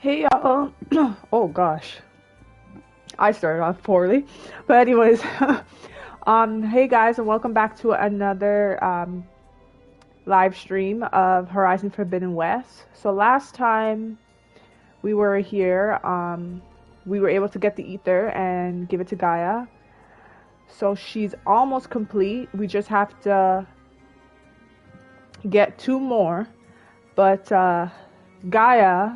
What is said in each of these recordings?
Hey y'all. Oh gosh. I started off poorly. But anyways, hey guys and welcome back to another live stream of Horizon Forbidden West. So last time we were here, we were able to get the ether and give it to Gaia. So she's almost complete. We just have to get two more. But Gaia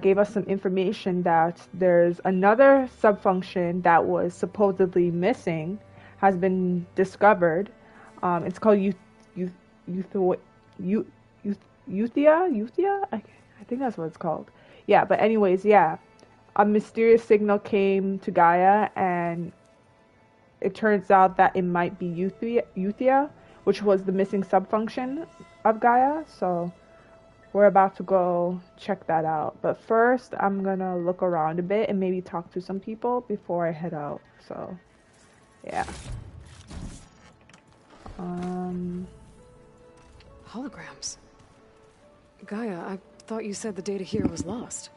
gave us some information that there's another subfunction that was supposedly missing, has been discovered. It's called euth- euth- euthia. I think that's what it's called. Yeah, but anyways, yeah, a mysterious signal came to Gaia, and it turns out that it might be euthia, which was the missing subfunction of Gaia. So we're about to go check that out. But first, I'm gonna look around a bit and maybe talk to some people before I head out. So, yeah. Um, Holograms. Gaia, I thought you said the data here was lost.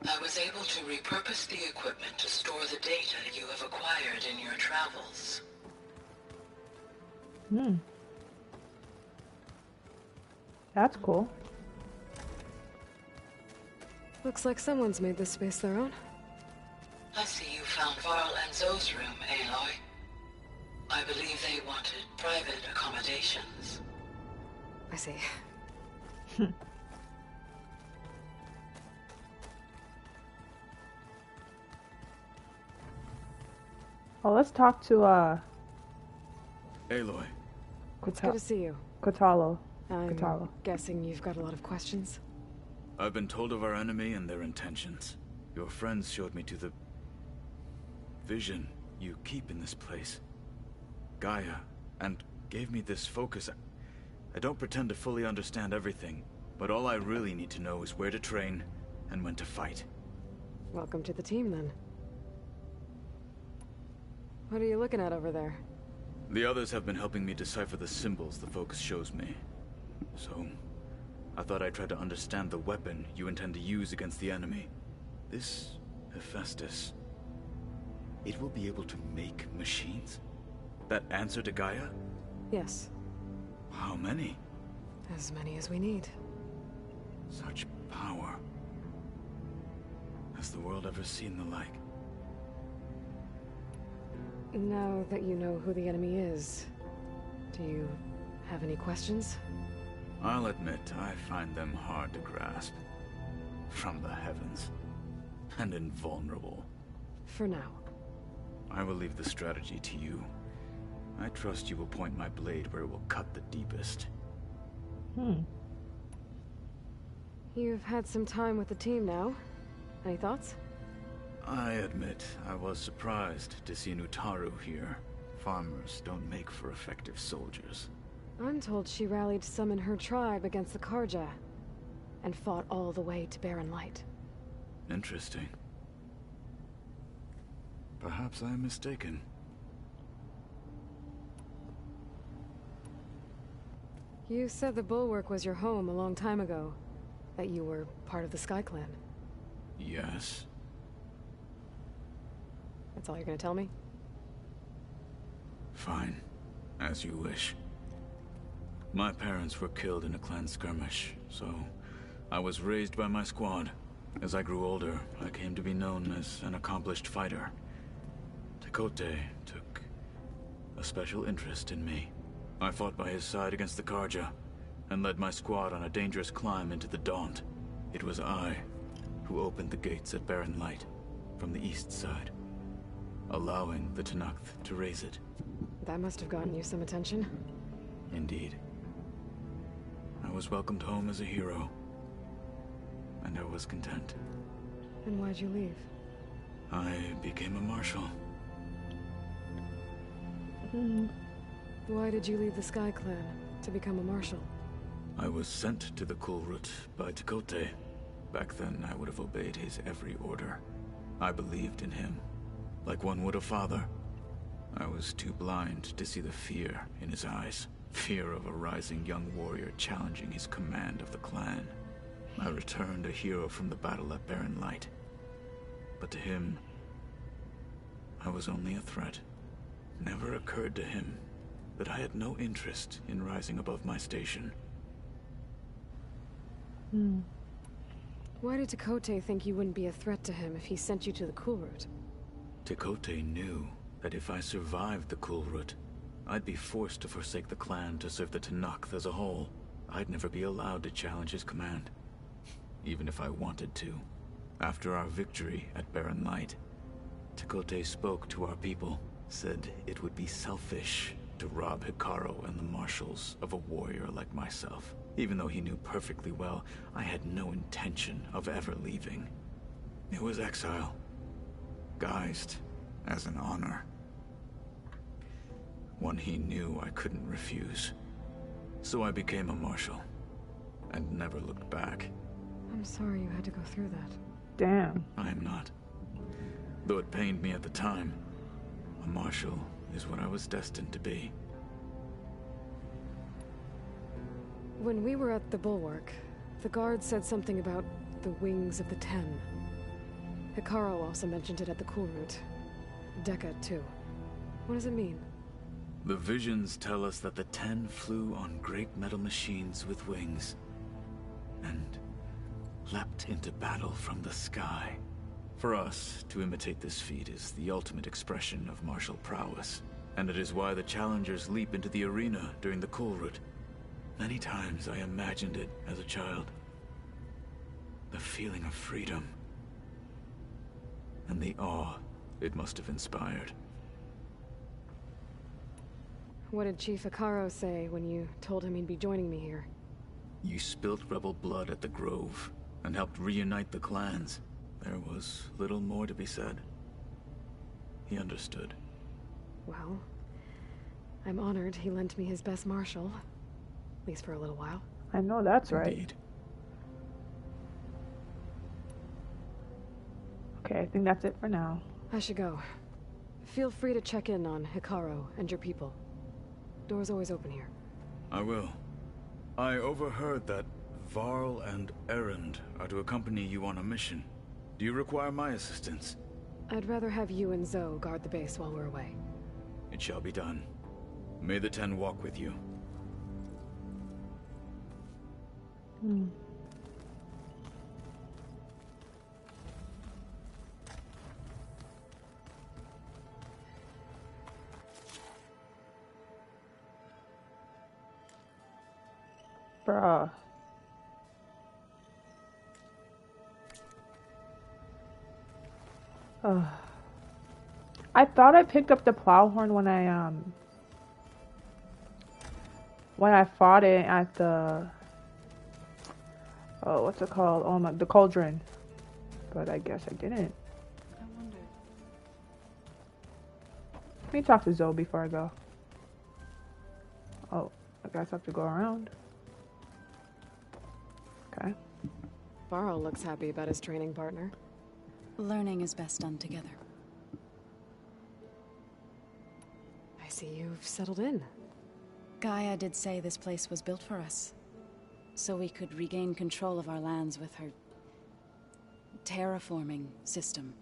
I was able to repurpose the equipment to store the data you have acquired in your travels. that's cool. Looks like someone's made this space their own. I see you found Varl and Zoe's room, Aloy. I believe they wanted private accommodations. I see. Well, let's talk to Aloy. It's good to see you. Kotalo. I'm Kotalo. guessing you've got a lot of questions? I've been told of our enemy and their intentions. Your friends showed me to the vision you keep in this place, Gaia, and gave me this focus. I don't pretend to fully understand everything, but all I really need to know is where to train and when to fight. Welcome to the team, then. What are you looking at over there? The others have been helping me decipher the symbols the focus shows me. So, I thought I'd try to understand the weapon you intend to use against the enemy. This Hephaestus, it will be able to make machines? That answer to Gaia? Yes, How many? as many as we need. Such power. Has the world ever seen the like? Now that you know who the enemy is, do you have any questions? I'll admit, I find them hard to grasp. From the heavens. And invulnerable. For now. I will leave the strategy to you. I trust you will point my blade where it will cut the deepest. You've had some time with the team now. Any thoughts? I admit, I was surprised to see an Utaru here. Farmers don't make for effective soldiers. I'm told she rallied some in her tribe against the Karja, and fought all the way to Barren Light. Interesting. Perhaps I am mistaken. You said the Bulwark was your home a long time ago. That you were part of the Sky Clan. Yes. That's all you're gonna tell me? Fine. As you wish. My parents were killed in a clan skirmish, so I was raised by my squad. As I grew older, I came to be known as an accomplished fighter. Tekote took a special interest in me. I fought by his side against the Karja, and led my squad on a dangerous climb into the Daunt. It was I who opened the gates at Barren Light, from the east side, allowing the Tenakth to raise it. That must have gotten you some attention. Indeed. I was welcomed home as a hero, and I was content. And why'd you leave? I became a marshal. Why did you leave the Sky Clan to become a marshal? I was sent to the Kulrut by Tekote. Back then, I would have obeyed his every order. I believed in him, like one would a father. I was too blind to see the fear in his eyes. Fear of a rising young warrior challenging his command of the clan. I returned a hero from the battle at Barren Light. But to him, I was only a threat. Never occurred to him that I had no interest in rising above my station. Why did Tekote think you wouldn't be a threat to him if he sent you to the Kulrut? Tekote knew that if I survived the Kulrut, I'd be forced to forsake the clan to serve the Tenakth as a whole. I'd never be allowed to challenge his command, even if I wanted to. After our victory at Barren Light, Tekote spoke to our people, said it would be selfish to rob Hekarro and the marshals of a warrior like myself, even though he knew perfectly well I had no intention of ever leaving. It was exile, guised as an honor. One he knew I couldn't refuse. So I became a marshal, and never looked back. I'm sorry you had to go through that. Damn. I am not. Though it pained me at the time, a marshal is what I was destined to be. When we were at the Bulwark, the guard said something about the Wings of the Ten. Hekarro also mentioned it at the Kulrut. Dekka, too. What does it mean? The visions tell us that the Ten flew on great metal machines with wings, and leapt into battle from the sky. For us, to imitate this feat is the ultimate expression of martial prowess, and it is why the challengers leap into the arena during the Kulrut. Many times I imagined it as a child. The feeling of freedom, and the awe it must have inspired. What did Chief Hekarro say when you told him he'd be joining me here? You spilt rebel blood at the Grove, and helped reunite the clans. There was little more to be said. He understood. Well, I'm honored he lent me his best marshal. At least for a little while. I know that's right. Indeed. Okay, I think that's it for now. I should go. Feel free to check in on Hekarro and your people. Door's always open here. I will. I overheard that Varl and Erend are to accompany you on a mission. Do you require my assistance? I'd rather have you and Zoe guard the base while we're away. It shall be done. May the Ten walk with you. Bruh. I thought I picked up the plowhorn when I fought it at the what's it called? Oh my, the cauldron. But I guess I didn't. I wonder. Let me talk to Zoe before I go. Oh, I guess I have to go around. Okay. Varl looks happy about his training partner. Learning is best done together. I see you've settled in. Gaia did say this place was built for us, so we could regain control of our lands with her terraforming system.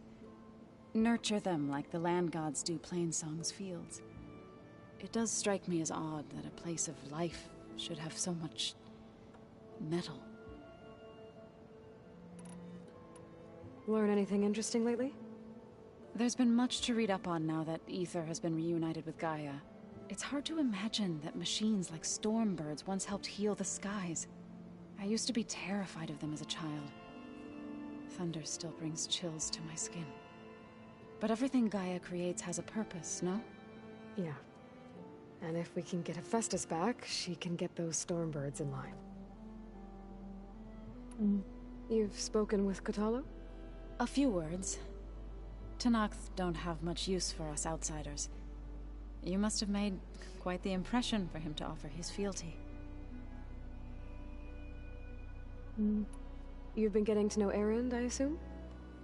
Nurture them like the land gods do Plainsong's fields. It does strike me as odd that a place of life should have so much metal. Learn anything interesting lately? There's been much to read up on now that Aether has been reunited with Gaia. It's hard to imagine that machines like Stormbirds once helped heal the skies. I used to be terrified of them as a child. Thunder still brings chills to my skin. But everything Gaia creates has a purpose, no? Yeah. And if we can get Hephaestus back, she can get those Stormbirds in line. You've spoken with Kotallo? A few words. Tenakth don't have much use for us outsiders. You must have made quite the impression for him to offer his fealty. You've been getting to know Erend, I assume?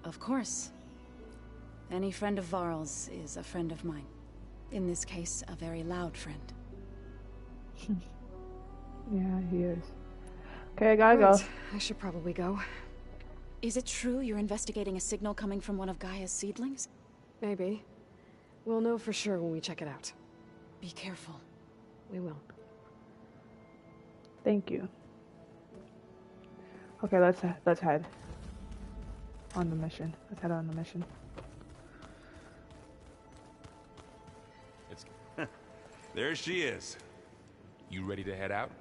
Of course. Any friend of Varl's is a friend of mine. In this case, a very loud friend. Yeah, he is. Okay, I gotta go. Right. I should probably go. Is it true you're investigating a signal coming from one of Gaia's seedlings? Maybe. We'll know for sure when we check it out. Be careful. We will. Thank you. Okay, let's head on the mission. Let's head on the mission. It's there she is. You ready to head out?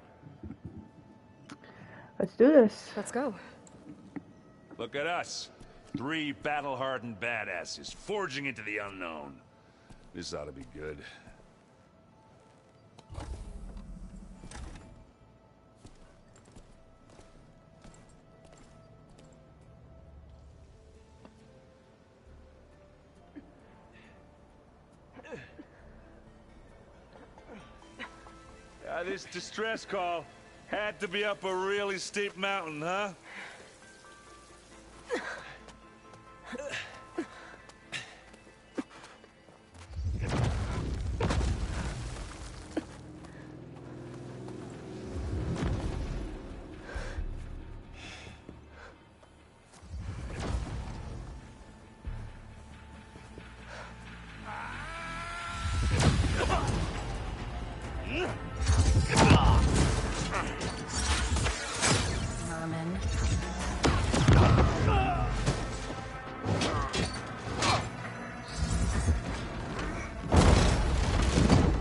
Let's do this. Let's go. Look at us. 3 battle-hardened badasses forging into the unknown. This ought to be good. This distress call had to be up a really steep mountain, huh? Merman.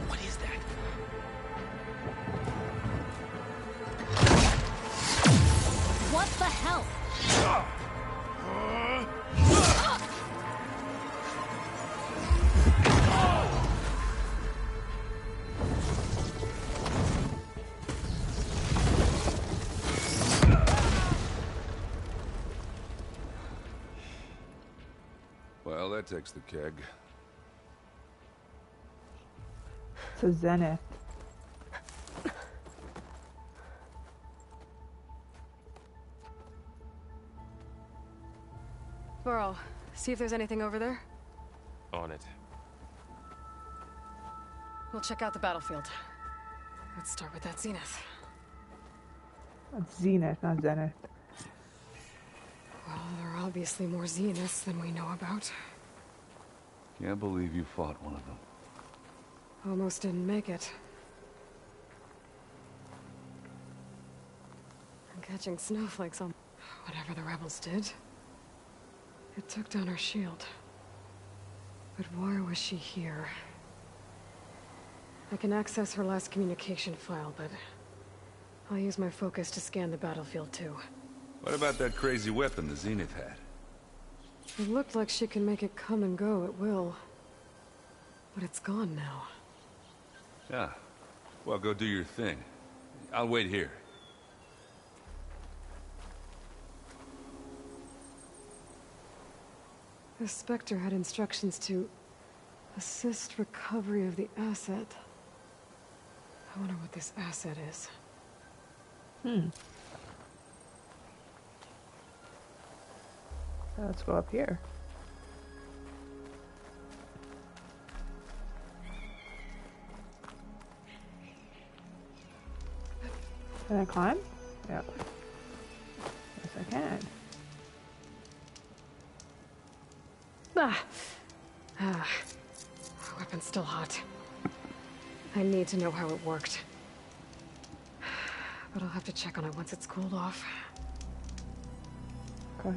What is that? What the hell? Well, that takes the keg. It's a Zenith. Varl, see if there's anything over there. On it. We'll check out the battlefield. Let's start with that Zenith. It's Zenith, not Zenith. Well, there are obviously more Zeniths than we know about. Can't believe you fought one of them. Almost didn't make it. I'm catching snowflakes on whatever the rebels did. It took down her shield. But why was she here? I can access her last communication file, but I'll use my focus to scan the battlefield too. What about that crazy weapon the Zenith had? It looked like she can make it come and go at will. But it's gone now. Yeah. Well, go do your thing. I'll wait here. The Spectre had instructions to assist recovery of the asset. I wonder what this asset is. Let's go up here. Can I climb? Yep. Yes, I can. The weapon's still hot. I need to know how it worked. But I'll have to check on it once it's cooled off. Okay.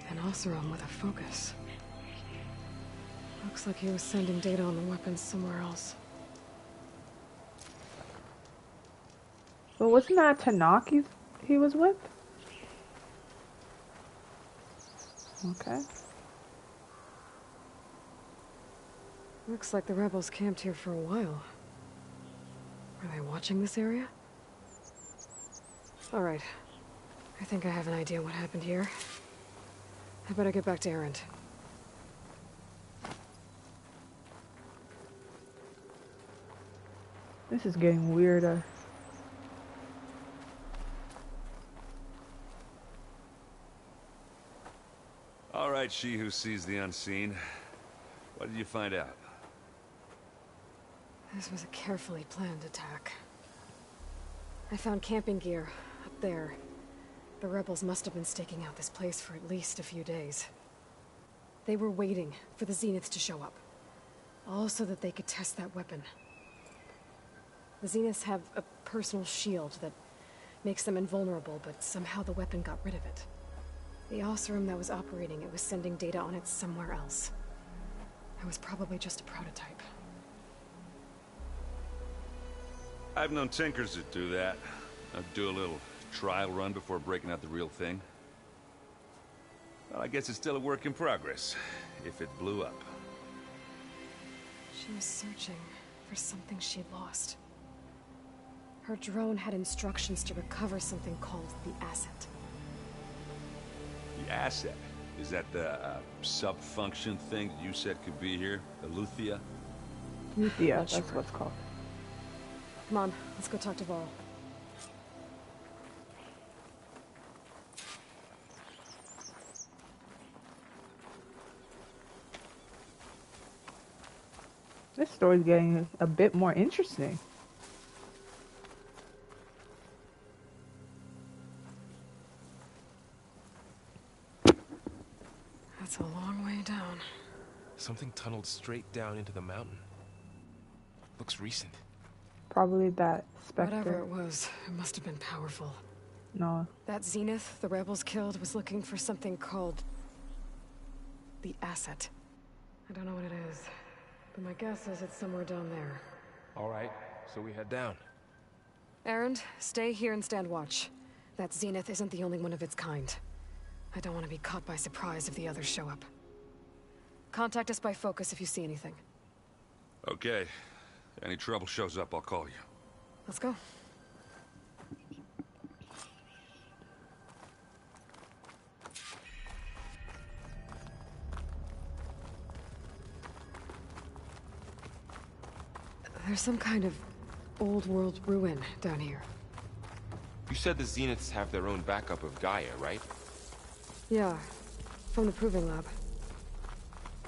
An Oseram with a focus. Looks like he was sending data on the weapons somewhere else. But wasn't that Tanakh he was with? Okay. Looks like the rebels camped here for a while. Are they watching this area? Alright. I think I have an idea what happened here. I better get back to Erend. This is getting weirder. All right, she who sees the unseen. What did you find out? This was a carefully planned attack. I found camping gear up there. The rebels must have been staking out this place for at least a few days. They were waiting for the Zeniths to show up. All so that they could test that weapon. The Zeniths have a personal shield that makes them invulnerable, but somehow the weapon got rid of it. The Oseram that was operating it was sending data on it somewhere else. It was probably just a prototype. I've known tinkers that do that. I'd do a little trial run before breaking out the real thing. Well, I guess it's still a work in progress, if it blew up. She was searching for something she'd lost. Her drone had instructions to recover something called the Asset. The Asset? Is that the sub-function thing that you said could be here? Eleuthia? Eleuthia, that's what's called. Come on, let's go talk to Varl. This story's getting a bit more interesting. That's a long way down. Something tunneled straight down into the mountain. Looks recent. Probably that Spectre. Whatever it was, it must have been powerful. No. That Zenith the rebels killed was looking for something called the Asset. I don't know what it is, but my guess is it's somewhere down there. All right, so we head down. Erend, stay here and stand watch. That Zenith isn't the only one of its kind. I don't want to be caught by surprise if the others show up. Contact us by focus if you see anything. Okay. Any trouble shows up, I'll call you. Let's go. There's some kind of old world ruin down here. You said the Zeniths have their own backup of Gaia, right? Yeah, from the Proving Lab.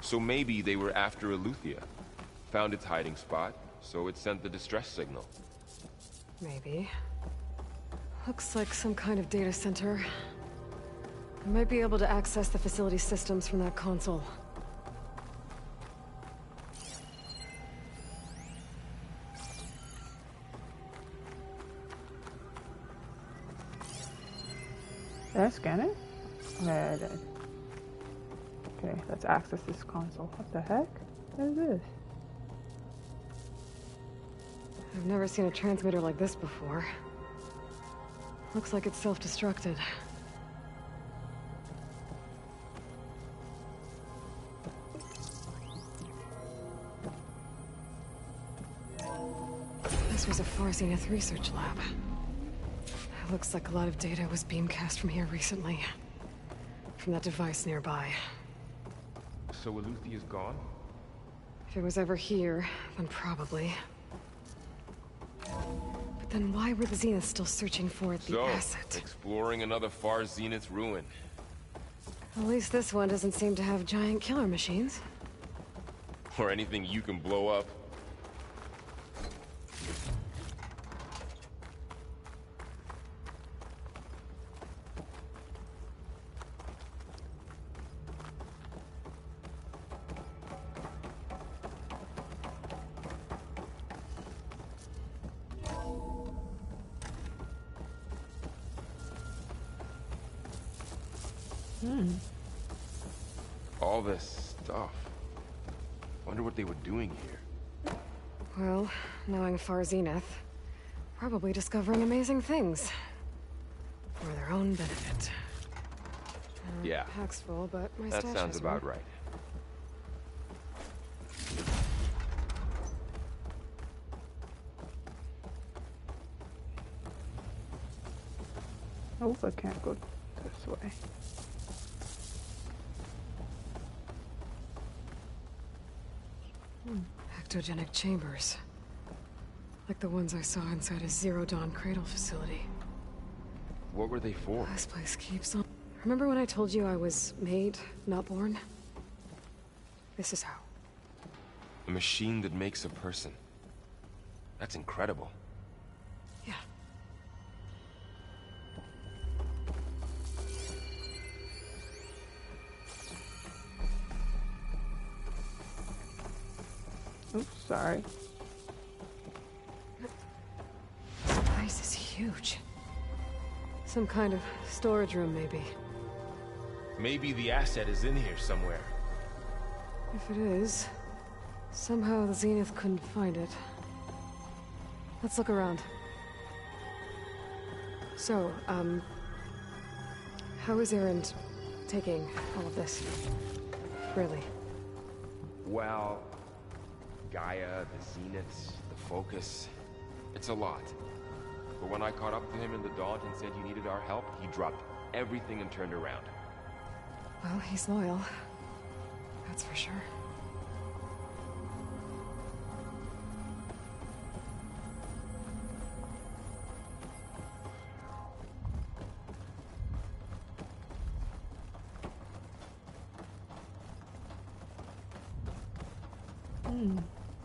So maybe they were after Eleuthia. Found its hiding spot, so it sent the distress signal. Maybe. Looks like some kind of data center. I might be able to access the facility systems from that console. Did I scan it? Okay, I did. Okay, let's access this console. What the heck? What is this? I've never seen a transmitter like this before. Looks like it's self-destructed. This was a Far Zenith research lab. It looks like a lot of data was beamcast from here recently. From that device nearby. So Eleuthia's gone? If it was ever here, then probably. But then why were the Zeniths still searching for the Asset? Exploring another Far Zenith ruin. At least this one doesn't seem to have giant killer machines. Or anything you can blow up. All this stuff. Wonder what they were doing here. Well, knowing Far Zenith, probably discovering amazing things. For their own benefit. Yeah. Pack's full, but my That stash sounds has about room. right. Oh, I can't go this way. Ectogenic chambers. Like the ones I saw inside a Zero Dawn cradle facility. What were they for? This place keeps on. Remember when I told you I was made, not born? This is how. A machine that makes a person. That's incredible. Yeah. Oops, sorry. This place is huge. Some kind of storage room, maybe. Maybe the asset is in here somewhere. If it is, somehow the Zenith couldn't find it. Let's look around. So, how is Erend taking all of this? Really? Well, Gaia, the Zeniths, the Focus, it's a lot. But when I caught up to him in the Daunt and said you needed our help, he dropped everything and turned around. Well, he's loyal. That's for sure.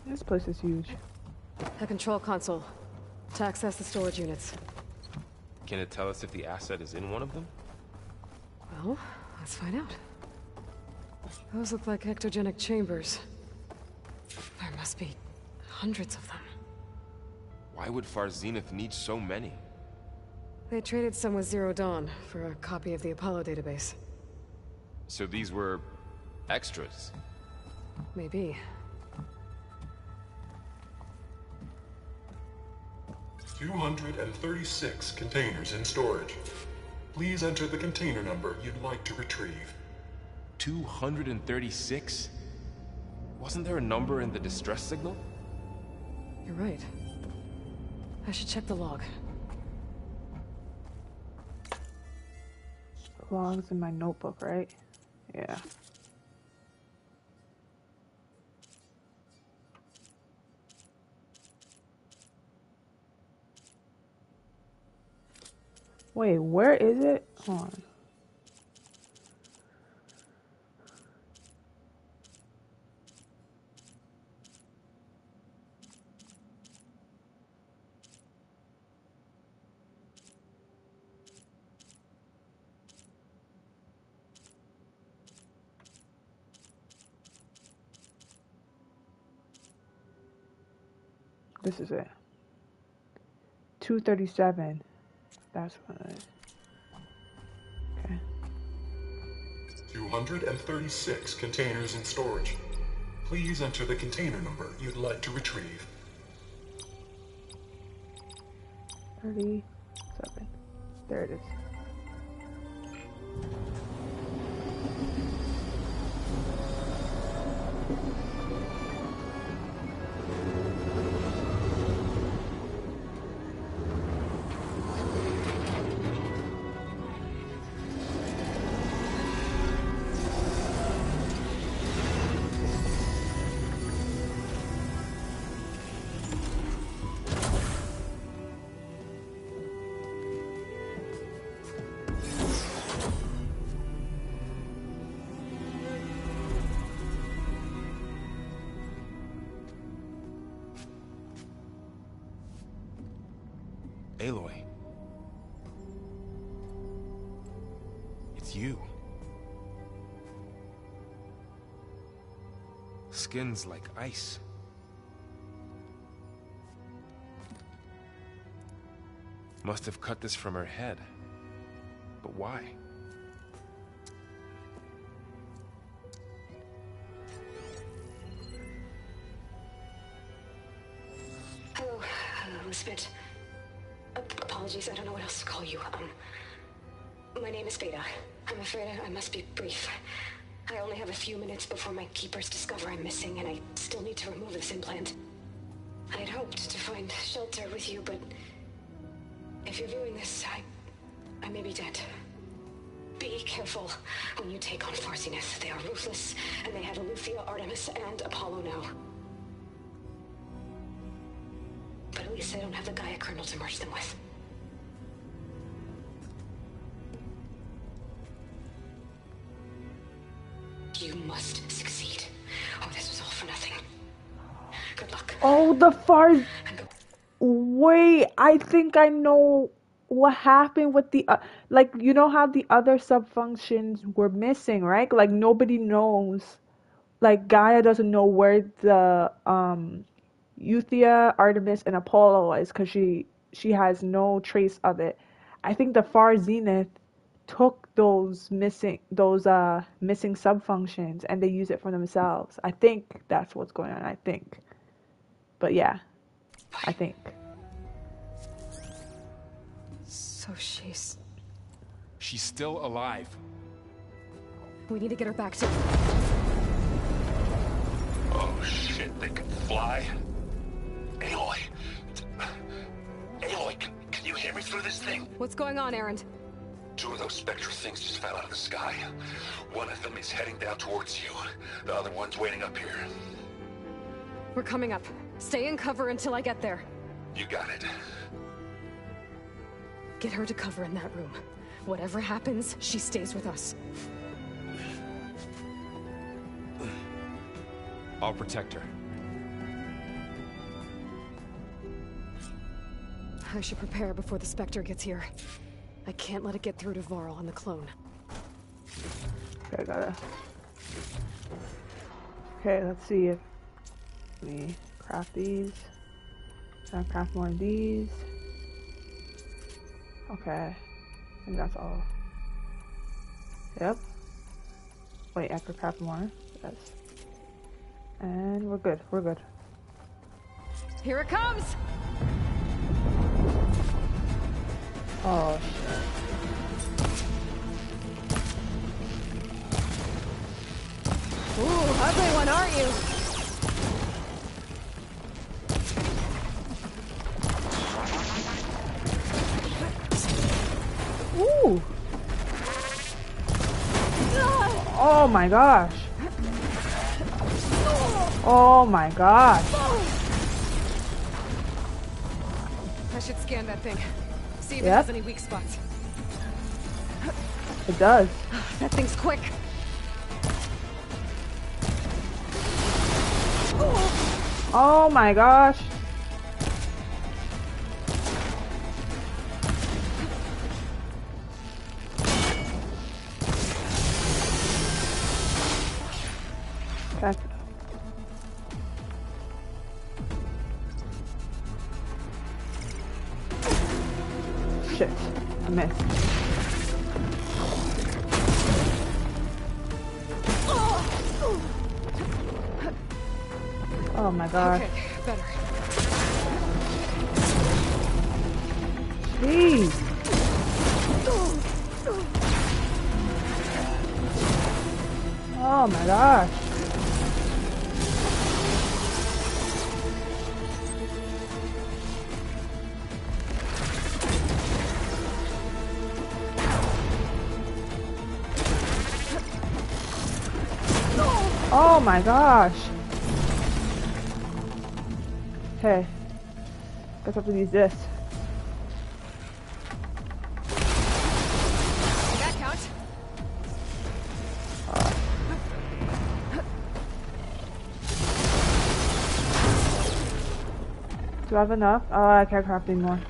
This place is huge. A control console. To access the storage units. Can it tell us if the asset is in one of them? Well, let's find out. Those look like ectogenic chambers. There must be hundreds of them. Why would Far Zenith need so many? They traded some with Zero Dawn for a copy of the Apollo database. So these were extras? Maybe. $236 containers in storage. Please enter the container number you'd like to retrieve. 236? Wasn't there a number in the distress signal? You're right. I should check the log. Logs in my notebook, right? Yeah. Wait, where is it? Hold on. This is it. 237. That's what it is. Okay. 236 containers in storage. Please enter the container number you'd like to retrieve. 37. There it is. Aloy. It's you. Skin's like ice. Must have cut this from her head. But why? Hello, Elizabeth. Apologies, I don't know what else to call you. My name is Beta. I'm afraid I must be brief. I only have a few minutes before my keepers discover I'm missing, and I still need to remove this implant. I had hoped to find shelter with you, but if you're viewing this, I may be dead. Be careful when you take on Far Zenith. They are ruthless, and they have Eleuthia, Artemis, and Apollo now. But at least I don't have the Gaia kernel to merge them with. You must succeed, or this was all for nothing. Good luck. Oh, the Far Wait, I think I know what happened with the like you know how the other subfunctions were missing, right? Like nobody knows. Like Gaia doesn't know where the Euthia, Artemis, and Apollo is because she has no trace of it. I think the Far Zenith took those missing subfunctions and they use it for themselves. I think that's what's going on. I think, but yeah, I think. So she's... She's still alive. We need to get her back to... Oh shit, they can fly? Aloy! Aloy, can you hear me through this thing? What's going on, Erend? 2 of those Spectre things just fell out of the sky. One of them is heading down towards you. The other one's waiting up here. We're coming up. Stay in cover until I get there. You got it. Get her to cover in that room. Whatever happens, she stays with us. I'll protect her. I should prepare before the Spectre gets here. I can't let it get through to Varl and the clone. Okay, I gotta. Okay, let's see if we craft these. Can I craft more of these? Okay, and that's all. Yep. Wait, I could craft more. Yes. And we're good. We're good. Here it comes! Oh shit. Ooh, ugly one, aren't you? Ooh! Oh my gosh! Oh my gosh! I should scan that thing. See if it Yep. has any weak spots. It does. That thing's quick. Oh my gosh! Okay. Shit, I missed. Oh my god. Okay, better. Jeez. Oh my gosh. Oh my gosh. Okay. Guess I have to use this. That counts. Do I have enough? Oh, I can't craft anymore.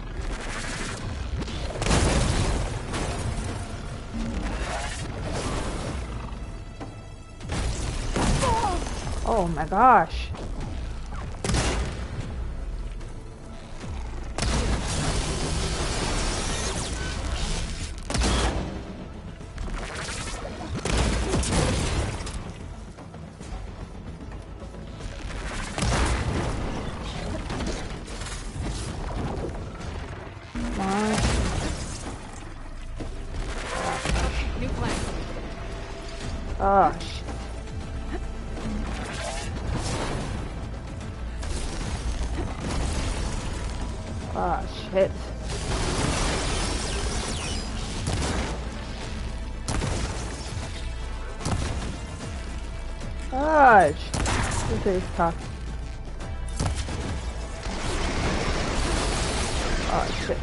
Oh my gosh. New plan. Oh, shit. Oh, shit. Gosh. This is tough. Oh, shit.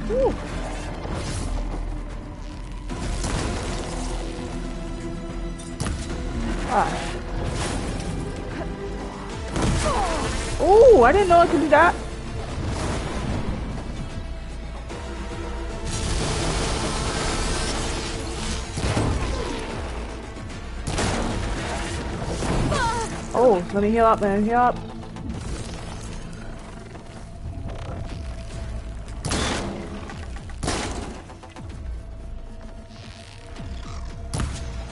Woo. Oh, I didn't know I could do that. Oh, let me heal up, man. Heal up.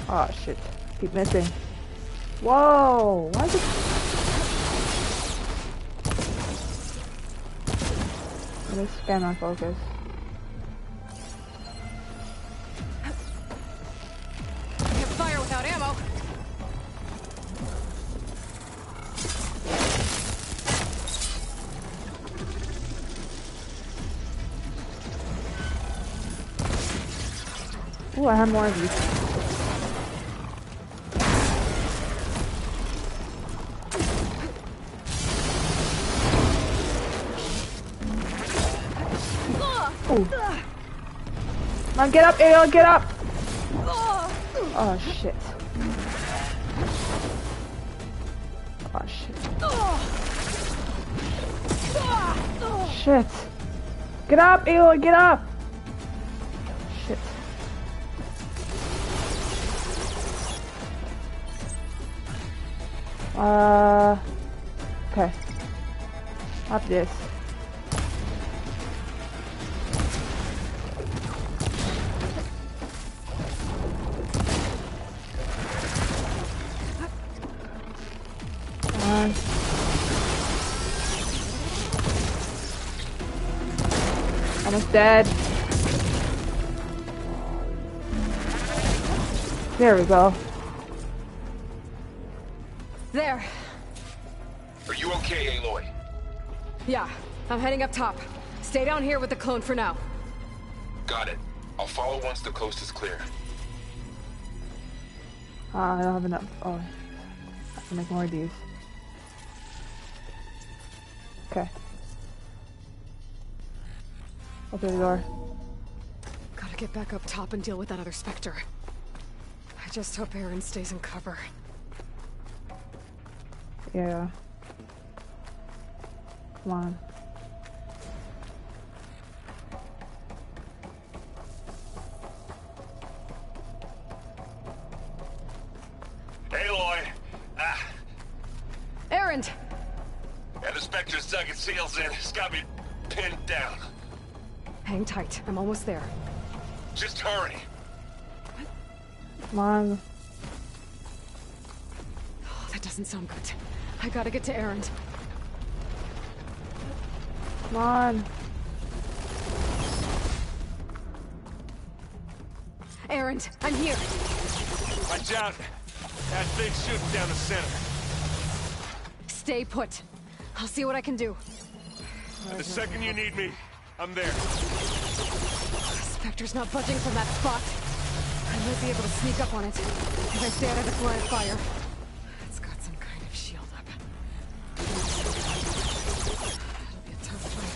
Oh shit. Keep missing. Whoa! Why is it? Let me scan my focus. Can't fire without ammo. Ooh, I have more of these. Come on, get up, Ariel, get up! Oh, shit. Oh, shit. Shit. Get up, Ariel, get up! Shit. Okay. Up this. Almost dead. There we go. There. Are you okay, Aloy? Yeah, I'm heading up top. Stay down here with the clone for now. Got it. I'll follow once the coast is clear. I don't have enough. Oh, I have to make more of these. Okay. Open the door. Gotta get back up top and deal with that other Spectre. I just hope Aaron stays in cover. Yeah. Come on. Aloy! Aaron! And the Spectre's dug its heels in. It's got me pinned down. Hang tight. I'm almost there. Just hurry. Come on. Oh, that doesn't sound good. I gotta get to Aaron. Come on. Aaron, I'm here. Watch out. That thing's shooting down the center. Stay put. I'll see what I can do. And the second you need me, I'm there. Spectre's not budging from that spot. I might be able to sneak up on it if I stay out of its line of fire. It's got some kind of shield up. It'll be a tough fight.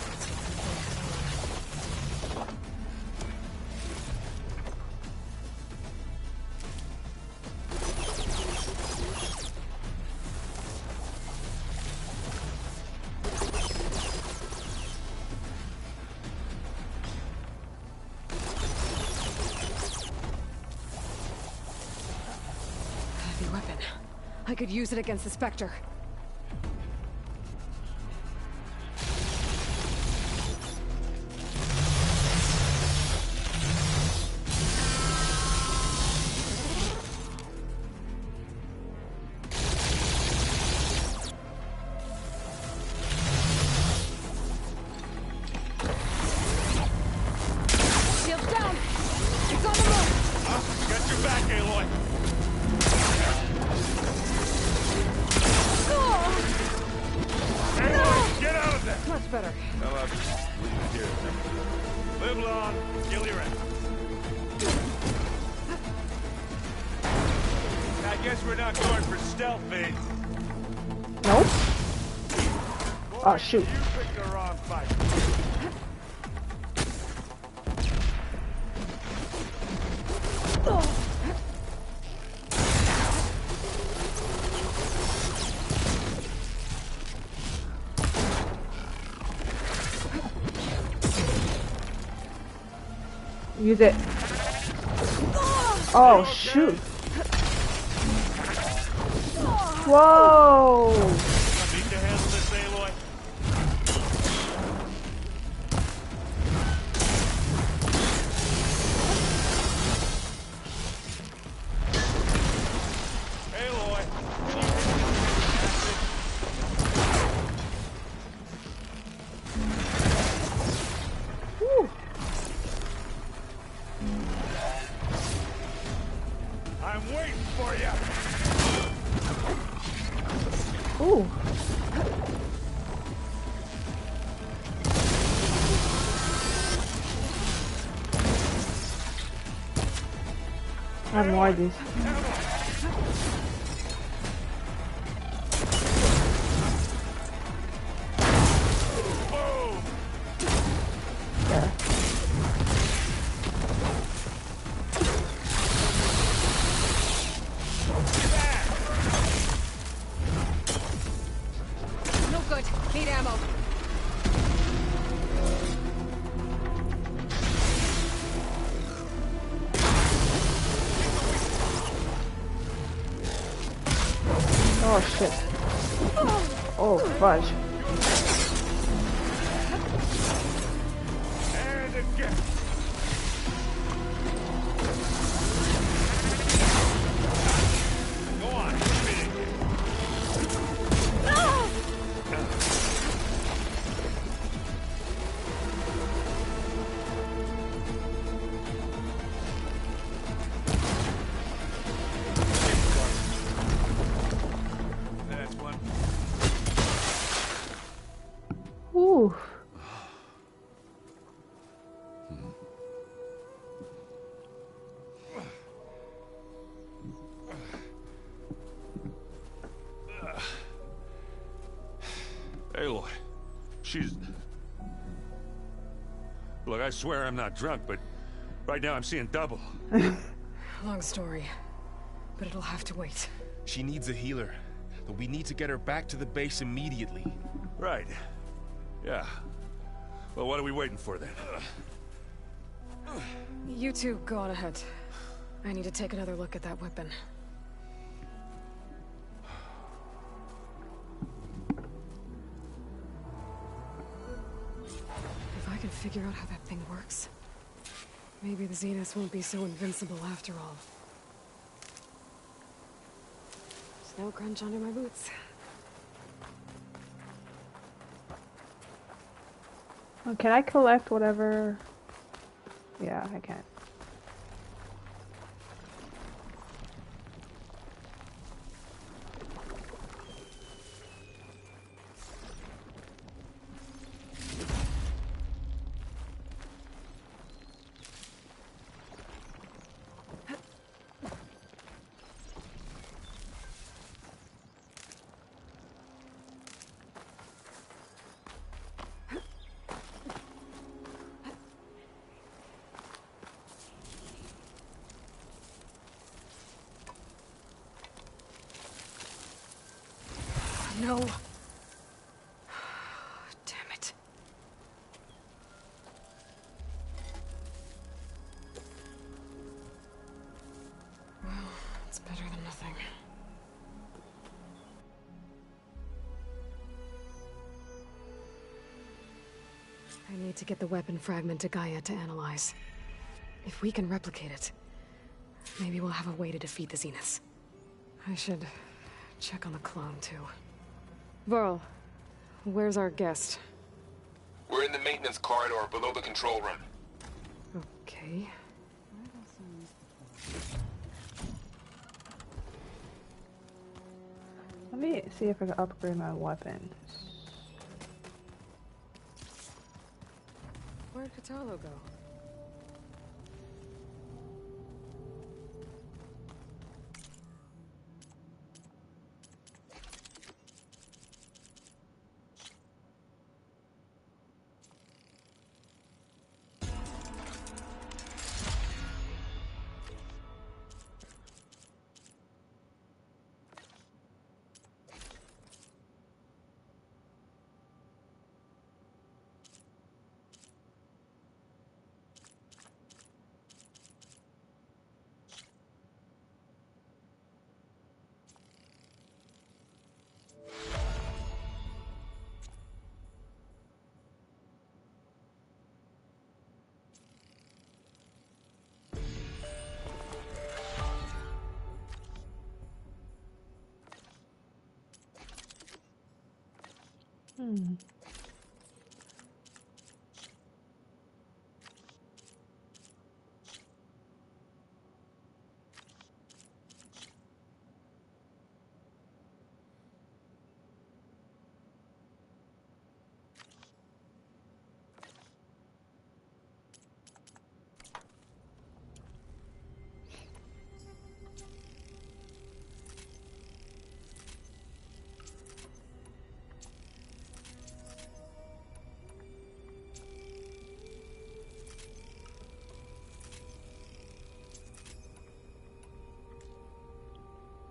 I could use it against the Spectre. Shields down! It's on the move! Got your back, Aloy! Get out of there! Much better. Well, I'll just leave it here. Live long, kill your end. I guess we're not going for stealth, eh? Nope. Oh shoot. You picked the wrong fight. Use it. Oh, shoot. Whoa. I need to handle this, Aloy. Aloy. Whew. I'm waiting for you. Ooh. I have more of these. There. No good. Need ammo. Oh shit. Oh fudge. And again. Go on, finish That's one. Ooh. Aloy, she's... Look, I swear I'm not drunk, but right now I'm seeing double. Long story, but it'll have to wait. She needs a healer, but we need to get her back to the base immediately. Right. Yeah. Well, what are we waiting for then? You two go on ahead. I need to take another look at that weapon. If I can figure out how that thing works, maybe the Zeniths won't be so invincible after all. Snow crunch under my boots. Oh, can I collect whatever? Yeah, I can. No. Damn it. Well, it's better than nothing. I need to get the weapon fragment to Gaia to analyze. If we can replicate it, maybe we'll have a way to defeat the Zeniths. I should check on the clone, too. Varl, where's our guest? We're in the maintenance corridor below the control room. Okay. Let me see if I can upgrade my weapons. Where'd Kotallo go?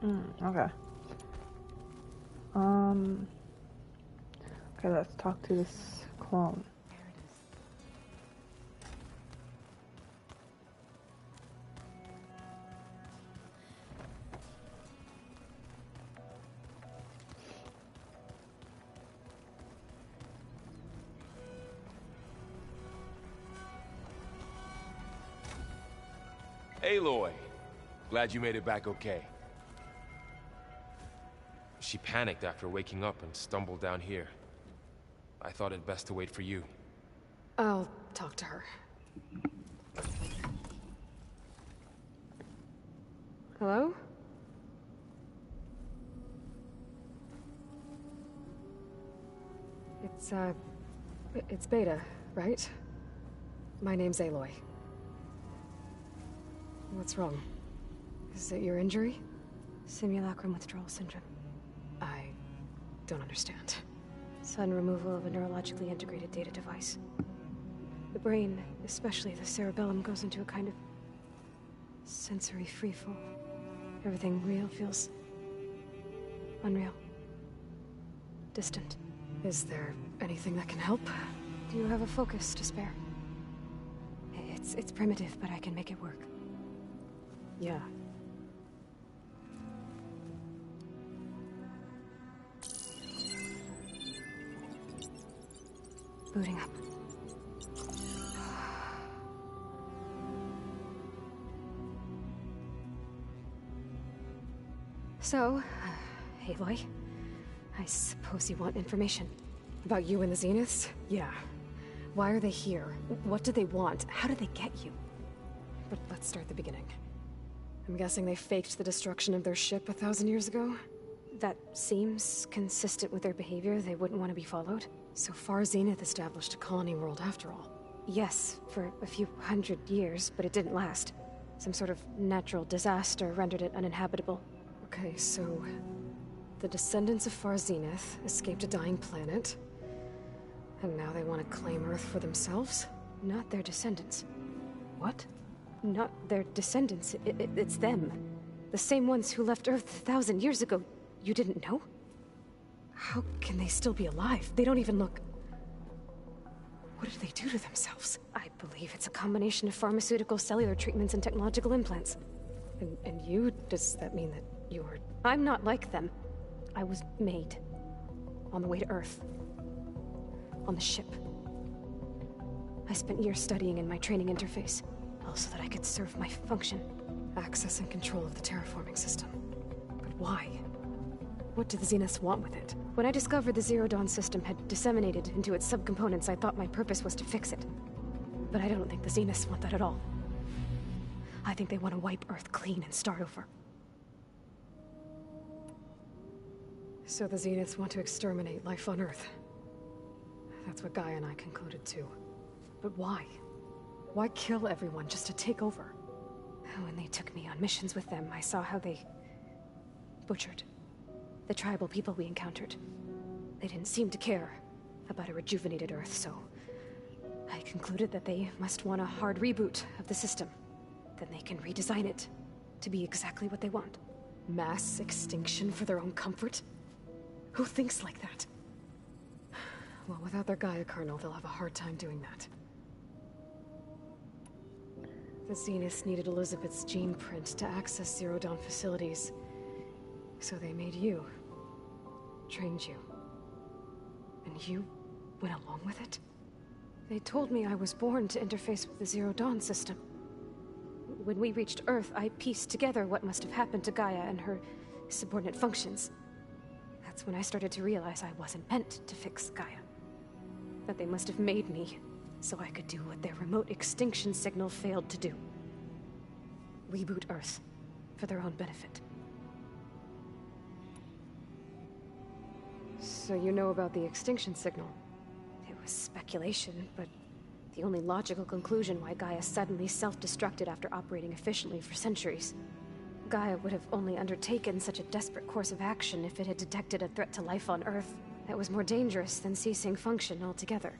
Okay. Okay, let's talk to this clone. Aloy, glad you made it back okay. She panicked after waking up and stumbled down here. I thought it best to wait for you. I'll talk to her. Hello? It's Beta, right? My name's Aloy. What's wrong? Is it your injury? Simulacrum withdrawal syndrome. I don't understand. Sudden removal of a neurologically integrated data device. The brain, especially the cerebellum, goes into a kind of sensory freefall. Everything real feels unreal. Distant. Is there anything that can help? Do you have a focus to spare? It's primitive, but I can make it work. Yeah. Booting up. So, Aloy, I suppose you want information. About you and the Zeniths? Yeah. Why are they here? What do they want? How did they get you? But let's start at the beginning. I'm guessing they faked the destruction of their ship 1,000 years ago? That seems consistent with their behavior. They wouldn't want to be followed. So far, Zenith established a colony world after all. Yes, for a few hundred years, but it didn't last. Some sort of natural disaster rendered it uninhabitable. Okay, so the descendants of Far Zenith escaped a dying planet, and now they want to claim Earth for themselves? Not their descendants. What? Not their descendants. It's them. The same ones who left Earth 1,000 years ago. You didn't know? How can they still be alive? They don't even look... What did they do to themselves? I believe it's a combination of pharmaceutical, cellular treatments, and technological implants. And you? Does that mean that you're... I'm not like them. I was made. On the way to Earth. On the ship. I spent years studying in my training interface, all so that I could serve my function. Access and control of the terraforming system. But why? What do the Zeniths want with it? When I discovered the Zero Dawn system had disseminated into its subcomponents, I thought my purpose was to fix it. But I don't think the Zeniths want that at all. I think they want to wipe Earth clean and start over. So the Zeniths want to exterminate life on Earth. That's what Gaia and I concluded too. But why? Why kill everyone just to take over? When they took me on missions with them, I saw how they butchered the tribal people we encountered. They didn't seem to care about a rejuvenated Earth, so I concluded that they must want a hard reboot of the system. Then they can redesign it to be exactly what they want. Mass extinction for their own comfort? Who thinks like that? Well, without their Gaia kernel, they'll have a hard time doing that. The Zeniths needed Elizabeth's gene print to access Zero Dawn facilities. So they made you. Trained you. And you went along with it? They told me I was born to interface with the Zero Dawn system. When we reached Earth, I pieced together what must have happened to Gaia and her subordinate functions. That's when I started to realize I wasn't meant to fix Gaia. That they must have made me so I could do what their remote extinction signal failed to do. Reboot Earth for their own benefit. So you know about the extinction signal? It was speculation, but the only logical conclusion why Gaia suddenly self-destructed after operating efficiently for centuries. Gaia would have only undertaken such a desperate course of action if it had detected a threat to life on Earth that was more dangerous than ceasing function altogether.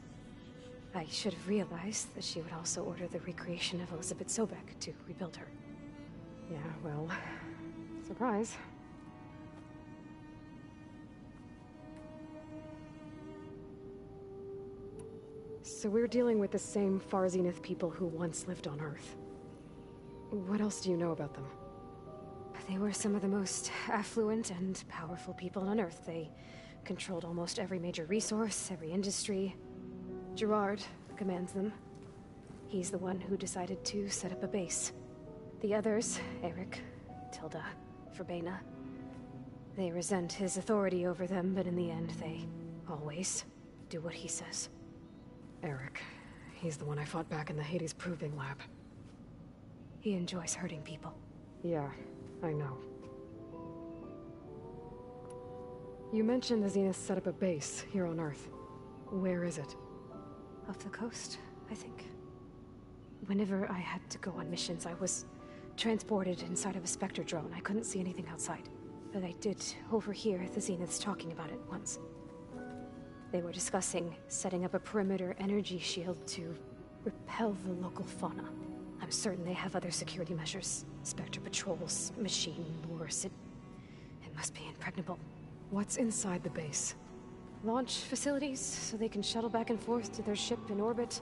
I should have realized that she would also order the recreation of Elizabeth Sobek to rebuild her. Yeah, well, surprise. So we're dealing with the same Far Zenith people who once lived on Earth. What else do you know about them? They were some of the most affluent and powerful people on Earth. They controlled almost every major resource, every industry. Gerard commands them. He's the one who decided to set up a base. The others, Eric, Tilda, Verbena, they resent his authority over them, but in the end, they always do what he says. Eric. He's the one I fought back in the Hades Proving Lab. He enjoys hurting people. Yeah, I know. You mentioned the Zenith set up a base here on Earth. Where is it? Off the coast, I think. Whenever I had to go on missions, I was transported inside of a Spectre drone. I couldn't see anything outside. But I did overhear the Zeniths talking about it once. They were discussing setting up a perimeter energy shield to repel the local fauna. I'm certain they have other security measures. Spectre patrols, machine lures. It must be impregnable. What's inside the base? Launch facilities, so they can shuttle back and forth to their ship in orbit.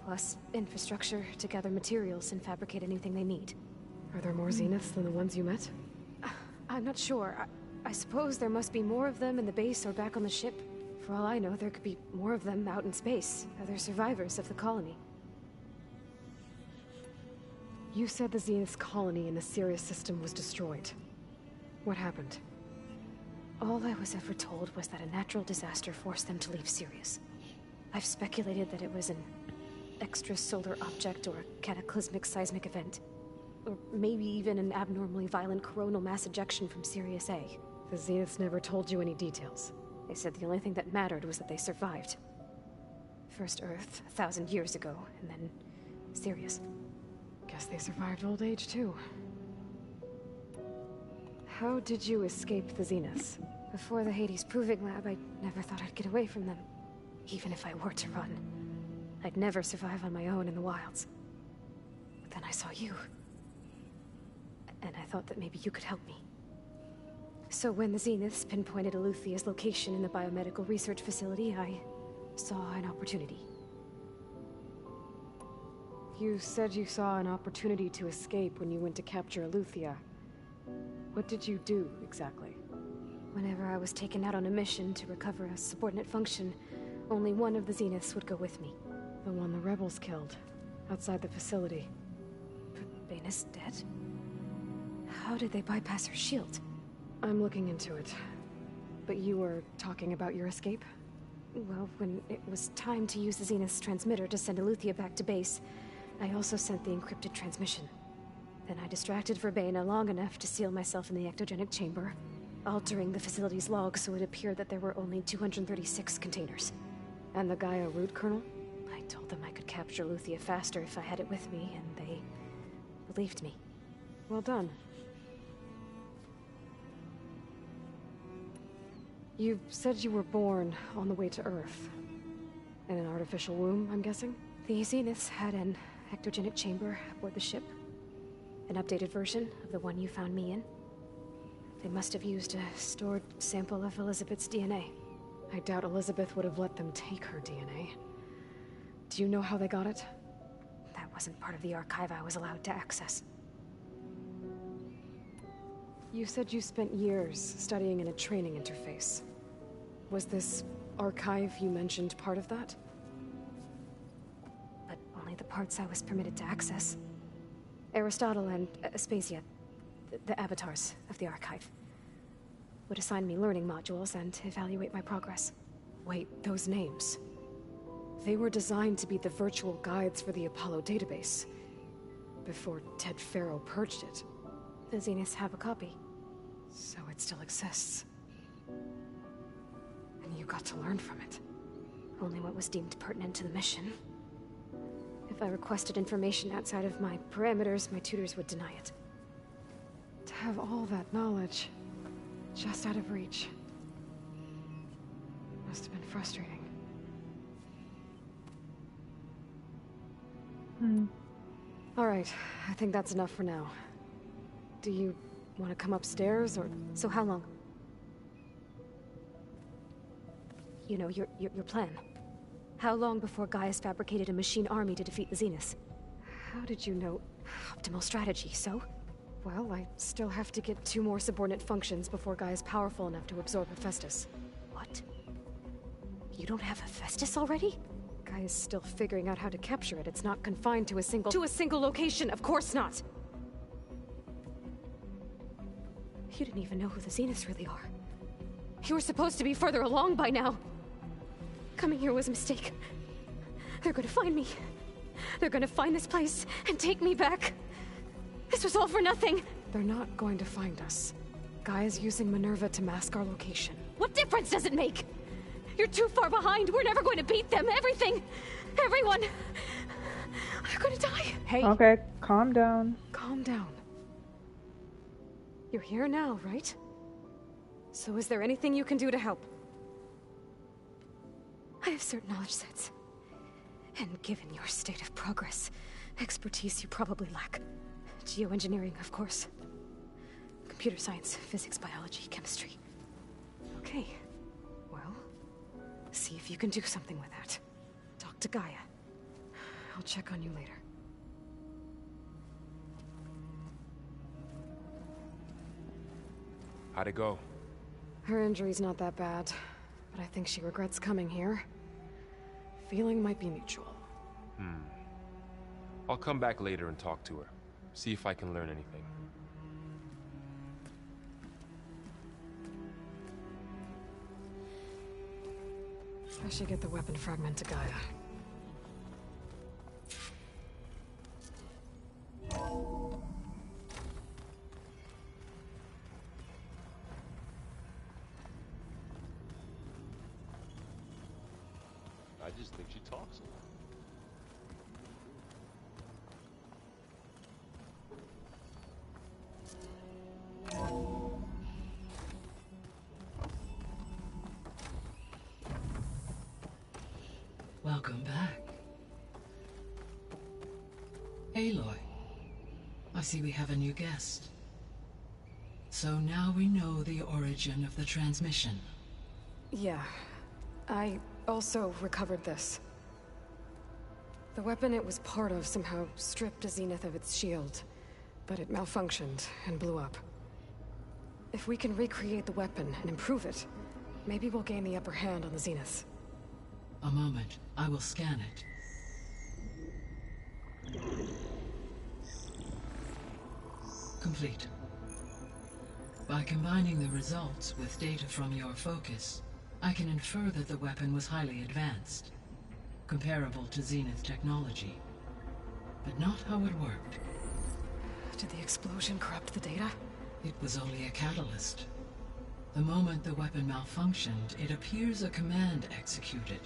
Plus, infrastructure to gather materials and fabricate anything they need. Are there more Zeniths than the ones you met? I'm not sure. I suppose there must be more of them in the base or back on the ship. For all I know, there could be more of them out in space. Other survivors of the colony. You said the Zenith's colony in the Sirius system was destroyed. What happened? All I was ever told was that a natural disaster forced them to leave Sirius. I've speculated that it was an extrasolar object or a cataclysmic seismic event. Or maybe even an abnormally violent coronal mass ejection from Sirius A. The Zeniths never told you any details. They said the only thing that mattered was that they survived. First Earth, 1,000 years ago, and then Sirius. Guess they survived old age, too. How did you escape the Zeniths? Before the Hades Proving Lab, I never thought I'd get away from them. Even if I were to run. I'd never survive on my own in the wilds. But then I saw you. And I thought that maybe you could help me. So when the Zeniths pinpointed Eluthia's location in the biomedical research facility, I saw an opportunity. You said you saw an opportunity to escape when you went to capture Eluthia. What did you do, exactly? Whenever I was taken out on a mission to recover a subordinate function, only one of the Zeniths would go with me. The one the rebels killed, outside the facility. Verbana's dead? How did they bypass her shield? I'm looking into it. But you were talking about your escape? Well, when it was time to use the Zenith's transmitter to send Eluthia back to base, I also sent the encrypted transmission. Then I distracted Verbena long enough to seal myself in the ectogenic chamber, altering the facility's log so it appeared that there were only 236 containers. And the Gaia root kernel? I told them I could capture Eluthia faster if I had it with me, and they believed me. Well done. You said you were born on the way to Earth. In an artificial womb, I'm guessing? The Zeniths had an ectogenic chamber aboard the ship. An updated version of the one you found me in. They must have used a stored sample of Elizabeth's DNA. I doubt Elizabeth would have let them take her DNA. Do you know how they got it? That wasn't part of the archive I was allowed to access. You said you spent years studying in a training interface. Was this archive you mentioned part of that? But only the parts I was permitted to access. Aristotle and Aspasia, the avatars of the archive, would assign me learning modules and evaluate my progress. Wait, those names. They were designed to be the virtual guides for the Apollo database, before Ted Faro purged it. The Zeniths have a copy. So it still exists. And you got to learn from it. Only what was deemed pertinent to the mission. If I requested information outside of my parameters, my tutors would deny it. To have all that knowledge, just out of reach, must have been frustrating. All right, I think that's enough for now. Do you want to come upstairs, or... So how long? You know, your plan. How long before Gaius fabricated a machine army to defeat the Zeniths? How did you know? Optimal strategy, so? Well, I still have to get 2 more subordinate functions before Gaia's powerful enough to absorb Hephaestus. What? You don't have Hephaestus already? Gaia's still figuring out how to capture it. It's not confined to a single location, of course not! You didn't even know who the Zeniths really are. You were supposed to be further along by now. Coming here was a mistake. They're gonna find me. They're gonna find this place and take me back. This was all for nothing. They're not going to find us. Gaia's using Minerva to mask our location. What difference does it make? You're too far behind. We're never going to beat them. Everything. Everyone. They're gonna die. Hey. Okay, calm down. Calm down. You're here now, right? So is there anything you can do to help? I have certain knowledge sets. And given your state of progress, expertise you probably lack. Geoengineering, of course. Computer science, physics, biology, chemistry. Okay. Well, see if you can do something with that. Talk to Gaia. I'll check on you later. How'd it go? Her injury's not that bad, but I think she regrets coming here. Feeling might be mutual. I'll come back later and talk to her. See if I can learn anything. I should get the weapon fragment to Gaia. I just think she talks a lot. Welcome back. Aloy, I see we have a new guest. So now we know the origin of the transmission. Yeah. I also recovered this. The weapon it was part of somehow stripped a Zenith of its shield, but it malfunctioned and blew up. If we can recreate the weapon and improve it, maybe we'll gain the upper hand on the Zeniths. A moment, I will scan it. Complete. By combining the results with data from your focus, I can infer that the weapon was highly advanced, comparable to Zenith technology, but not how it worked. Did the explosion corrupt the data? It was only a catalyst. The moment the weapon malfunctioned, it appears a command executed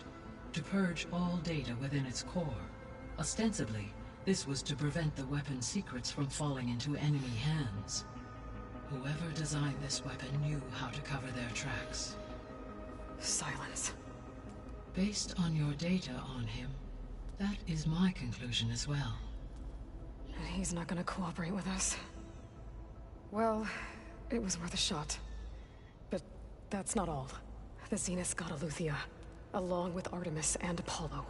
to purge all data within its core. Ostensibly, this was to prevent the weapon's secrets from falling into enemy hands. Whoever designed this weapon knew how to cover their tracks. Silence. Based on your data on him, that is my conclusion as well. And he's not gonna cooperate with us. Well, it was worth a shot. But that's not all. The Zeniths got Eleuthia, along with Artemis and Apollo.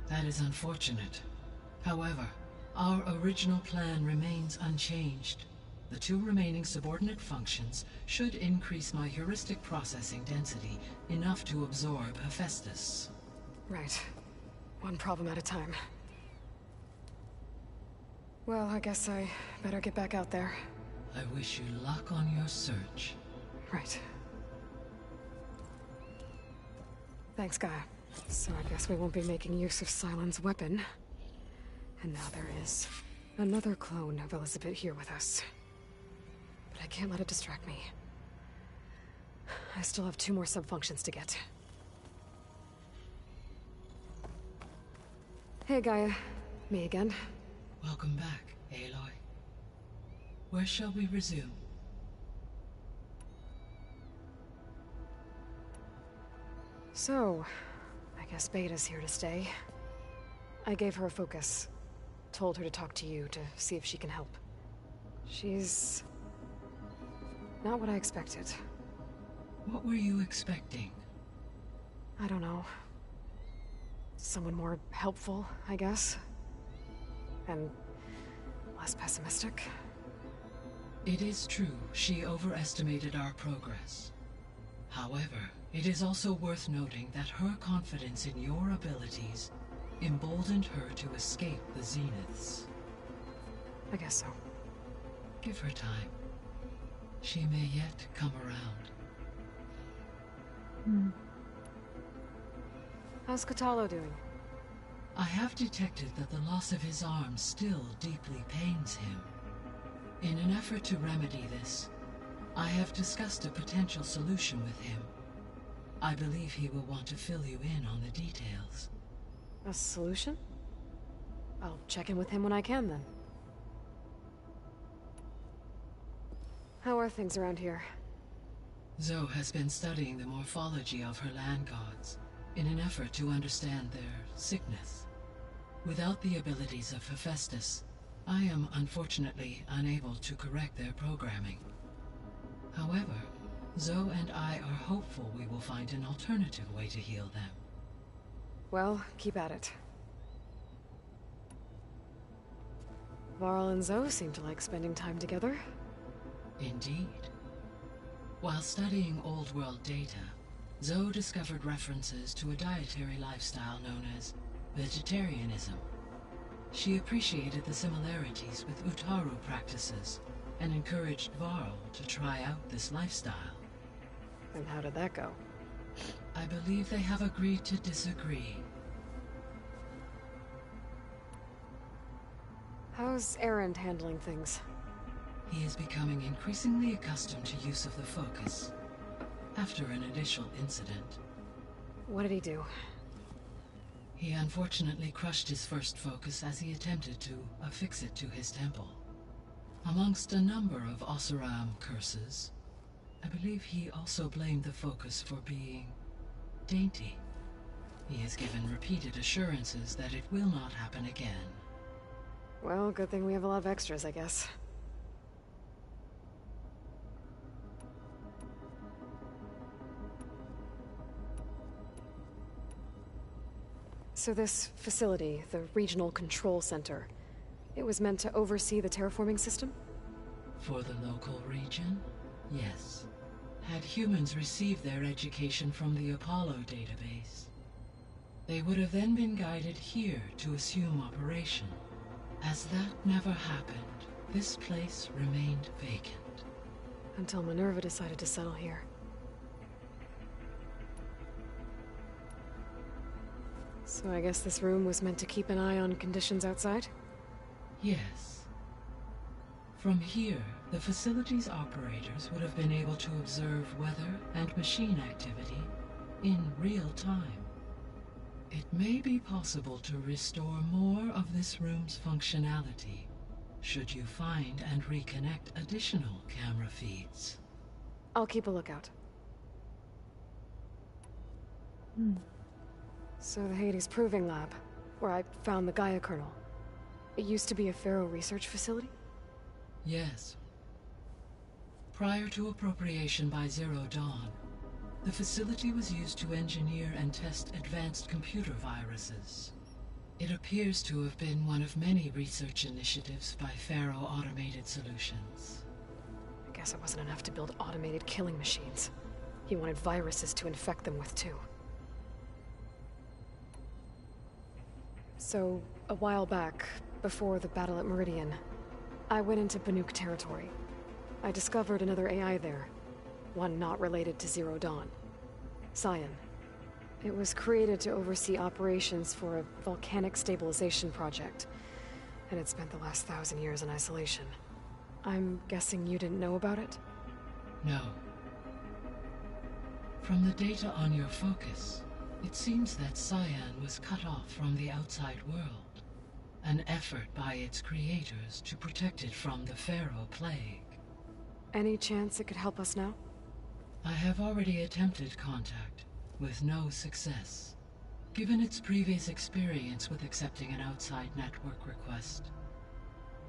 That is unfortunate. However, our original plan remains unchanged. The 2 remaining subordinate functions should increase my heuristic processing density enough to absorb Hephaestus. Right. One problem at a time. Well, I guess I better get back out there. I wish you luck on your search. Right. Thanks, Gaia. So I guess we won't be making use of Cylon's weapon. And now there is another clone of Elizabeth here with us. But I can't let it distract me. I still have 2 more sub-functions to get. Hey, Gaia. Me again. Welcome back, Aloy. Where shall we resume? So, I guess Beta's here to stay. I gave her a focus. Told her to talk to you to see if she can help. She's not what I expected. What were you expecting? I don't know. someone more helpful, I guess. And less pessimistic. It is true she overestimated our progress. However, it is also worth noting that her confidence in your abilities emboldened her to escape the Zeniths. I guess so. Give her time. She may yet come around. How's Kotallo doing? I have detected that the loss of his arm still deeply pains him. In an effort to remedy this, I have discussed a potential solution with him. I believe he will want to fill you in on the details. A solution? I'll check in with him when I can, then. How are things around here? Zoe has been studying the morphology of her land gods in an effort to understand their sickness. Without the abilities of Hephaestus, I am unfortunately unable to correct their programming. However, Zoe and I are hopeful we will find an alternative way to heal them. Well, keep at it. Varl and Zoe seem to like spending time together. Indeed. While studying Old World data, Zoe discovered references to a dietary lifestyle known as vegetarianism. She appreciated the similarities with Utaru practices and encouraged Varl to try out this lifestyle. And how did that go? I believe they have agreed to disagree. How's Erend handling things? He is becoming increasingly accustomed to use of the focus, after an initial incident. What did he do? He unfortunately crushed his first focus as he attempted to affix it to his temple. Amongst a number of Oseram curses, I believe he also blamed the focus for being dainty. He has given repeated assurances that it will not happen again. Well, good thing we have a lot of extras, I guess. So this facility, the Regional Control Center, it was meant to oversee the terraforming system? For the local region, yes. Had humans received their education from the Apollo database, they would have then been guided here to assume operation. As that never happened, this place remained vacant. Until Minerva decided to settle here. So I guess this room was meant to keep an eye on conditions outside? Yes. From here, the facility's operators would have been able to observe weather and machine activity in real time. It may be possible to restore more of this room's functionality, should you find and reconnect additional camera feeds. I'll keep a lookout. So the Hades Proving Lab, where I found the Gaia kernel, it used to be a Pharaoh research facility? Yes. Prior to appropriation by Zero Dawn, the facility was used to engineer and test advanced computer viruses. It appears to have been one of many research initiatives by Pharaoh Automated Solutions. I guess it wasn't enough to build automated killing machines. He wanted viruses to infect them with, too. So, a while back, before the battle at Meridian, I went into Banuk territory. I discovered another AI there, one not related to Zero Dawn. Cyan. It was created to oversee operations for a volcanic stabilization project, and it spent the last 1,000 years in isolation. I'm guessing you didn't know about it? No. From the data on your focus, it seems that Cyan was cut off from the outside world, an effort by its creators to protect it from the Pharaoh Plague. Any chance it could help us now? I have already attempted contact, with no success. Given its previous experience with accepting an outside network request,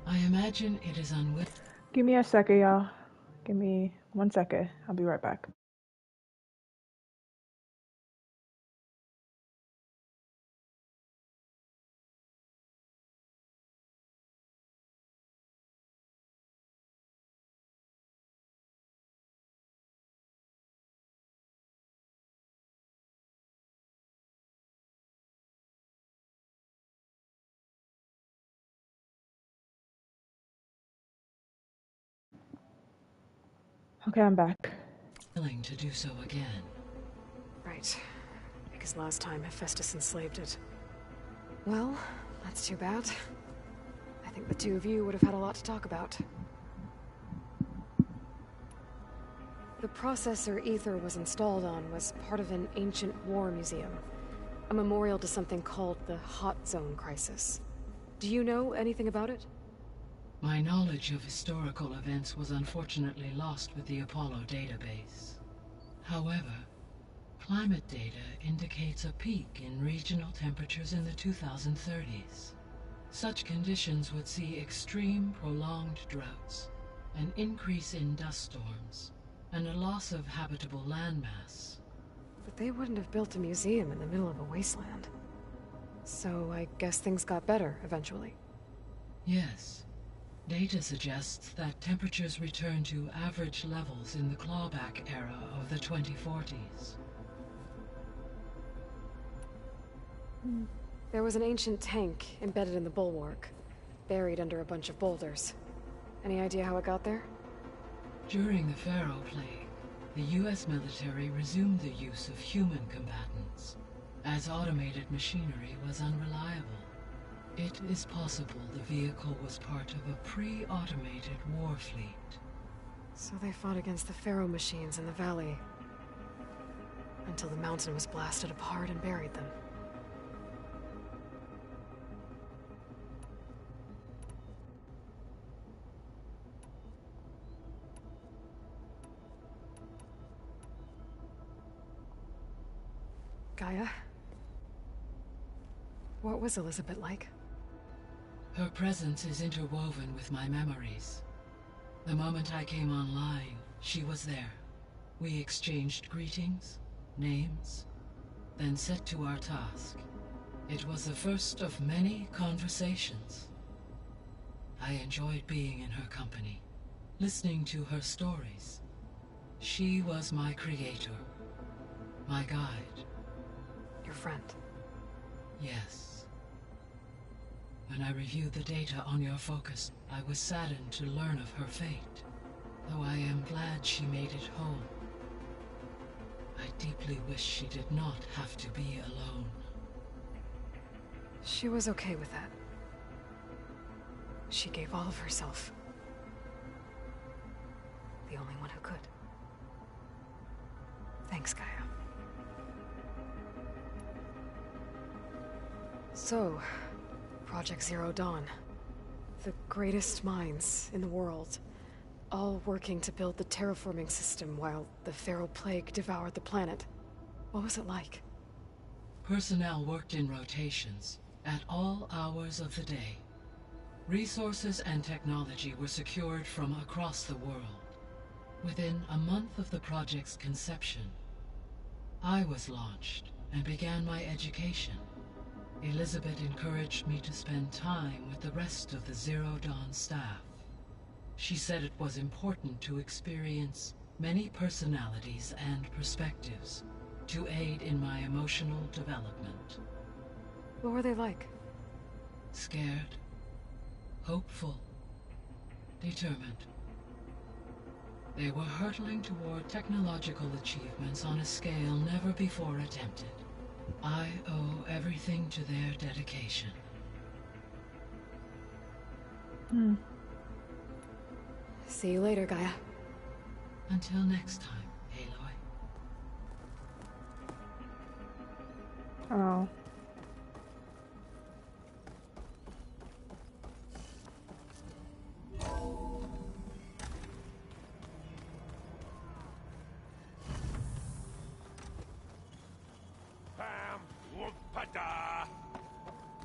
I imagine it is unwilling. Give me a second, y'all. Give me 1 second. I'll be right back. Okay, I'm back. Willing to do so again. Right. Because last time Hephaestus enslaved it. Well, that's too bad. I think the two of you would have had a lot to talk about. The processor Aether was installed on was part of an ancient war museum. A memorial to something called the Hot Zone Crisis. Do you know anything about it? My knowledge of historical events was unfortunately lost with the Apollo database. However, climate data indicates a peak in regional temperatures in the 2030s. Such conditions would see extreme, prolonged droughts, an increase in dust storms, and a loss of habitable landmass. But they wouldn't have built a museum in the middle of a wasteland. So I guess things got better eventually. Yes. Data suggests that temperatures return to average levels in the clawback era of the 2040s. There was an ancient tank embedded in the bulwark, buried under a bunch of boulders. Any idea how it got there? During the Pharaoh Plague, the US military resumed the use of human combatants, as automated machinery was unreliable. It is possible the vehicle was part of a pre-automated war fleet. So they fought against the Pharaoh machines in the valley, until the mountain was blasted apart and buried them. Gaia? What was Elizabeth like? Her presence is interwoven with my memories. The moment I came online, she was there. We exchanged greetings, names, then set to our task. It was the first of many conversations. I enjoyed being in her company, listening to her stories. She was my creator, my guide. Your friend? Yes. When I reviewed the data on your focus, I was saddened to learn of her fate, though I am glad she made it home. I deeply wish she did not have to be alone. She was okay with that. She gave all of herself. The only one who could. Thanks, Gaia. So, Project Zero Dawn. The greatest minds in the world, all working to build the terraforming system while the Pharaoh Plague devoured the planet. What was it like? Personnel worked in rotations, at all hours of the day. Resources and technology were secured from across the world. Within a month of the project's conception, I was launched and began my education. Elizabeth encouraged me to spend time with the rest of the Zero Dawn staff. She said it was important to experience many personalities and perspectives to aid in my emotional development. What were they like? Scared, hopeful, determined. They were hurtling toward technological achievements on a scale never before attempted. I owe everything to their dedication. See you later, Gaia. Until next time, Aloy. Oh.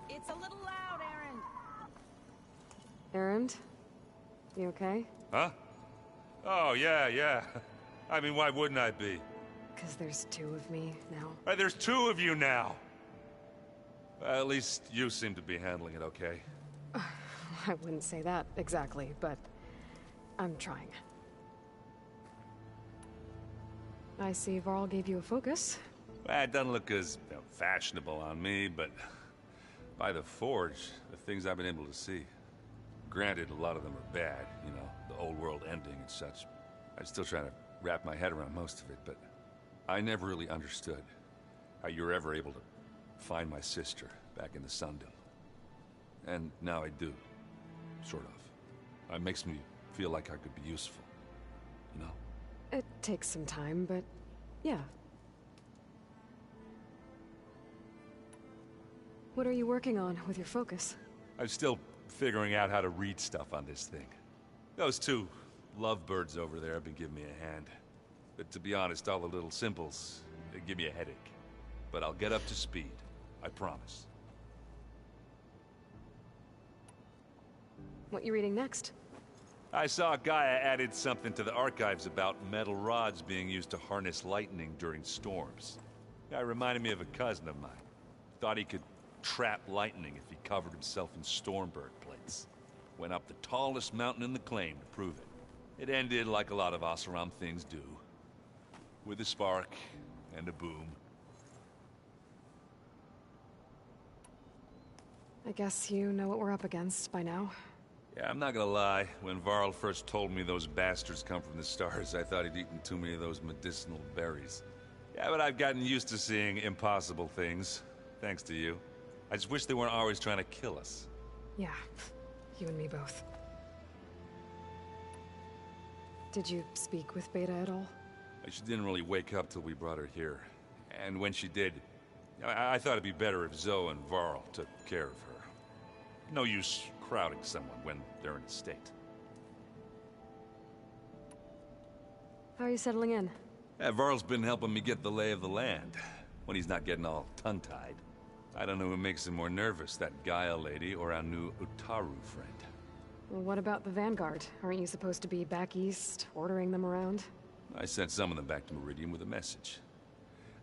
It's a little loud, Aaron. Aaron? You okay? Huh? Oh, yeah. I mean, why wouldn't I be? Because there's two of me now. There's two of you now! At least you seem to be handling it okay. I wouldn't say that exactly, but I'm trying. I see Varl gave you a focus. Well, it doesn't look as fashionable on me, but by the Forge, the things I've been able to see. Granted, a lot of them are bad, you know, the old world ending and such. I'm still trying to wrap my head around most of it, but I never really understood how you were ever able to find my sister back in the Sundom. And now I do, sort of. It makes me feel like I could be useful, you know? It takes some time, but yeah. What are you working on with your focus? I'm still figuring out how to read stuff on this thing. Those two lovebirds over there have been giving me a hand. But to be honest, all the little symbols, they give me a headache. But I'll get up to speed, I promise. What you reading next? I saw Gaia added something to the archives about metal rods being used to harness lightning during storms. Guy reminded me of a cousin of mine. Thought he could trap lightning if he covered himself in Stormbird plates. Went up the tallest mountain in the claim to prove it. It ended like a lot of Oseram things do. With a spark and a boom. I guess you know what we're up against by now. Yeah, I'm not gonna lie. When Varl first told me those bastards come from the stars, I thought he'd eaten too many of those medicinal berries. Yeah, but I've gotten used to seeing impossible things. Thanks to you. I just wish they weren't always trying to kill us. Yeah, you and me both. Did you speak with Beta at all? She didn't really wake up till we brought her here. And when she did, I thought it'd be better if Zoe and Varl took care of her. No use crowding someone when they're in a state. How are you settling in? Varl's been helping me get the lay of the land, when he's not getting all tongue-tied. I don't know who makes him more nervous, that Gaia lady or our new Utaru friend. Well, what about the Vanguard? Aren't you supposed to be back east, ordering them around? I sent some of them back to Meridian with a message.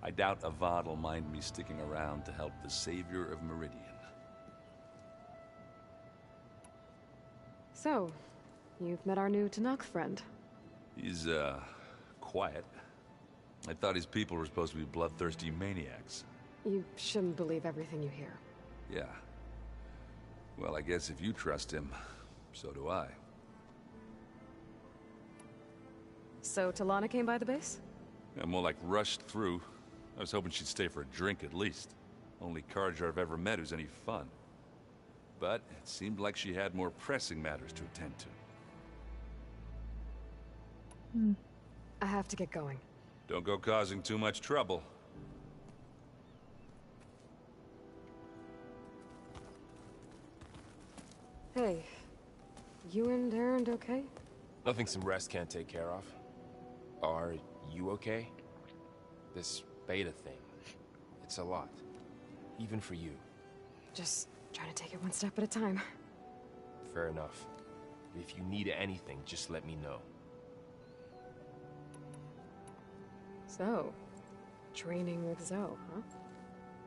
I doubt Avad will mind me sticking around to help the savior of Meridian. So, you've met our new Tenakth friend. He's, quiet. I thought his people were supposed to be bloodthirsty maniacs. You shouldn't believe everything you hear. Yeah. Well, I guess if you trust him, so do I. So, Talana came by the base? Yeah, more like rushed through. I was hoping she'd stay for a drink at least. Only Carja I've ever met who's any fun. But it seemed like she had more pressing matters to attend to. I have to get going. Don't go causing too much trouble. Hey, you and Erend okay? Nothing some rest can't take care of. Are you okay? This Beta thing, it's a lot. Even for you. Just trying to take it one step at a time. Fair enough. If you need anything, just let me know. So, training with Zoe, huh?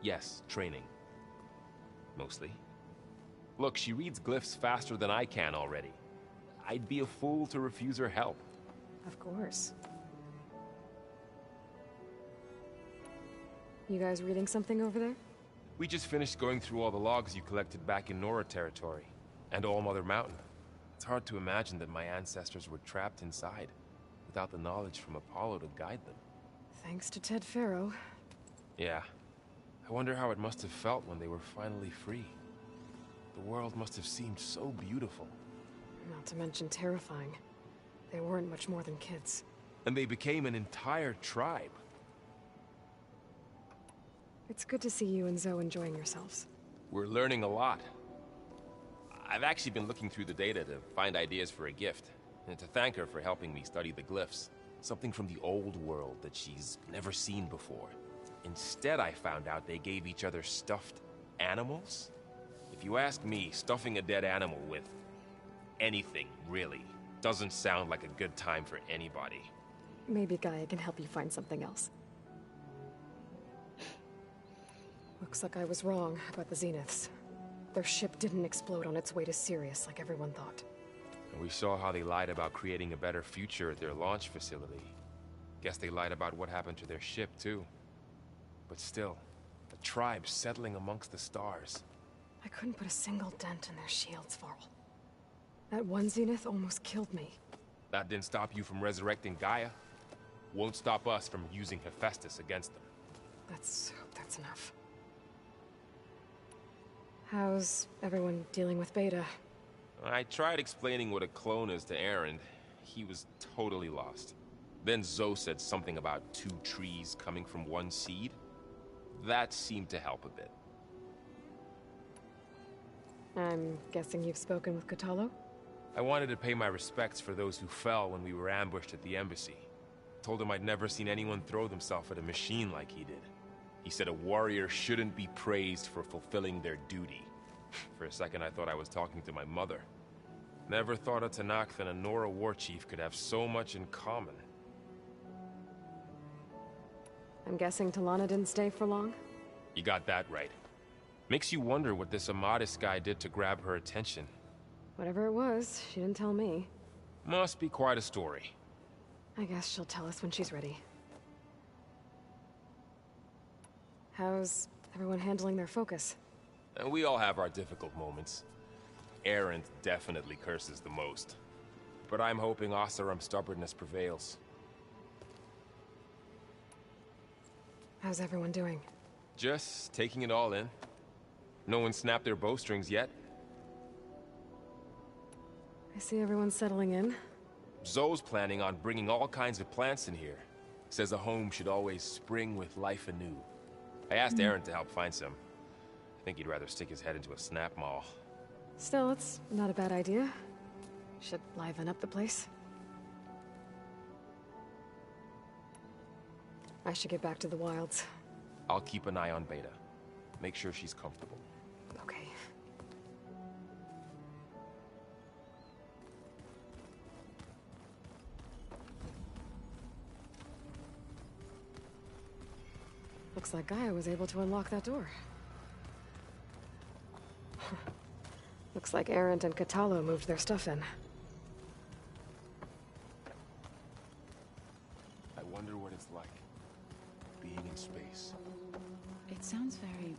Yes, training. Mostly. Look, she reads glyphs faster than I can already. I'd be a fool to refuse her help. Of course. You guys reading something over there? We just finished going through all the logs you collected back in Nora territory, and All Mother Mountain. It's hard to imagine that my ancestors were trapped inside, without the knowledge from Apollo to guide them. Thanks to Ted Faro. Yeah. I wonder how it must have felt when they were finally free. The world must have seemed so beautiful. Not to mention terrifying. They weren't much more than kids. And they became an entire tribe. It's good to see you and Zoe enjoying yourselves. We're learning a lot. I've actually been looking through the data to find ideas for a gift, and to thank her for helping me study the glyphs. Something from the old world that she's never seen before. Instead, I found out they gave each other stuffed animals. If you ask me, stuffing a dead animal with anything, really, doesn't sound like a good time for anybody. Maybe Gaia can help you find something else. Looks like I was wrong about the Zeniths. Their ship didn't explode on its way to Sirius like everyone thought. And we saw how they lied about creating a better future at their launch facility. Guess they lied about what happened to their ship, too. But still, a tribe settling amongst the stars. I couldn't put a single dent in their shields, Varl. That one Zenith almost killed me. That didn't stop you from resurrecting Gaia. Won't stop us from using Hephaestus against them. Let's hope that's enough. How's everyone dealing with Beta? I tried explaining what a clone is to Aaron. He was totally lost. Then Zoe said something about 2 trees coming from 1 seed. That seemed to help a bit. I'm guessing you've spoken with Kotallo? I wanted to pay my respects for those who fell when we were ambushed at the embassy. Told him I'd never seen anyone throw themselves at a machine like he did. He said a warrior shouldn't be praised for fulfilling their duty. For a second I thought I was talking to my mother. Never thought a Tenakth and a Nora war chief could have so much in common. I'm guessing Talana didn't stay for long? You got that right. Makes you wonder what this Amadis guy did to grab her attention. Whatever it was, she didn't tell me. Must be quite a story. I guess she'll tell us when she's ready. How's everyone handling their focus? And we all have our difficult moments. Aerith definitely curses the most. But I'm hoping Oseram's stubbornness prevails. How's everyone doing? Just taking it all in. No one snapped their bowstrings yet. I see everyone settling in. Zoe's planning on bringing all kinds of plants in here. Says a home should always spring with life anew. I asked Aaron to help find some. I think he'd rather stick his head into a snap maul. Still, it's not a bad idea. Should liven up the place. I should get back to the wilds. I'll keep an eye on Beta. Make sure she's comfortable. Okay. Looks like Gaia was able to unlock that door. Looks like Aerith and Kotallo moved their stuff in. I wonder what it's like, being in space. It sounds very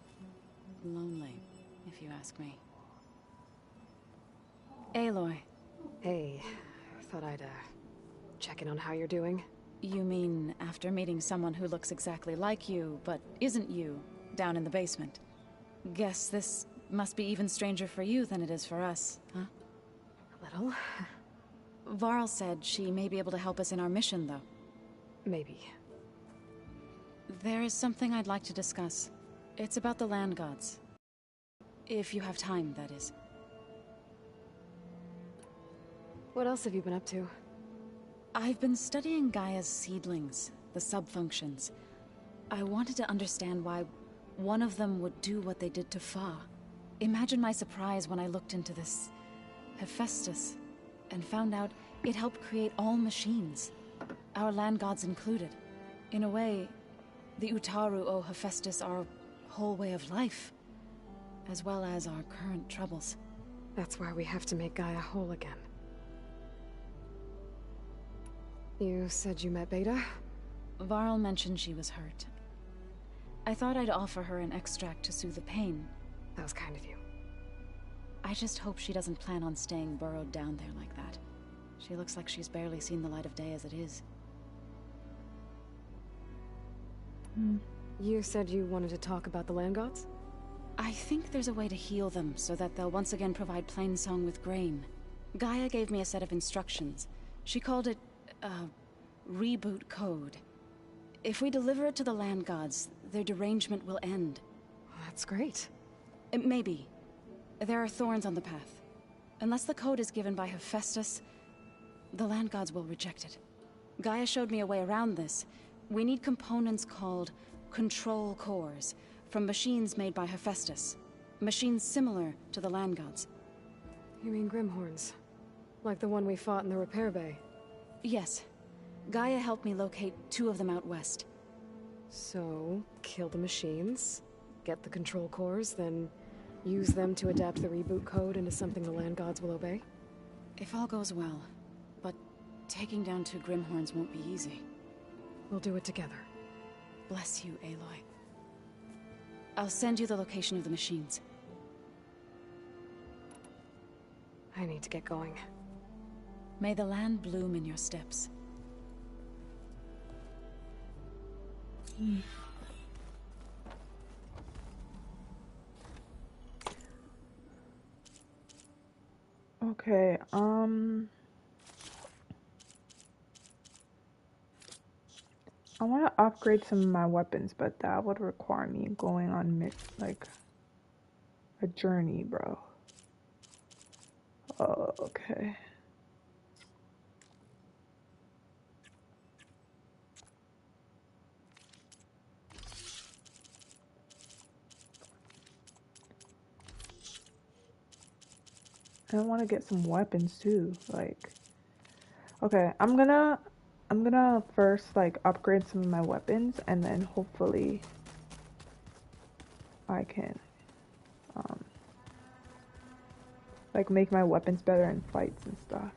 lonely, if you ask me. Aloy. Hey, I thought I'd, check in on how you're doing. You mean after meeting someone who looks exactly like you, but isn't you, down in the basement? Guess this must be even stranger for you than it is for us, huh? A little. Varl said she may be able to help us in our mission, though. Maybe. There is something I'd like to discuss. It's about the land gods. If you have time, that is. What else have you been up to? I've been studying Gaia's seedlings, the subfunctions. I wanted to understand why one of them would do what they did to Fa. Imagine my surprise when I looked into this Hephaestus and found out it helped create all machines, our land gods included. In a way, the Utaru owe Hephaestus our whole way of life, as well as our current troubles. That's why we have to make Gaia whole again. You said you met Beta? Varl mentioned she was hurt. I thought I'd offer her an extract to soothe the pain. That was kind of you. I just hope she doesn't plan on staying burrowed down there like that. She looks like she's barely seen the light of day as it is. You said you wanted to talk about the land gods? I think there's a way to heal them so that they'll once again provide Plainsong with grain. Gaia gave me a set of instructions. She called it reboot code. If we deliver it to the land gods, their derangement will end. That's great. Maybe. There are thorns on the path. Unless the code is given by Hephaestus, the land gods will reject it. Gaia showed me a way around this. We need components called control cores from machines made by Hephaestus. Machines similar to the land gods. You mean Grimhorns? Like the one we fought in the repair bay? Yes. Gaia helped me locate 2 of them out west. So, kill the machines, get the control cores, then use them to adapt the reboot code into something the land gods will obey? If all goes well. But taking down 2 Grimhorns won't be easy. We'll do it together. Bless you, Aloy. I'll send you the location of the machines. I need to get going. May the land bloom in your steps. Okay, I want to upgrade some of my weapons, but that would require me going on like a journey, bro. Oh, okay. I want to get some weapons too. Like, okay, I'm gonna first like upgrade some of my weapons, and then hopefully I can like make my weapons better in fights and stuff.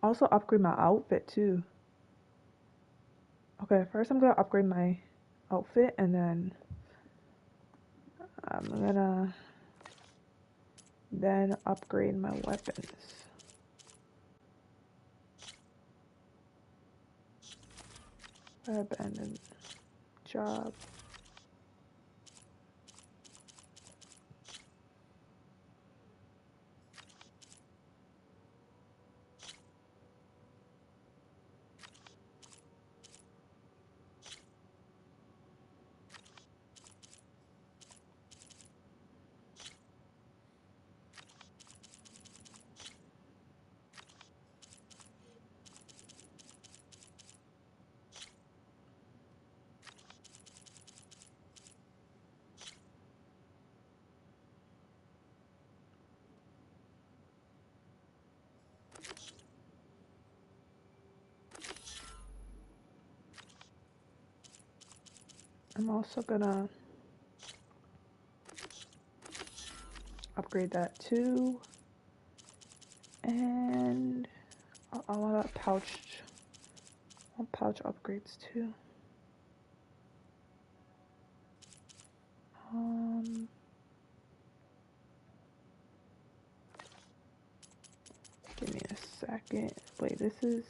Also upgrade my outfit too. Okay, first I'm gonna upgrade my outfit, and then I'm gonna then upgrade my weapons. Abandoned job. I'm also gonna upgrade that too, and I want a pouch. I want pouch upgrades too. Give me a second. Wait, this is.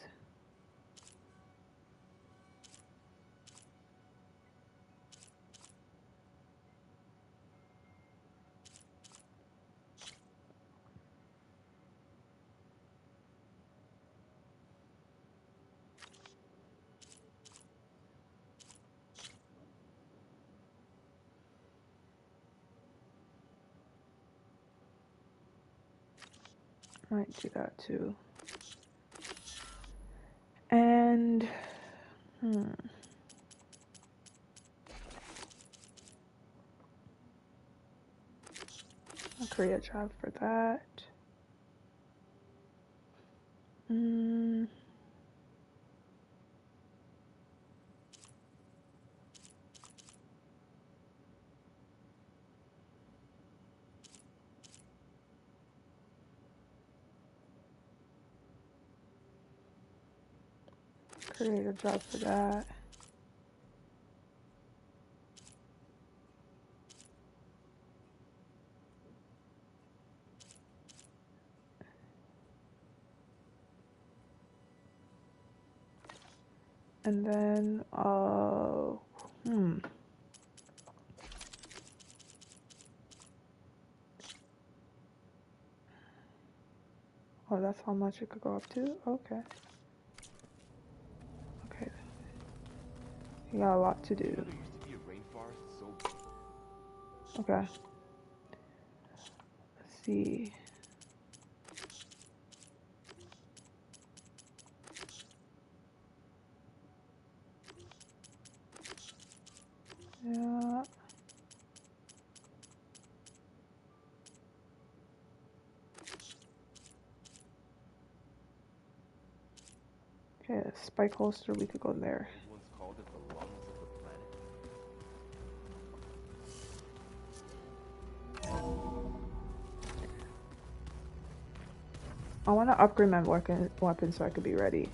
Might do that too. And I'll create a job for that. Create a job for that. And then, oh, that's how much it could go up to? Okay. Okay. You got a lot to do. Okay. Let's see. Yeah. Okay, spike holster, we could go there. I want to upgrade my weapon so I could be ready.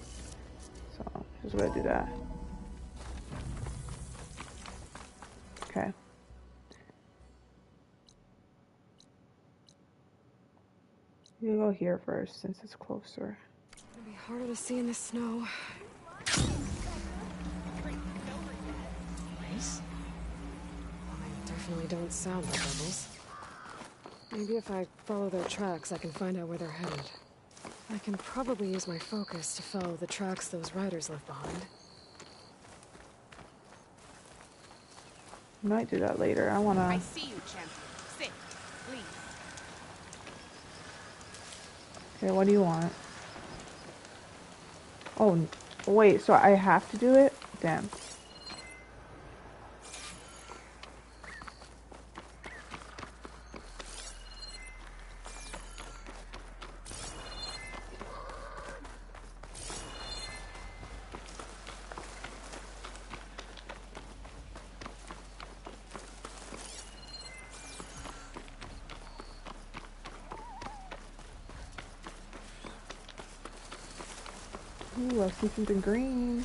So, just gonna do that. Okay. You go here first since it's closer. It'll be harder to see in the snow. Nice. They definitely don't sound like rebels. Maybe if I follow their tracks, I can find out where they're headed. I can probably use my focus to follow the tracks those riders left behind. Might do that later. I wanna. I see you, champion. Sit, please. Okay, what do you want? Oh, wait. So I have to do it? Damn. Ooh, I see something green.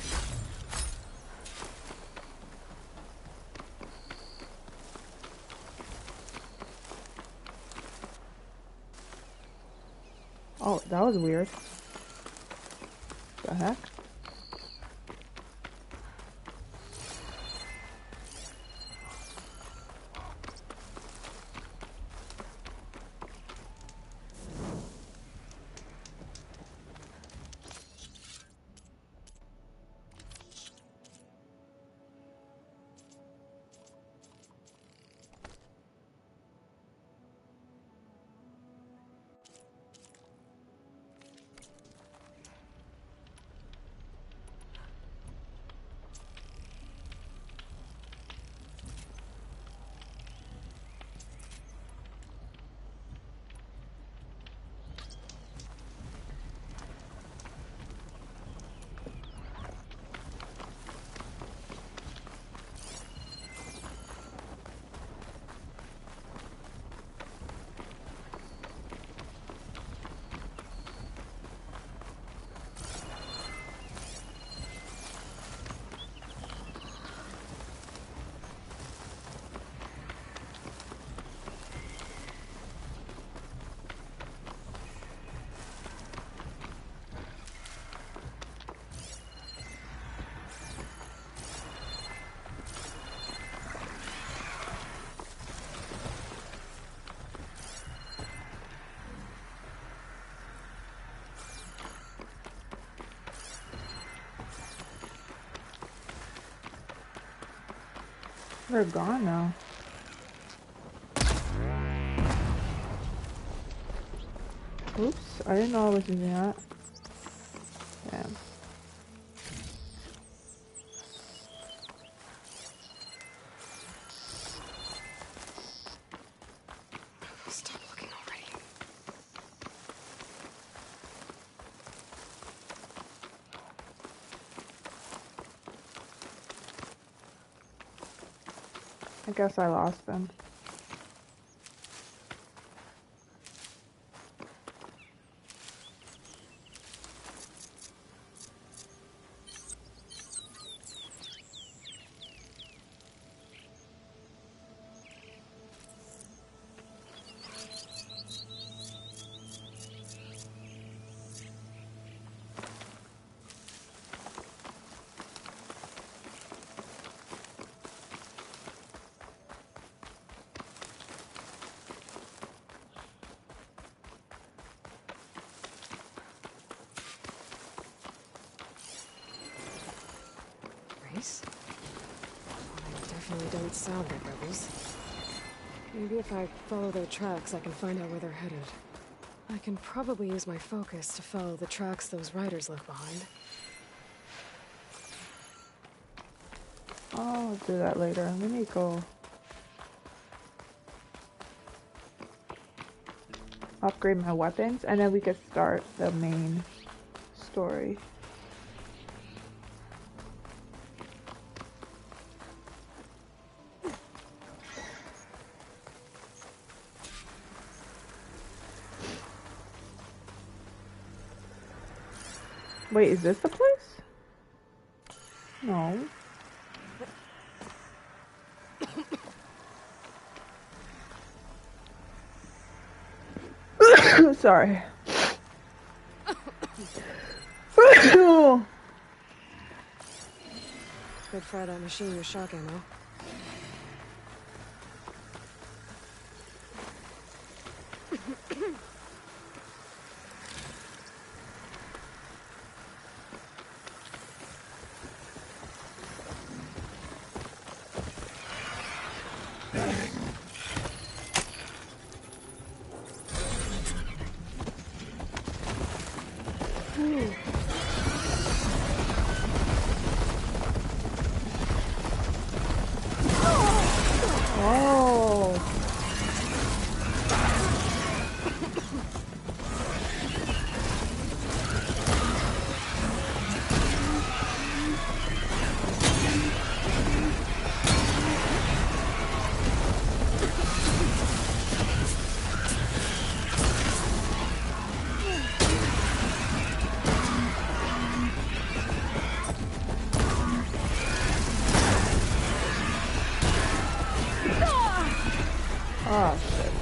Oh, that was weird. The heck? They're gone now. Oops, I didn't know I was doing that. Damn. Stop looking already. I guess I lost them. Definitely don't sound like rebels. Maybe if I follow their tracks, I can find out where they're headed. I can probably use my focus to follow the tracks those riders left behind. I'll do that later. Let me go upgrade my weapons, and then we can start the main story. Wait, is this the place? No. Sorry. Good fry that machine with shock ammo. Oh, shit.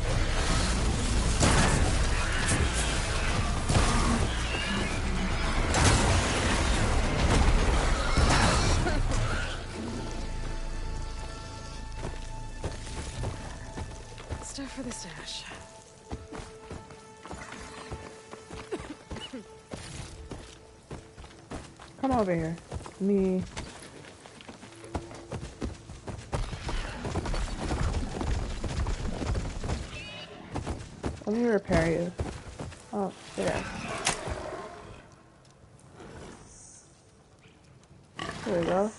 Stuff for the stash. Come over here. Me. Let me repair you. Oh, there. There we go.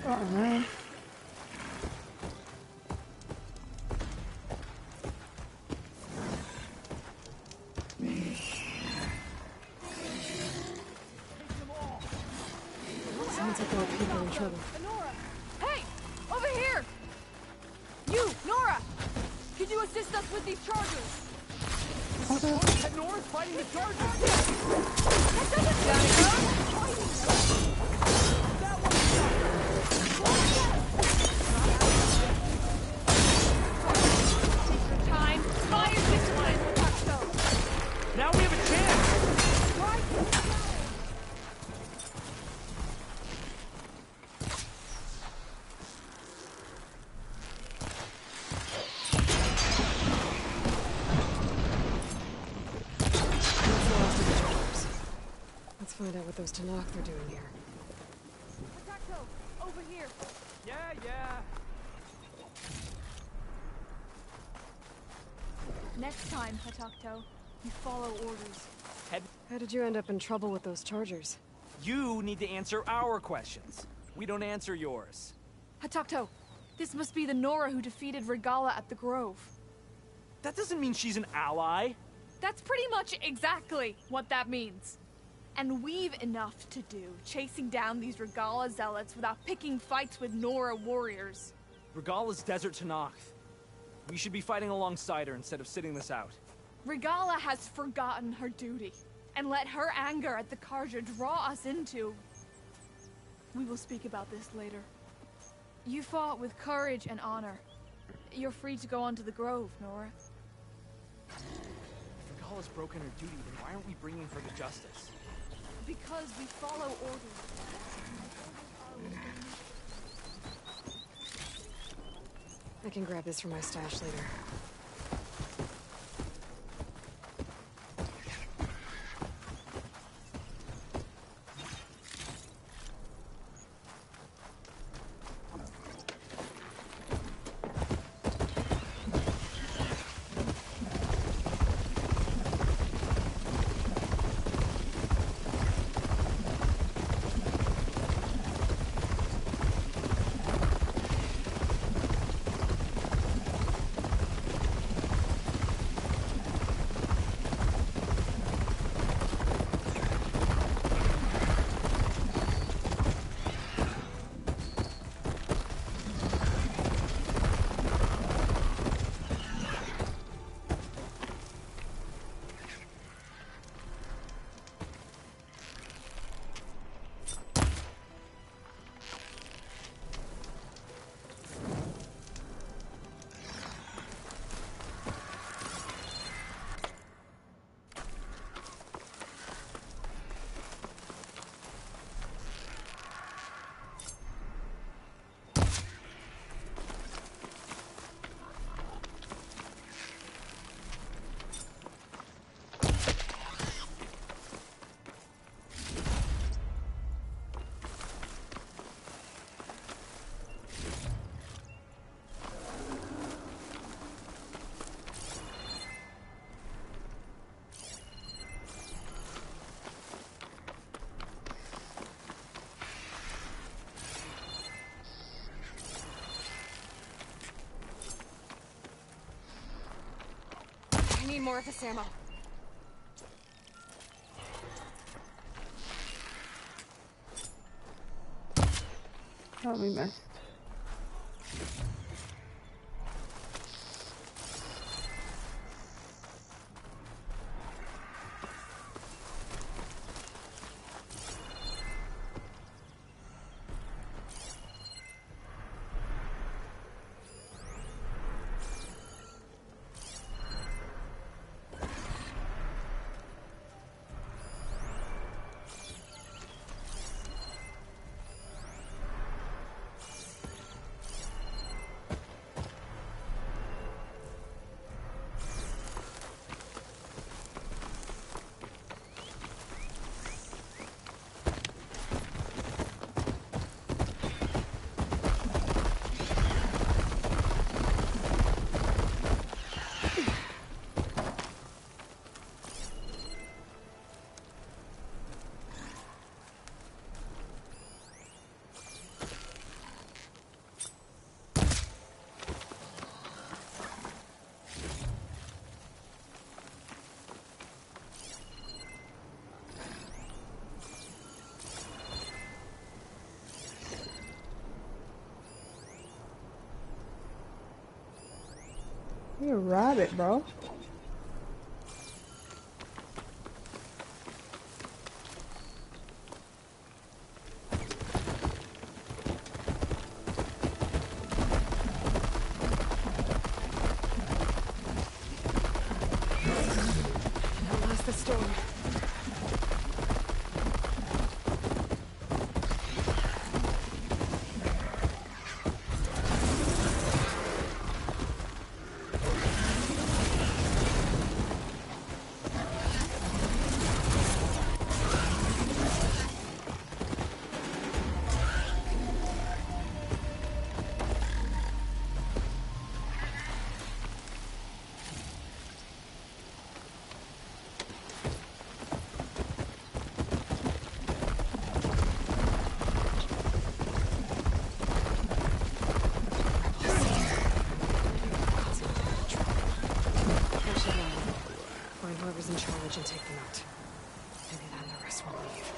Oh, man. Sounds like there are people in trouble. Nora! Hey! Over here! You, Nora! Could you assist us with these chargers? Nora's fighting the chargers! That doesn't time. Fire discipline! Now we have a chance! Let's find out what those Tenakth are doing here. Over here! Yeah. Next time, Hatakto, you follow orders. How did you end up in trouble with those chargers? You need to answer our questions. We don't answer yours. Hatakto, this must be the Nora who defeated Regalla at the Grove. That doesn't mean she's an ally. That's pretty much exactly what that means. And we've enough to do chasing down these Regalla zealots without picking fights with Nora warriors. Regalla's Desert Tenakth. We should be fighting alongside her instead of sitting this out. Regalla has forgotten her duty and let her anger at the Carja draw us into... We will speak about this later. You fought with courage and honor. You're free to go on to the Grove, Nora. If Regalla's broken her duty, then why aren't we bringing her to justice? Because we follow orders. I can grab this from my stash later. need more of this ammo. Oh, we missed. You're a rabbit, bro. Outlast the storm. Whoever's in charge and take them out. Maybe then the rest will leave.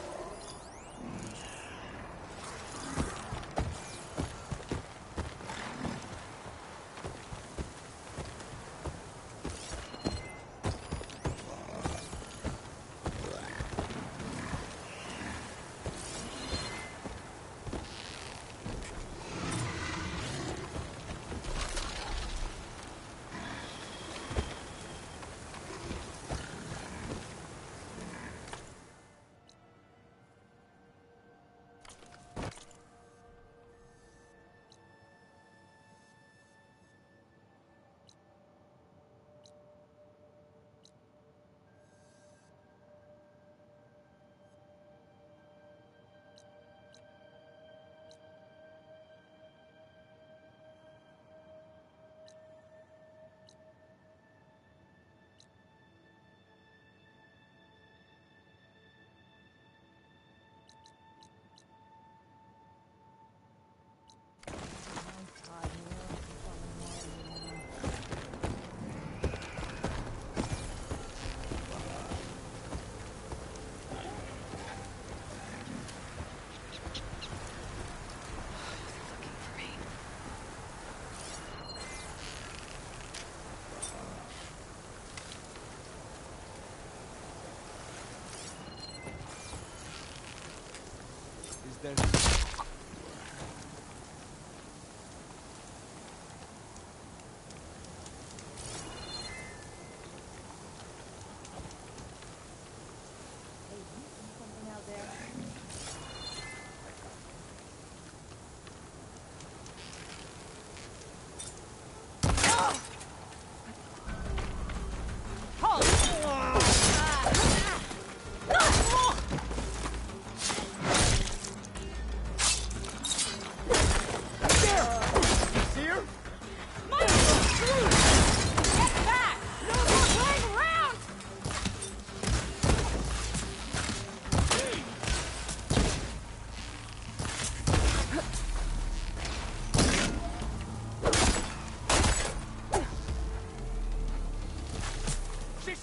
There's...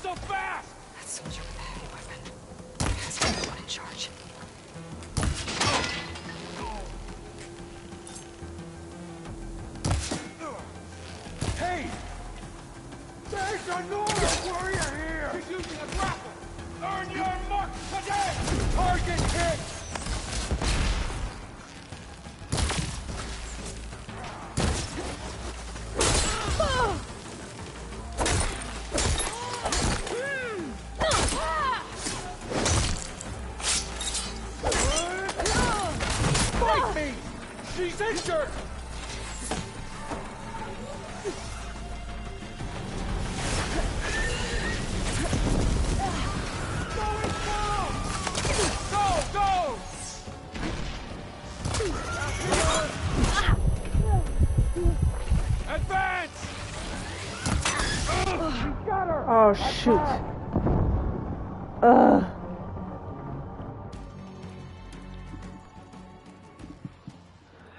so fast! That soldier with the heavy weapon has to be the one in charge. Hey! There's another warrior here! He's using a grapple! Earn your mark today! Target hit! Fight me! She's injured! Oh shoot. Ugh.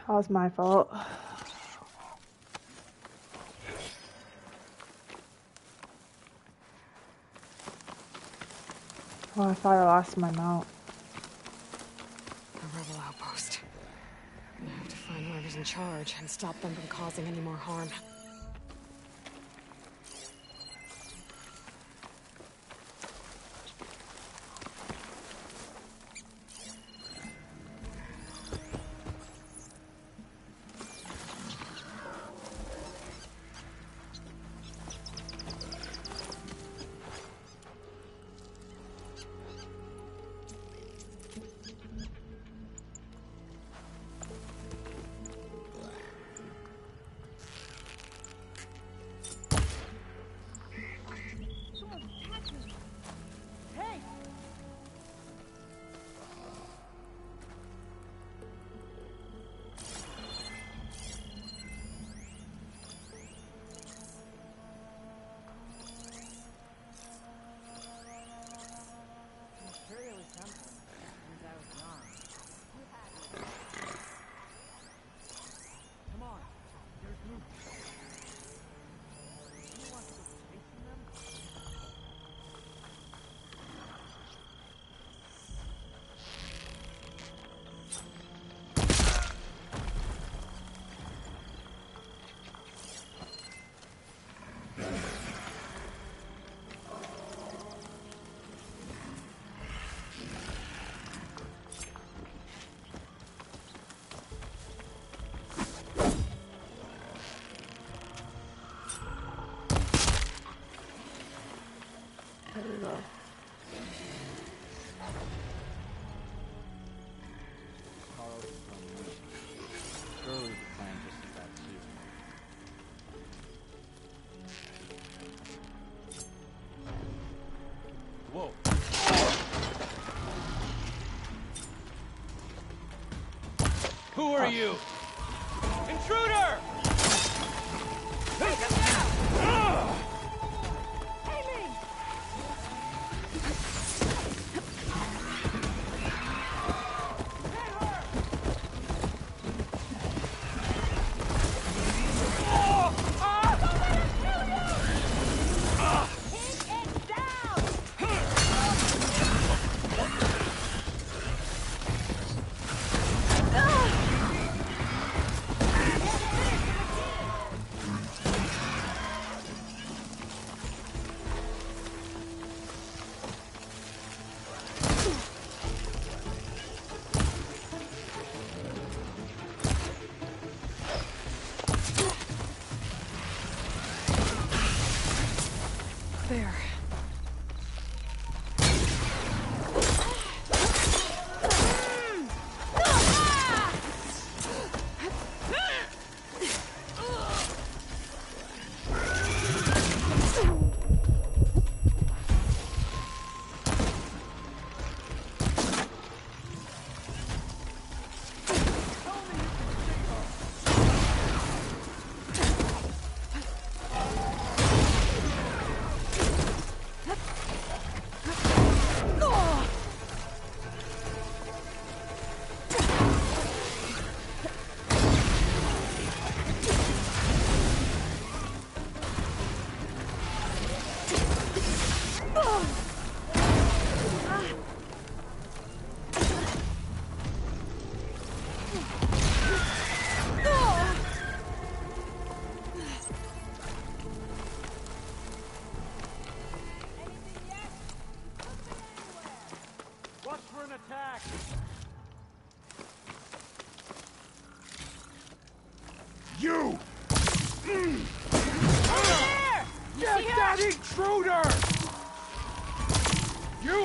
That was my fault. Oh, I thought I lost my mount. A rebel outpost. I have to find whoever's in charge and stop them from causing any more harm. There we go. Surely the plan just did that too. Whoa. Who are you? Intruder! Take him down!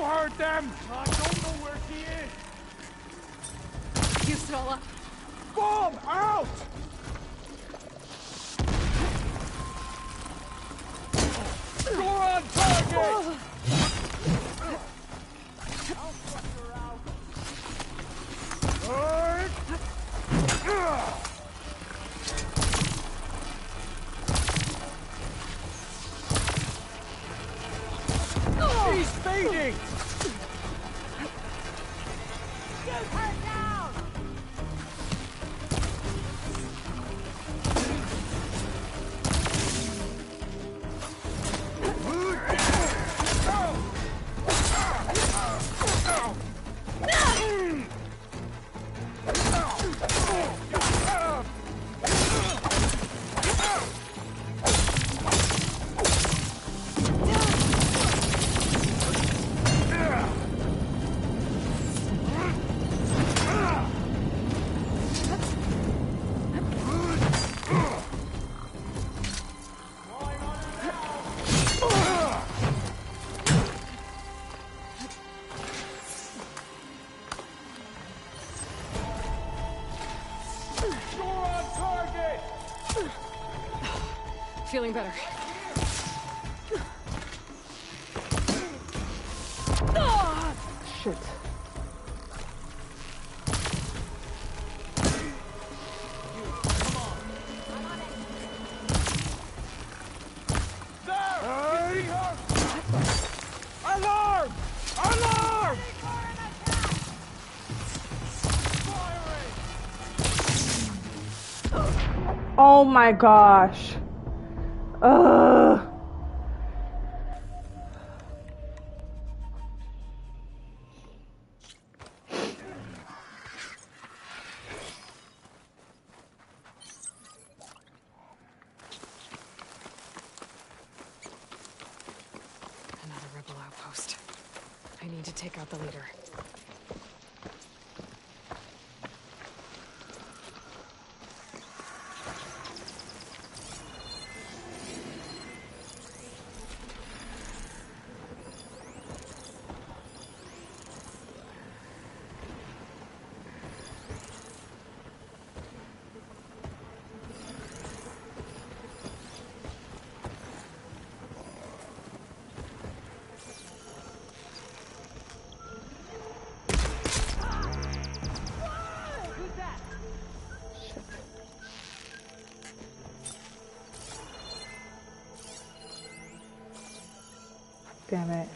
heard them! I don't know where she is! You Svala. Bomb out! You're on target! I'll flush her out. He's fading! Get her down! Feeling better. Shit. Alarm! Alarm! Oh my gosh. Ugh. Another rebel outpost. I need to take out the leader. Damn it.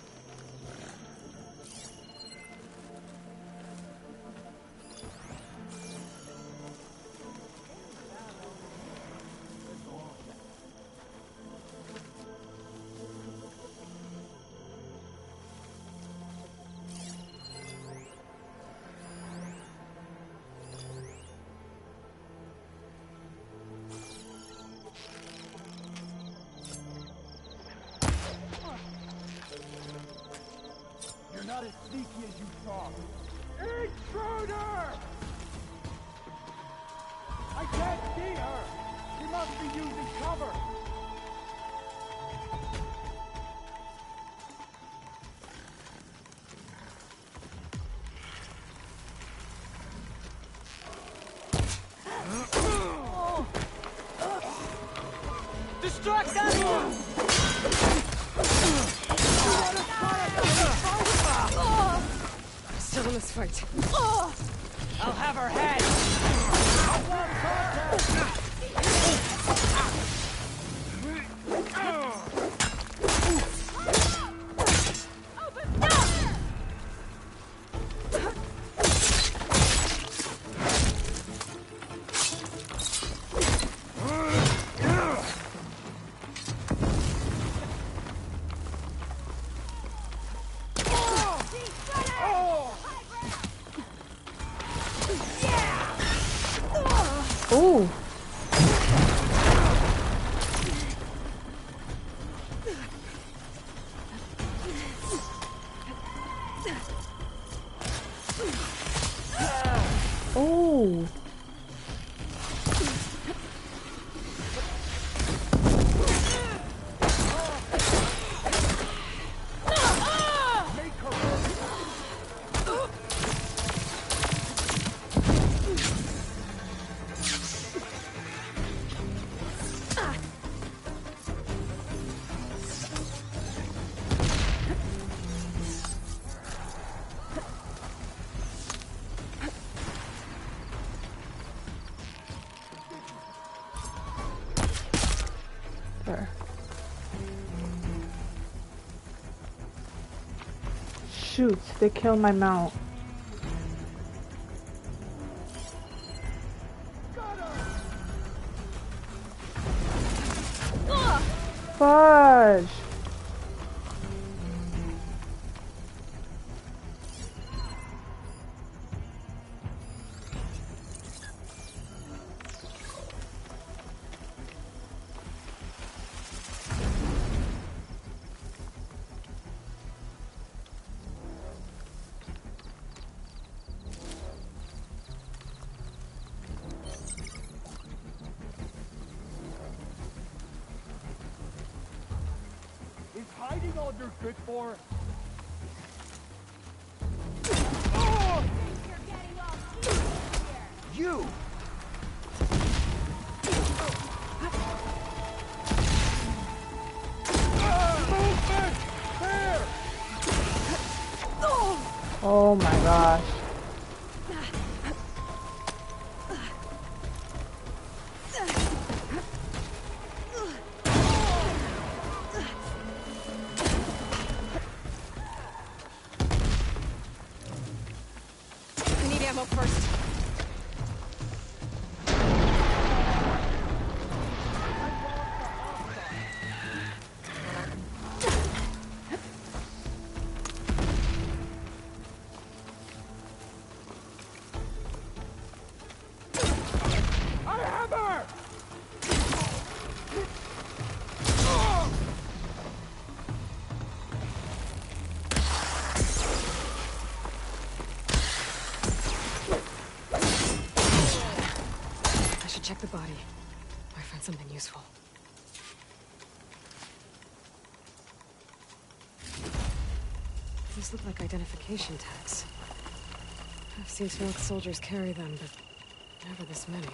You're not as sneaky as you thought. Intruder! I can't see her! She must be using cover! Distract that! Still in this fight. I'll have her head! Ooh. Ooh. Make her shoot, they killed my mount. Fudge! Is hiding all you're good for? You! Movement! There! Oh my gosh. I need ammo first. I have her! I should check the body. Might find something useful. These look like identification tags. I've seen Smoke soldiers carry them, but never this many.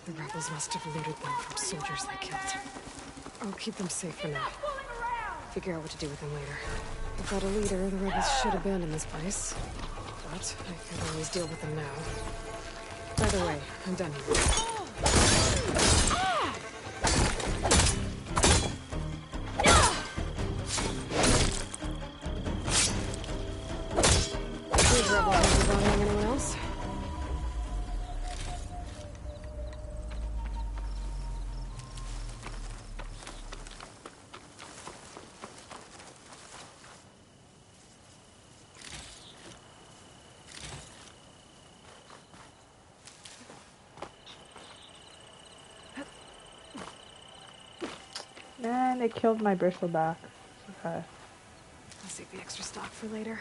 The rebels must have looted them from soldiers they killed. I'll keep them safe for now. Figure out what to do with them later. Without a leader, the rebels should abandon this place. But I can always deal with them now. By the way, I'm done here. These rebel hunters bothering anyone else? Man, they killed my bristleback. Okay. I'll save the extra stock for later.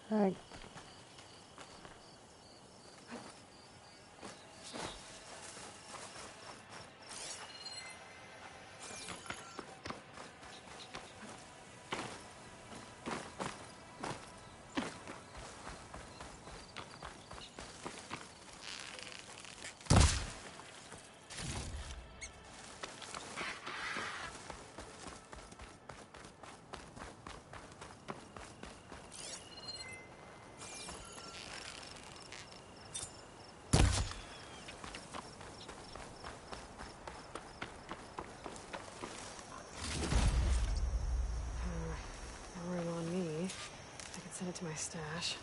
Alright. Head to my stash.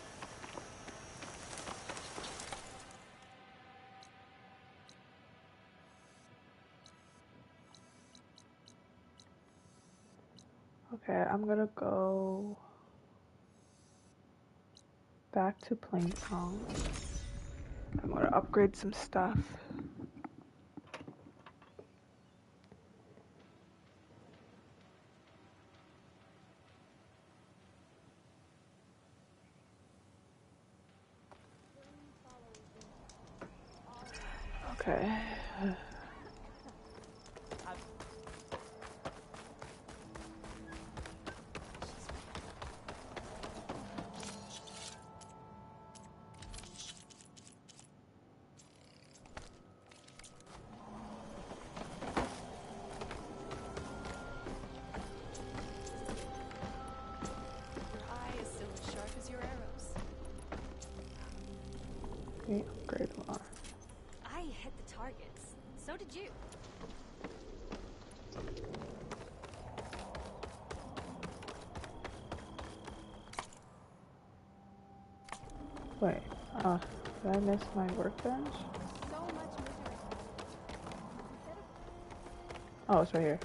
Okay, I'm gonna go back to Plainsong. I'm gonna upgrade some stuff. Okay. Upgrade more. I hit the targets. So did you. Wait, did I miss my workbench? Oh, it's right here.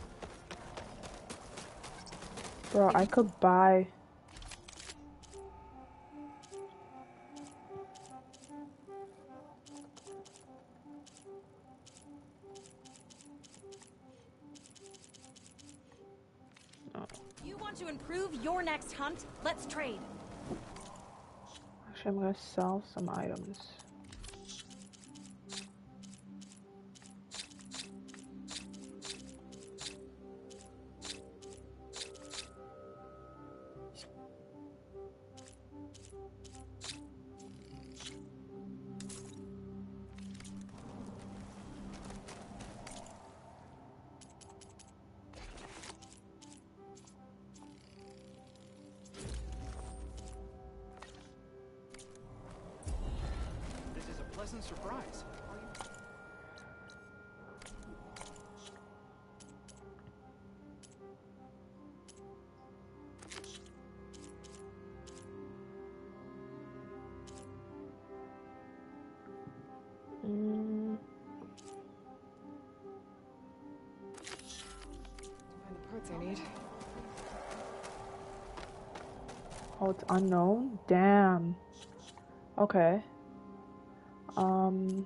Bro, I could buy... You want to improve your next hunt? Let's trade. Actually, I'm gonna sell some items. Pleasant surprise. Find the parts I need. Oh, it's unknown? Damn. Okay. I need.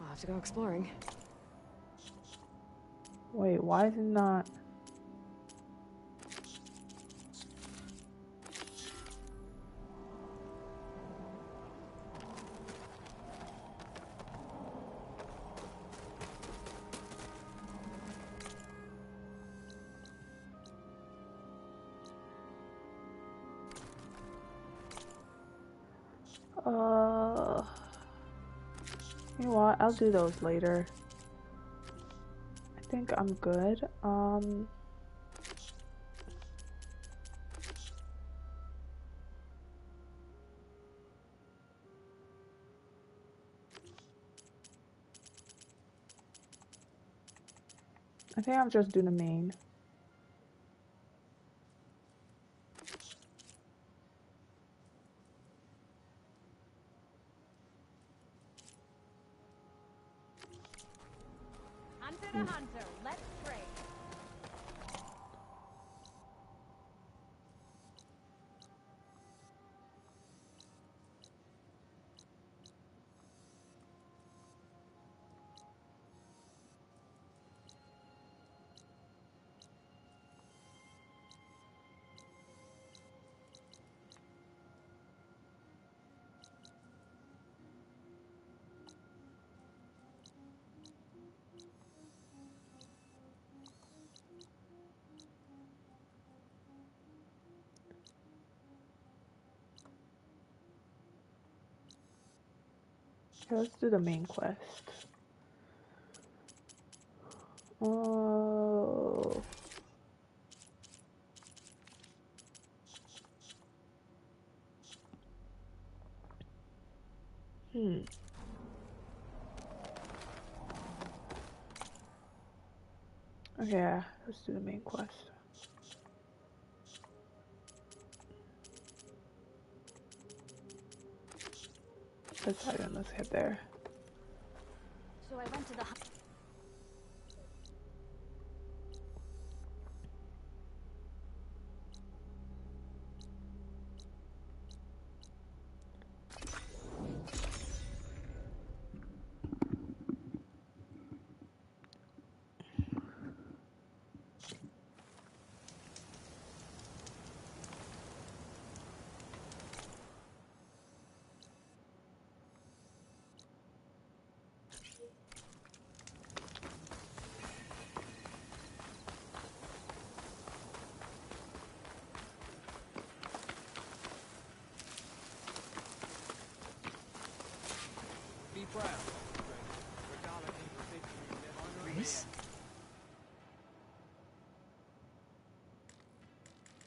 I'll have to go exploring. Wait, why is it not? You know what? I'll do those later. I think I'm good. I think I'll just do the main. Hunter to hunter, let's trade. Okay, let's do the main quest. Oh. Okay, let's do the main quest. Let's head there. So I went to the...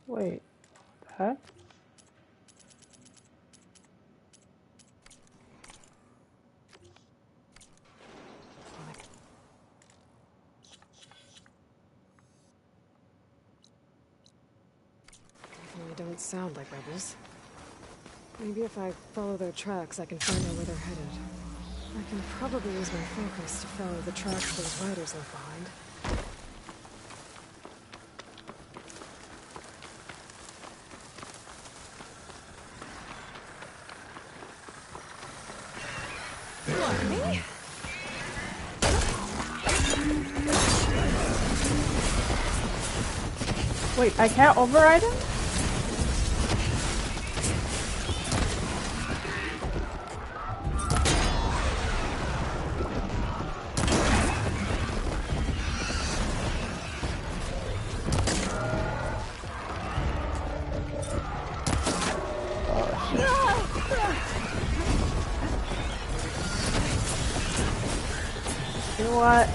Wait, huh? Definitely don't sound like rebels. Maybe if I follow their tracks, I can find out where they're headed. I can probably use my focus to follow the tracks those riders left behind. Me? Wait, I can't override him? You know what?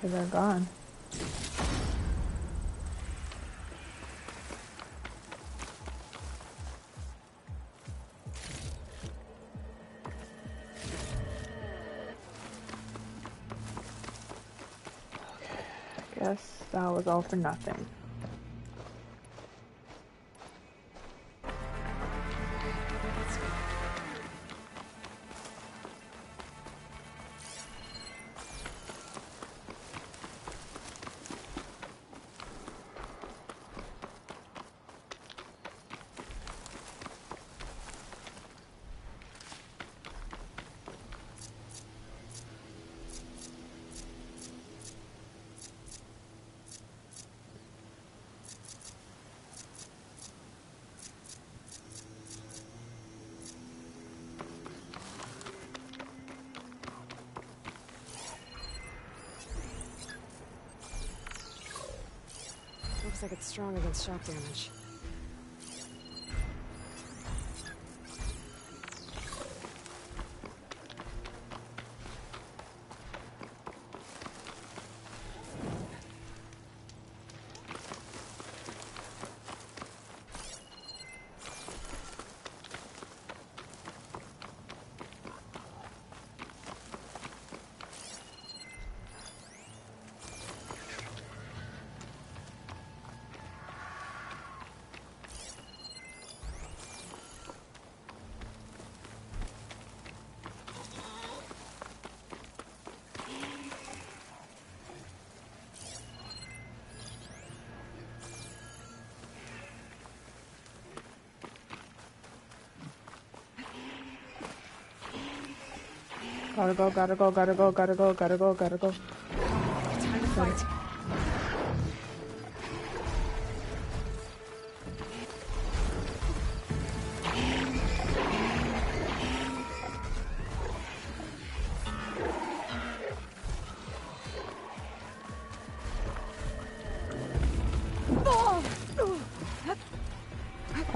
They're gone. Guess that was all for nothing. Looks like it's strong against shock damage. Gotta go, gotta go, gotta go, gotta go, gotta go, gotta go. Time to fight.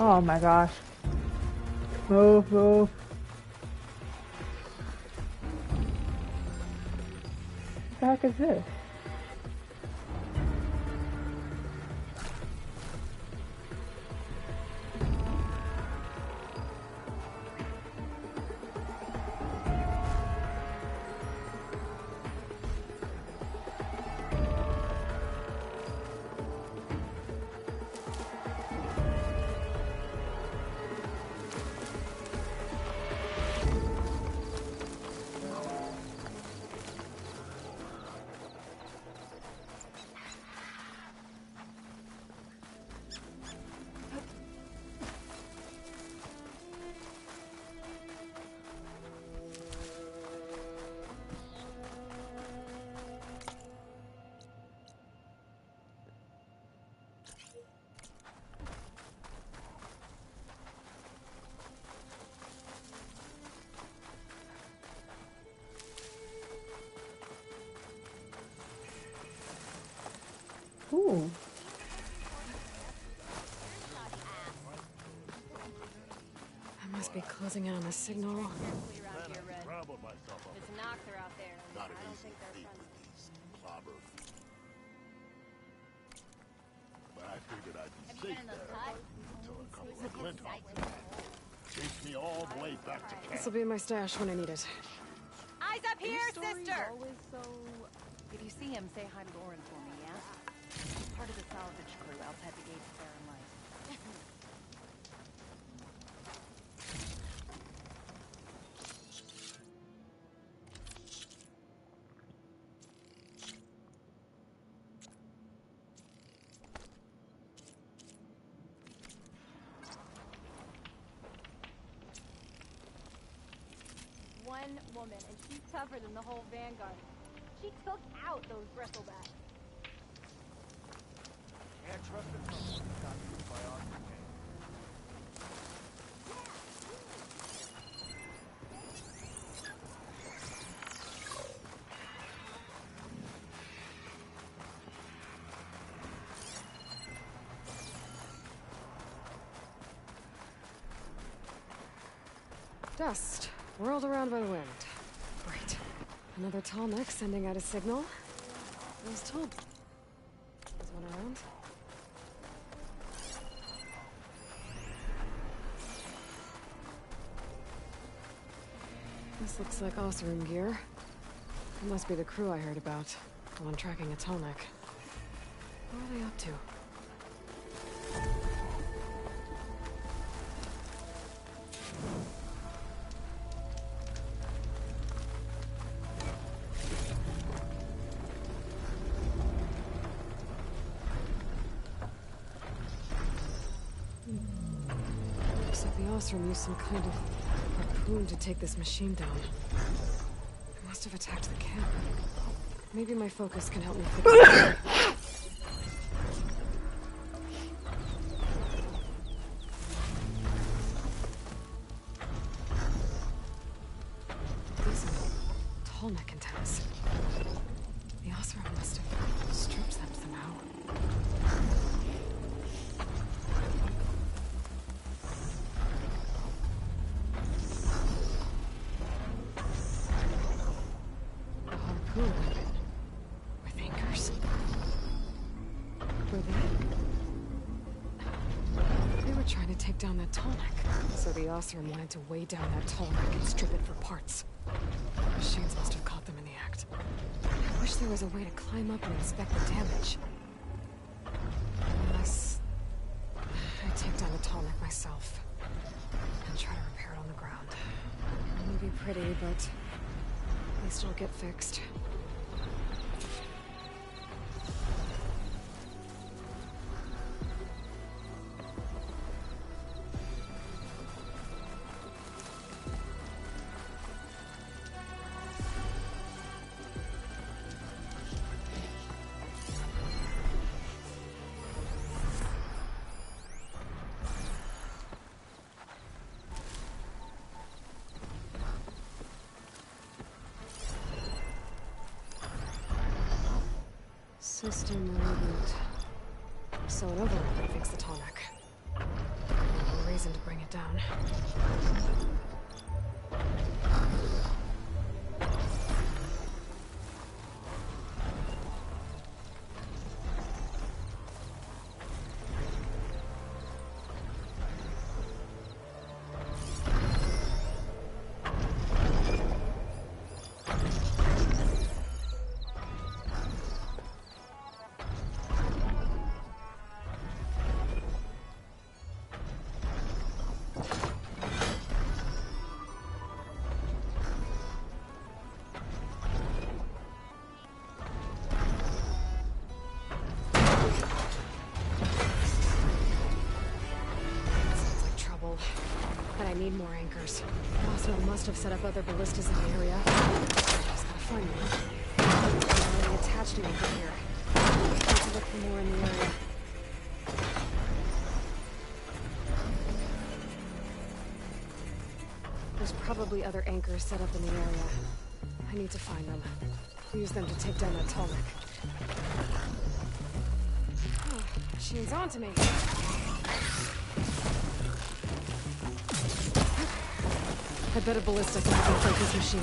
Oh my gosh. Move, move. What the heck is this? Ooh. I must be closing in on a signal. There's Noxer out there. I don't think they're friends. Clobber. But I figured I'd be safe there until a couple of Flinthawks chased me all the way back to camp. This will be in my stash when I need it. Eyes up here, sister! Always so... If you see him, say hi to Lauren for me, yeah? He's part of the salvage crew outside the gates of Barren Light. One woman, and she's tougher than the whole Vanguard. She took out those bristlebacks. Can't trust the tunnel. Got used by our command. Dust. Whirled around by the wind. Great. Another tall neck sending out a signal. I was told. There's one around. This looks like Oseram gear. It must be the crew I heard about. The one tracking a tall neck. What are they up to? Oseram used some kind of harpoon to take this machine down. It must have attacked the camp. Maybe my focus can help me figure it out. These are tall neck antennas. The Oseram must have stripped them somehow. Down that tall neck. So the Oseram wanted to weigh down that tall neck and strip it for parts. Machines must have caught them in the act. I wish there was a way to climb up and inspect the damage. Unless I take down the tall neck myself and try to repair it on the ground. It won't be pretty, but at least it'll get fixed. System reboot. So an override would fix the tall neck. reason to bring it down. But I need more anchors. Roswell must have set up other ballistas in the area. Just gotta find one. I already attached an anchor here. Need to look for more in the area. There's probably other anchors set up in the area. I need to find them. Use them to take down that Tallneck. Oh, machine's onto me. I bet a ballista can infiltrate this machine.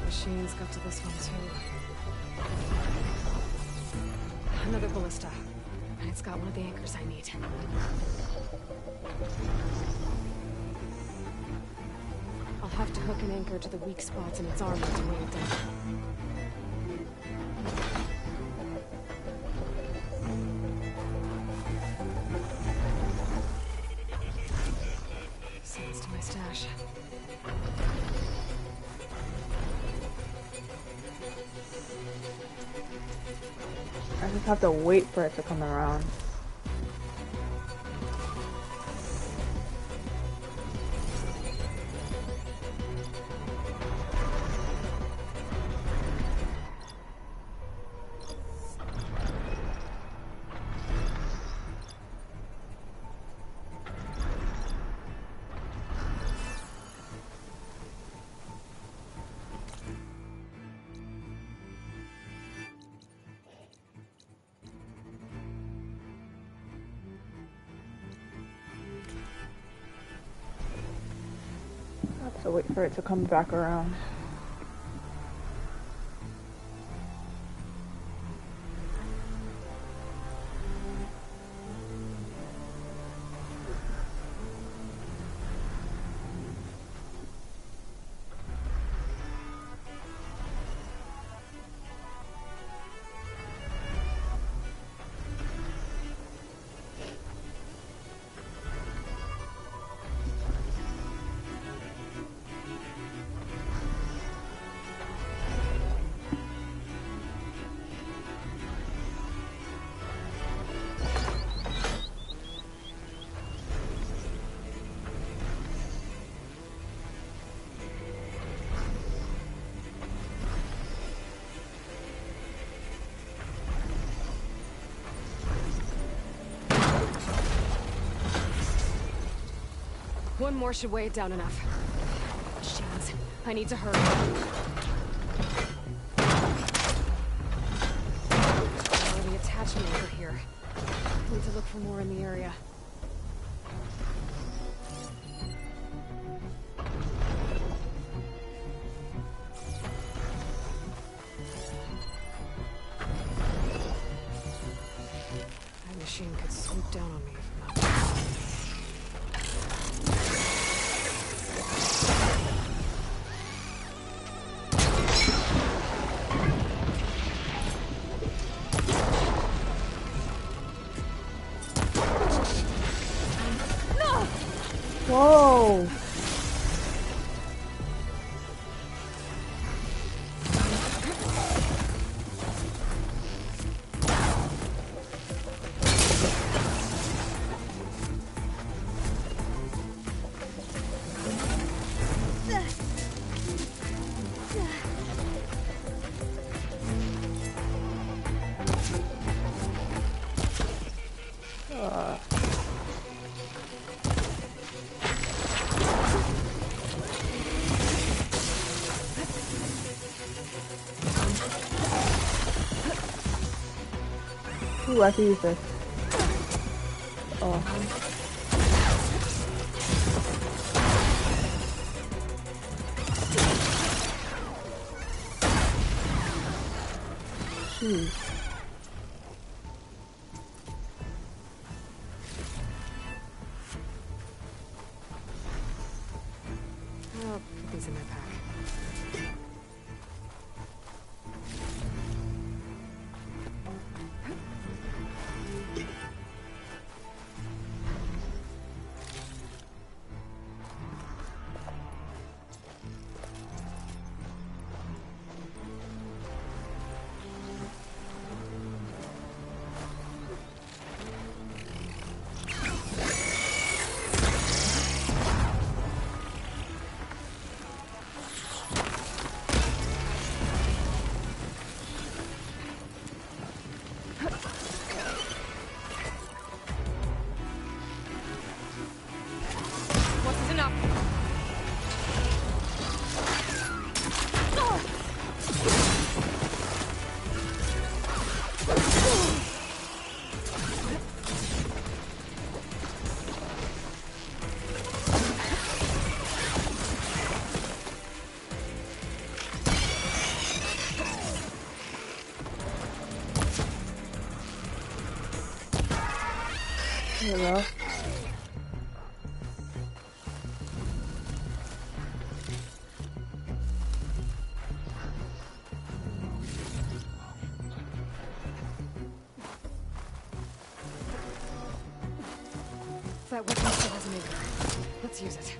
Machines got to this one too. Another ballista. And it's got one of the anchors I need. I'll have to hook an anchor to the weak spots in its armor to weigh it down. Sends to my stash. I just have to wait for it to come around. So wait for it to come back around. One more should weigh it down enough. Machines. I need to hurry. I already attached an anchor here. I need to look for more in the area. That machine could swoop down on me if I'm not careful. Whoa! Ooh, I can use this. Oh. Jeez. I'll put these in my pack. There we go. That weapon still has an anchor. Let's use it.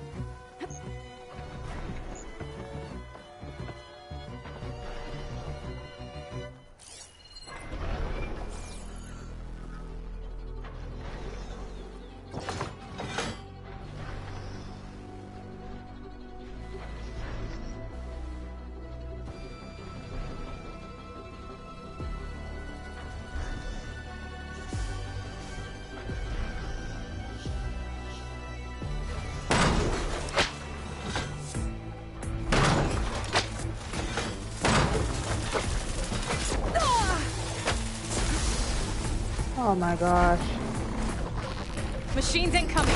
Oh my gosh. Machines incoming.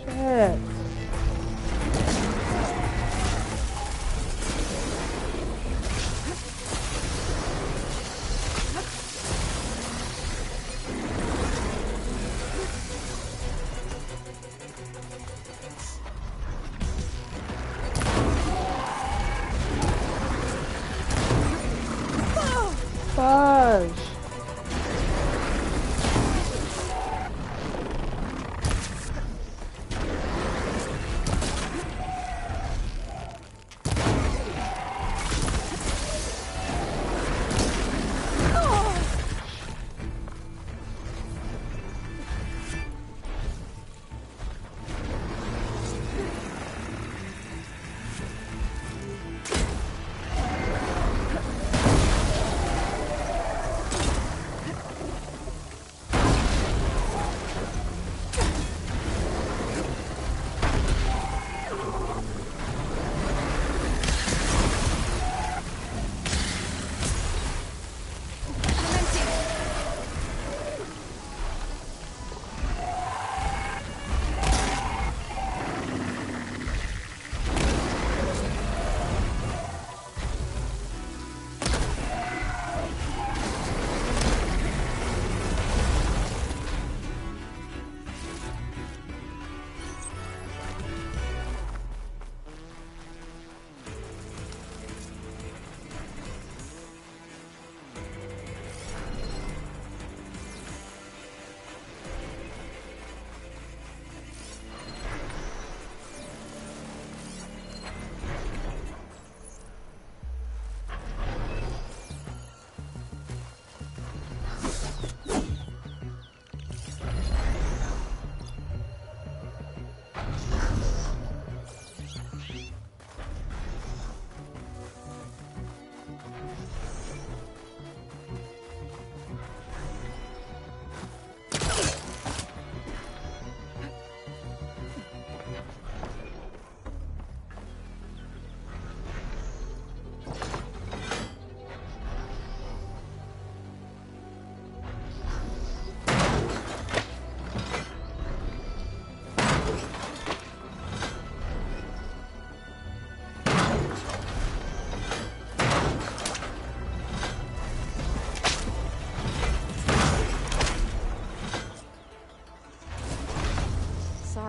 Shit. Fudge.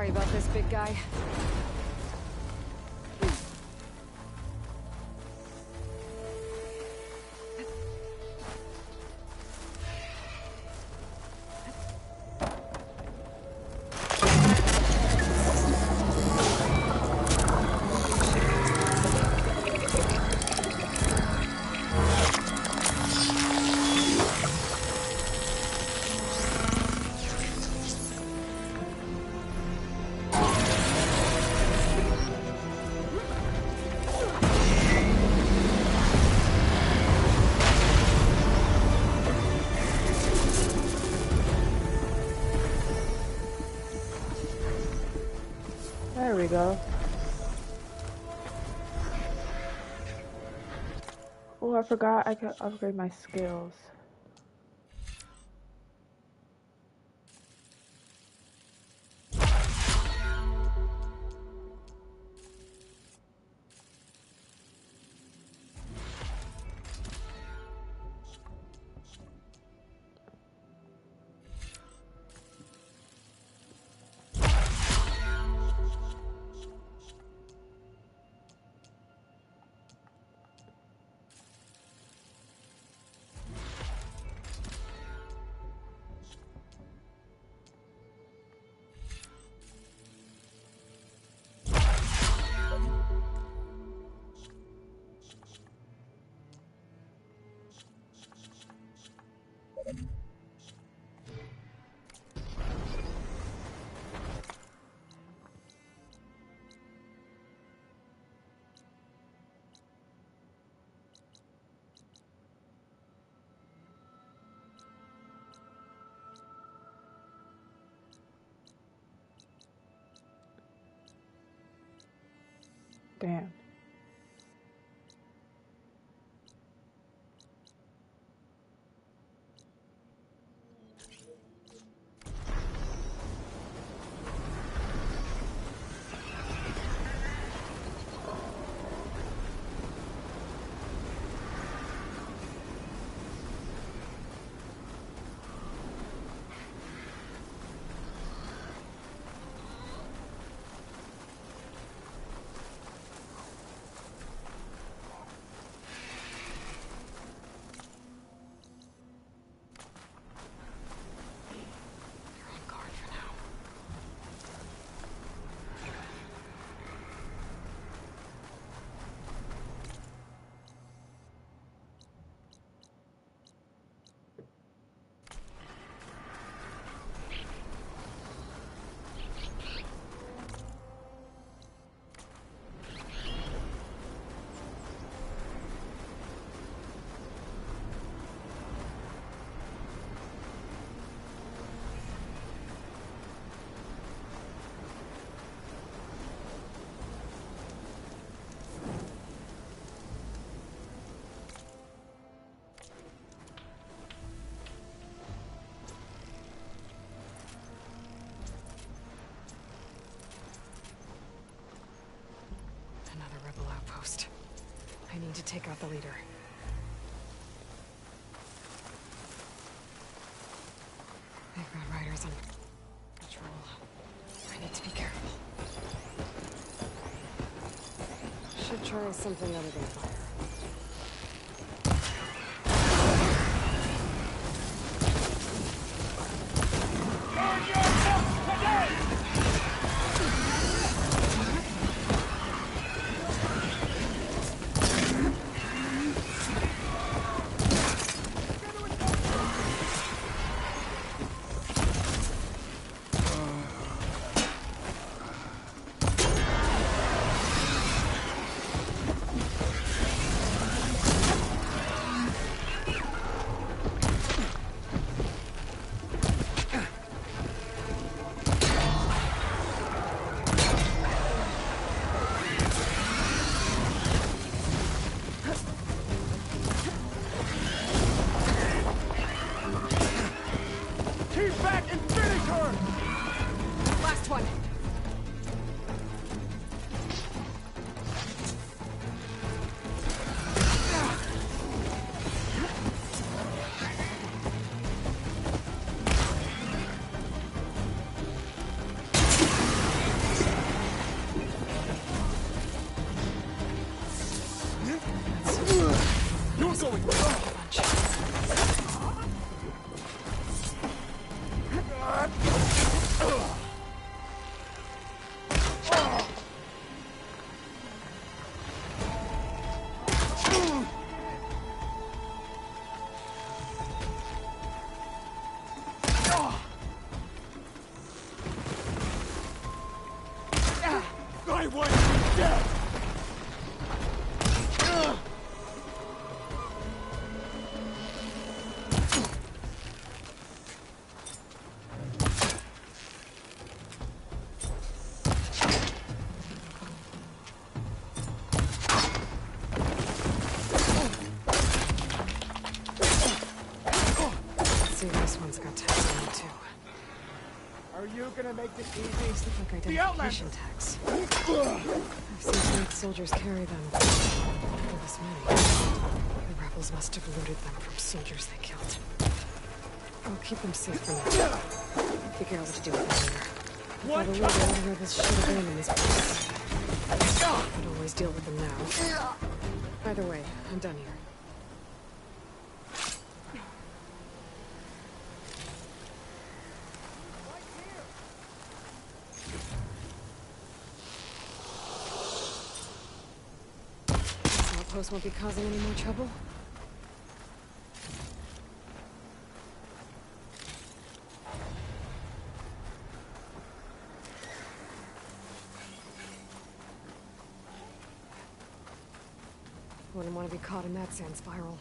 Sorry about this, big guy. There we go. Oh, I forgot I could upgrade my skills. Damn. I need to take out the leader. They've got riders on patrol. I need to be careful. Should try something other than fire. I want you dead! See, this one's got tags on it too. Are you gonna make this easy? These look like The identification tags. I've seen Snake soldiers carry them. For this many. The rebels must have looted them from soldiers they killed. I'll keep them safe for now. Figure out what to do with them later. I've got a little bit the rebels should have been in this place. I could always deal with them now. Either way, I'm done here. Outpost won't be causing any more trouble. Wouldn't want to be caught in that sand spiral.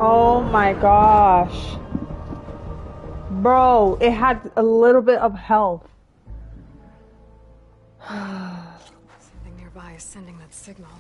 Oh my gosh. Bro, it had a little bit of health. Something nearby is sending that signal.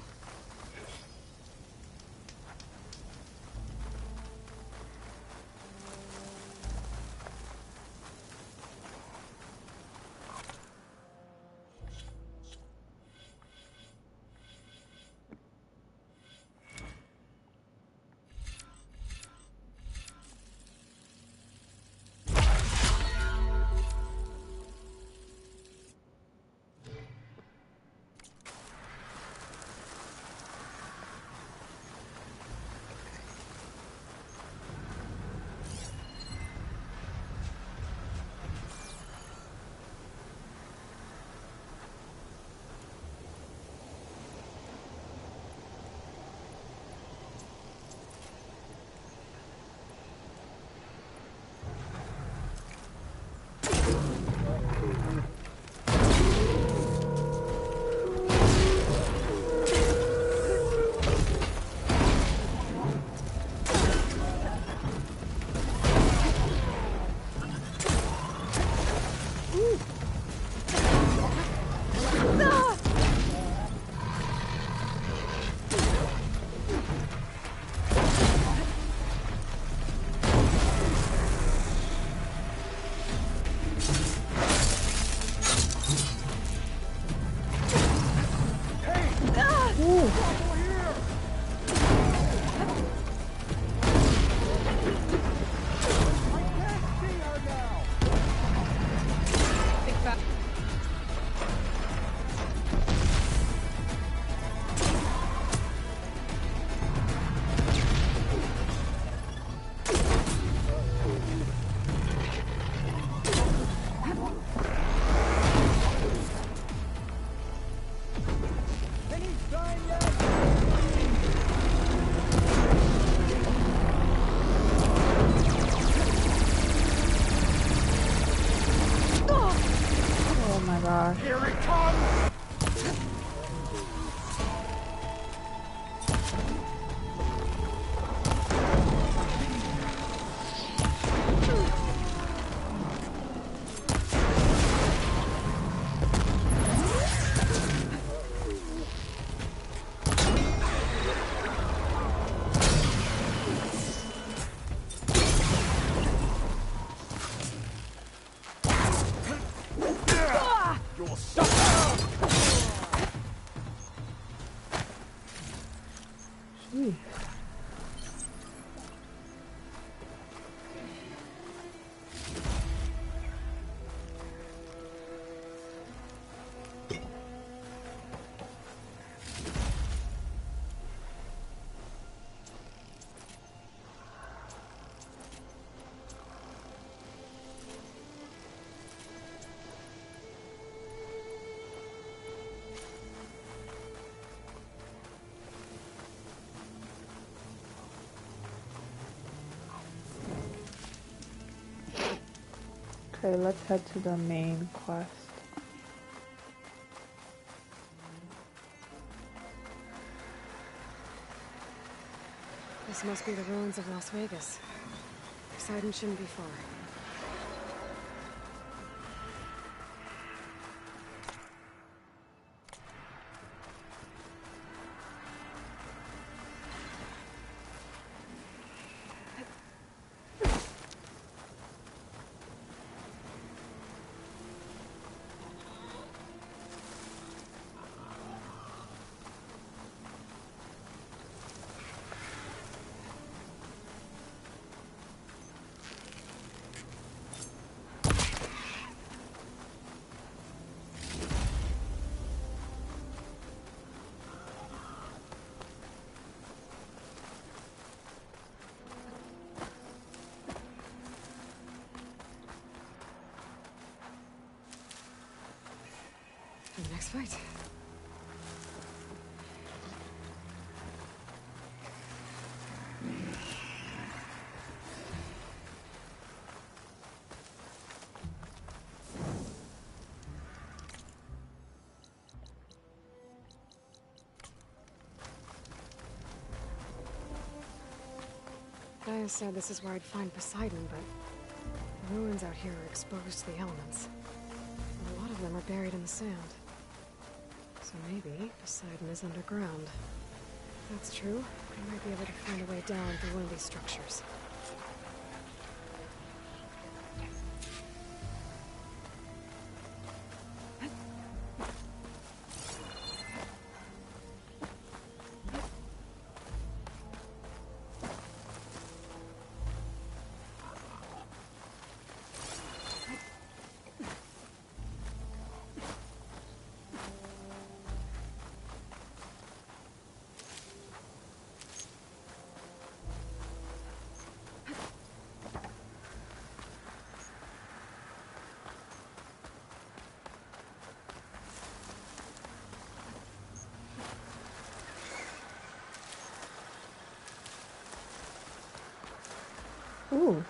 Ooh. Okay, let's head to the main quest. This must be the ruins of Las Vegas. Poseidon shouldn't be far. The next fight. Gaia said this is where I'd find Poseidon, but the ruins out here are exposed to the elements. And a lot of them are buried in the sand. So maybe Poseidon is underground. If that's true, I might be able to find a way down through one of these structures. Ooh.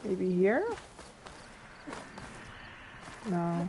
Maybe here? No.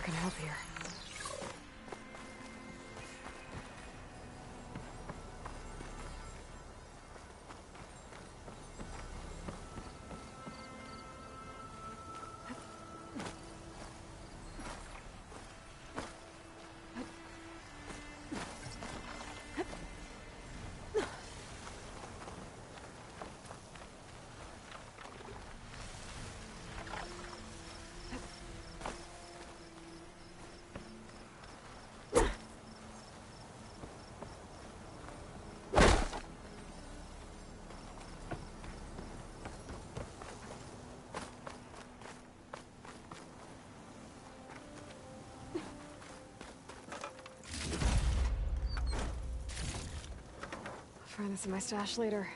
not gonna help here. Find this in my stash later.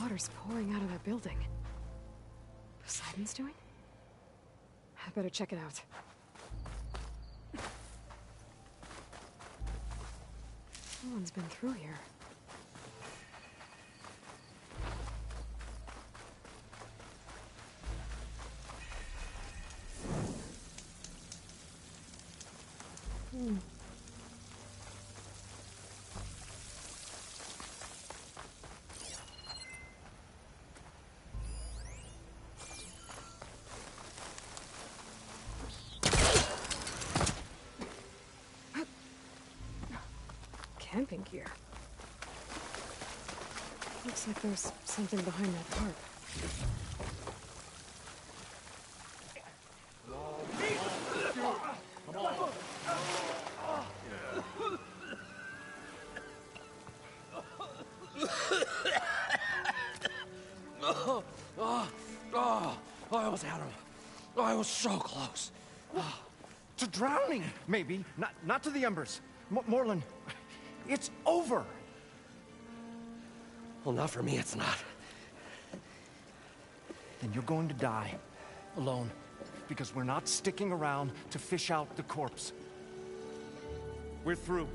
Water's pouring out of that building. Poseidon's doing? I better check it out. Someone's been through here. Camping gear. Looks like there's something behind that tarp. I almost had him. I was so close. To drowning, maybe. Not to the embers. Morlund, it's over. Well, not for me, it's not. Then you're going to die. Alone. Because we're not sticking around to fish out the corpse. We're through.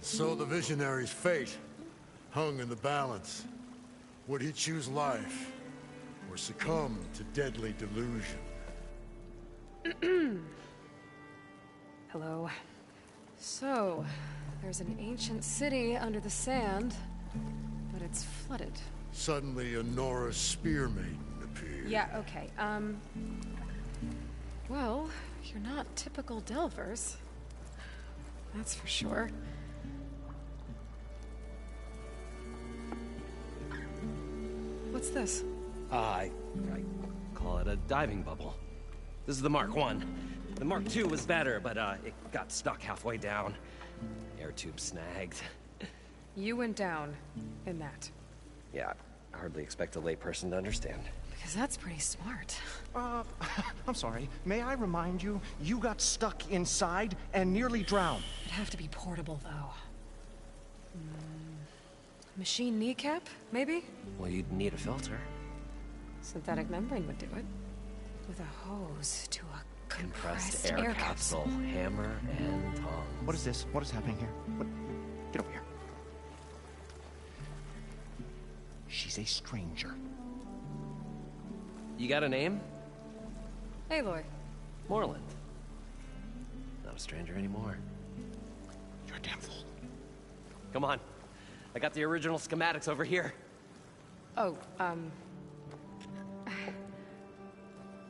So the visionary's fate hung in the balance. Would he choose life, or succumb to deadly delusion? Hello. So, there's an ancient city under the sand, but it's flooded. Suddenly, a Nora spear maiden appeared. Yeah, okay, well, you're not typical Delvers. That's for sure. What's this? I call it a diving bubble. This is the Mark I. The Mark II was better, but it got stuck halfway down. Air tube snagged. You went down in that. Yeah, I hardly expect a layperson to understand. Because that's pretty smart. I'm sorry. May I remind you, you got stuck inside and nearly drowned. It'd have to be portable, though. Machine kneecap, maybe? Well, you'd need a filter. Synthetic membrane would do it. With a hose to a compressed air capsule. Hammer and tongs. What is this? What is happening here? What? Get over here. She's a stranger. You got a name? Aloy. Morlund. Not a stranger anymore. You're a damn fool. Come on. I got the original schematics over here. Oh,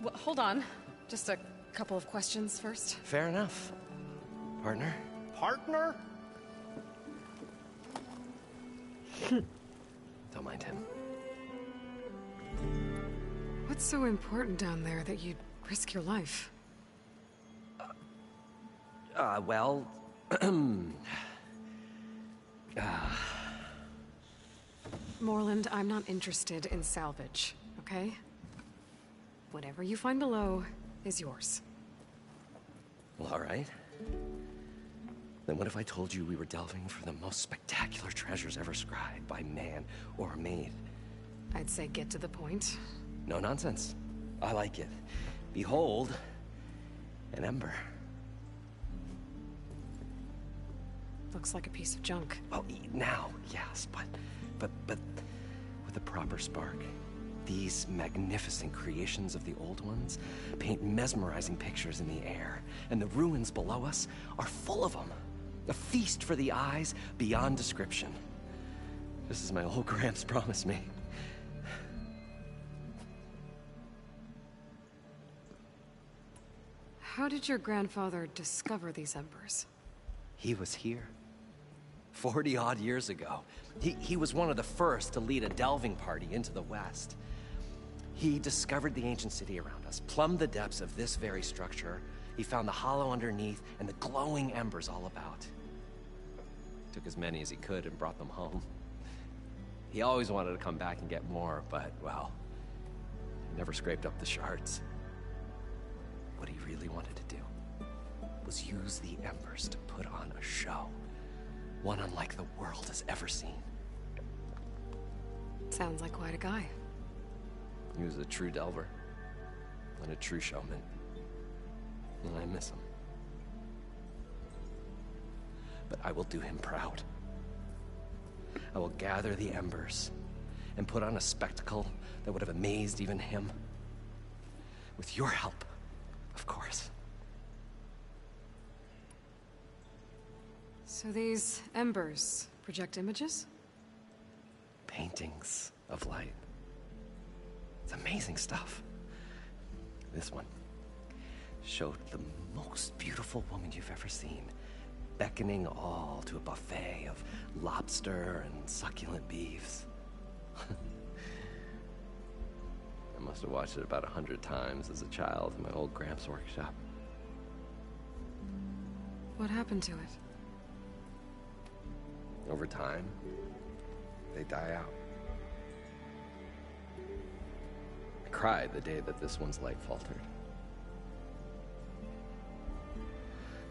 Well, hold on. Just a couple of questions first. Fair enough. Partner? Partner? Don't mind him. What's so important down there that you'd risk your life? Well... Morland, I'm not interested in salvage, okay? Whatever you find below is yours. Well, all right. Then what if I told you we were delving for the most spectacular treasures ever scribed by man or maid? I'd say get to the point. No nonsense. I like it. Behold, an ember. Looks like a piece of junk. Well, now, yes, but with a proper spark. These magnificent creations of the old ones paint mesmerizing pictures in the air, and the ruins below us are full of them. A feast for the eyes beyond description. Just as my old Gramps promised me. How did your grandfather discover these embers? He was here. 40-odd years ago. He was one of the first to lead a delving party into the West. He discovered the ancient city around us, plumbed the depths of this very structure. He found the hollow underneath and the glowing embers all about. Took as many as he could and brought them home. He always wanted to come back and get more, but, well, never scraped up the shards. What he really wanted to do was use the embers to put on a show. One unlike the world has ever seen. Sounds like quite a guy. He was a true delver, and a true showman. And I miss him. But I will do him proud. I will gather the embers and put on a spectacle that would have amazed even him. With your help, of course. So these embers project images? Paintings of light. It's amazing stuff. This one showed the most beautiful woman you've ever seen, beckoning all to a buffet of lobster and succulent beefs. I must have watched it about 100 times as a child in my old Gramps workshop. What happened to it? Over time, they die out. I cried the day that this one's light faltered.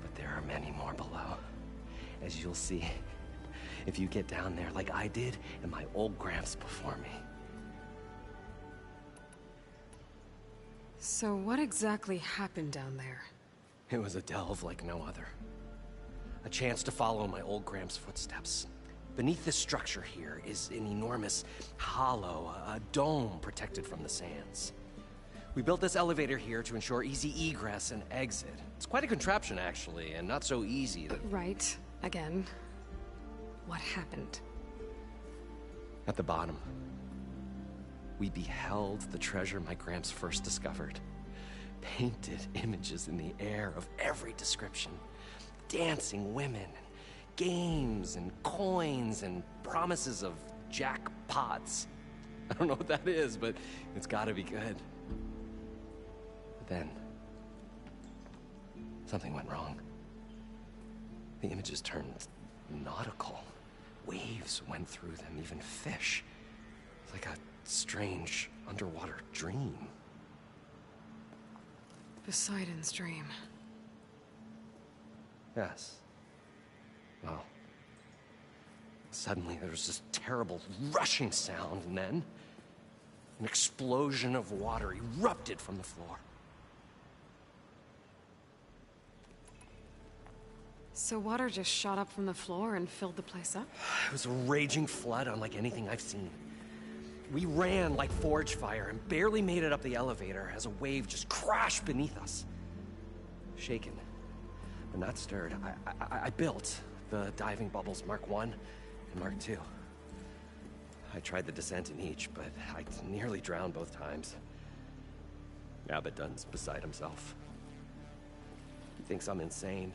But there are many more below, as you'll see if you get down there like I did and my old Gramps before me. So what exactly happened down there? It was a delve like no other. A chance to follow my old Gramps' footsteps. Beneath this structure here is an enormous hollow, a dome protected from the sands. We built this elevator here to ensure easy egress and exit. It's quite a contraption, actually, and not so easy that... Right. Again. What happened? At the bottom, we beheld the treasure my Gramps first discovered. Painted images in the air of every description. Dancing women, games and coins and promises of jackpots. I don't know what that is, but it's gotta be good. But then, something went wrong. The images turned nautical. Waves went through them, even fish. It's like a strange underwater dream. Poseidon's dream. Yes. Well, suddenly there was this terrible rushing sound, and then an explosion of water erupted from the floor. So water just shot up from the floor and filled the place up? It was a raging flood unlike anything I've seen. We ran like forge fire and barely made it up the elevator as a wave just crashed beneath us. Shaken, but not stirred, I built the diving bubbles Mark I and Mark II. I tried the descent in each, but I nearly drowned both times. Abaddon's beside himself. He thinks I'm insane.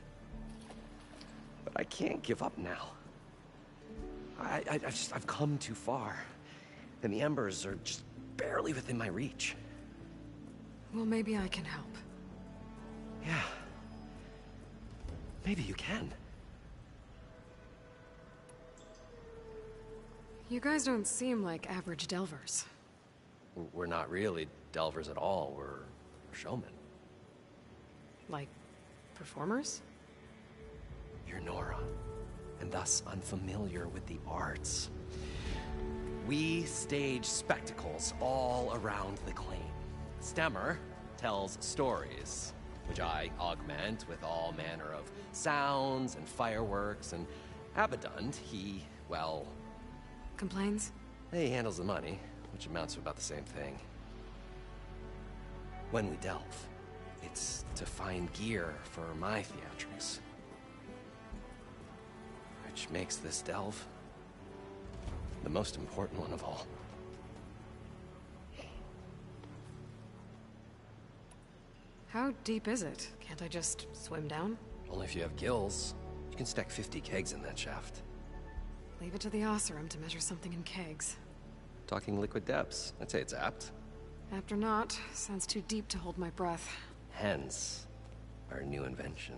But I can't give up now. I've come too far. And the Embers are just barely within my reach. Well, maybe I can help. Yeah. Maybe you can. You guys don't seem like average delvers. We're not really delvers at all. We're showmen. Like, performers? You're Nora, and thus unfamiliar with the arts. We stage spectacles all around the claim. Stemmer tells stories, which I augment with all manner of sounds and fireworks, and Abaddon, he, well... Complains? He handles the money, which amounts to about the same thing. When we delve, it's to find gear for my theatrics. Which makes this delve the most important one of all. How deep is it? Can't I just swim down? Only if you have gills. You can stack 50 kegs in that shaft. Leave it to the Oseram to measure something in kegs. Talking liquid depths, I'd say it's apt. Apt or not, sounds too deep to hold my breath. Hence, our new invention.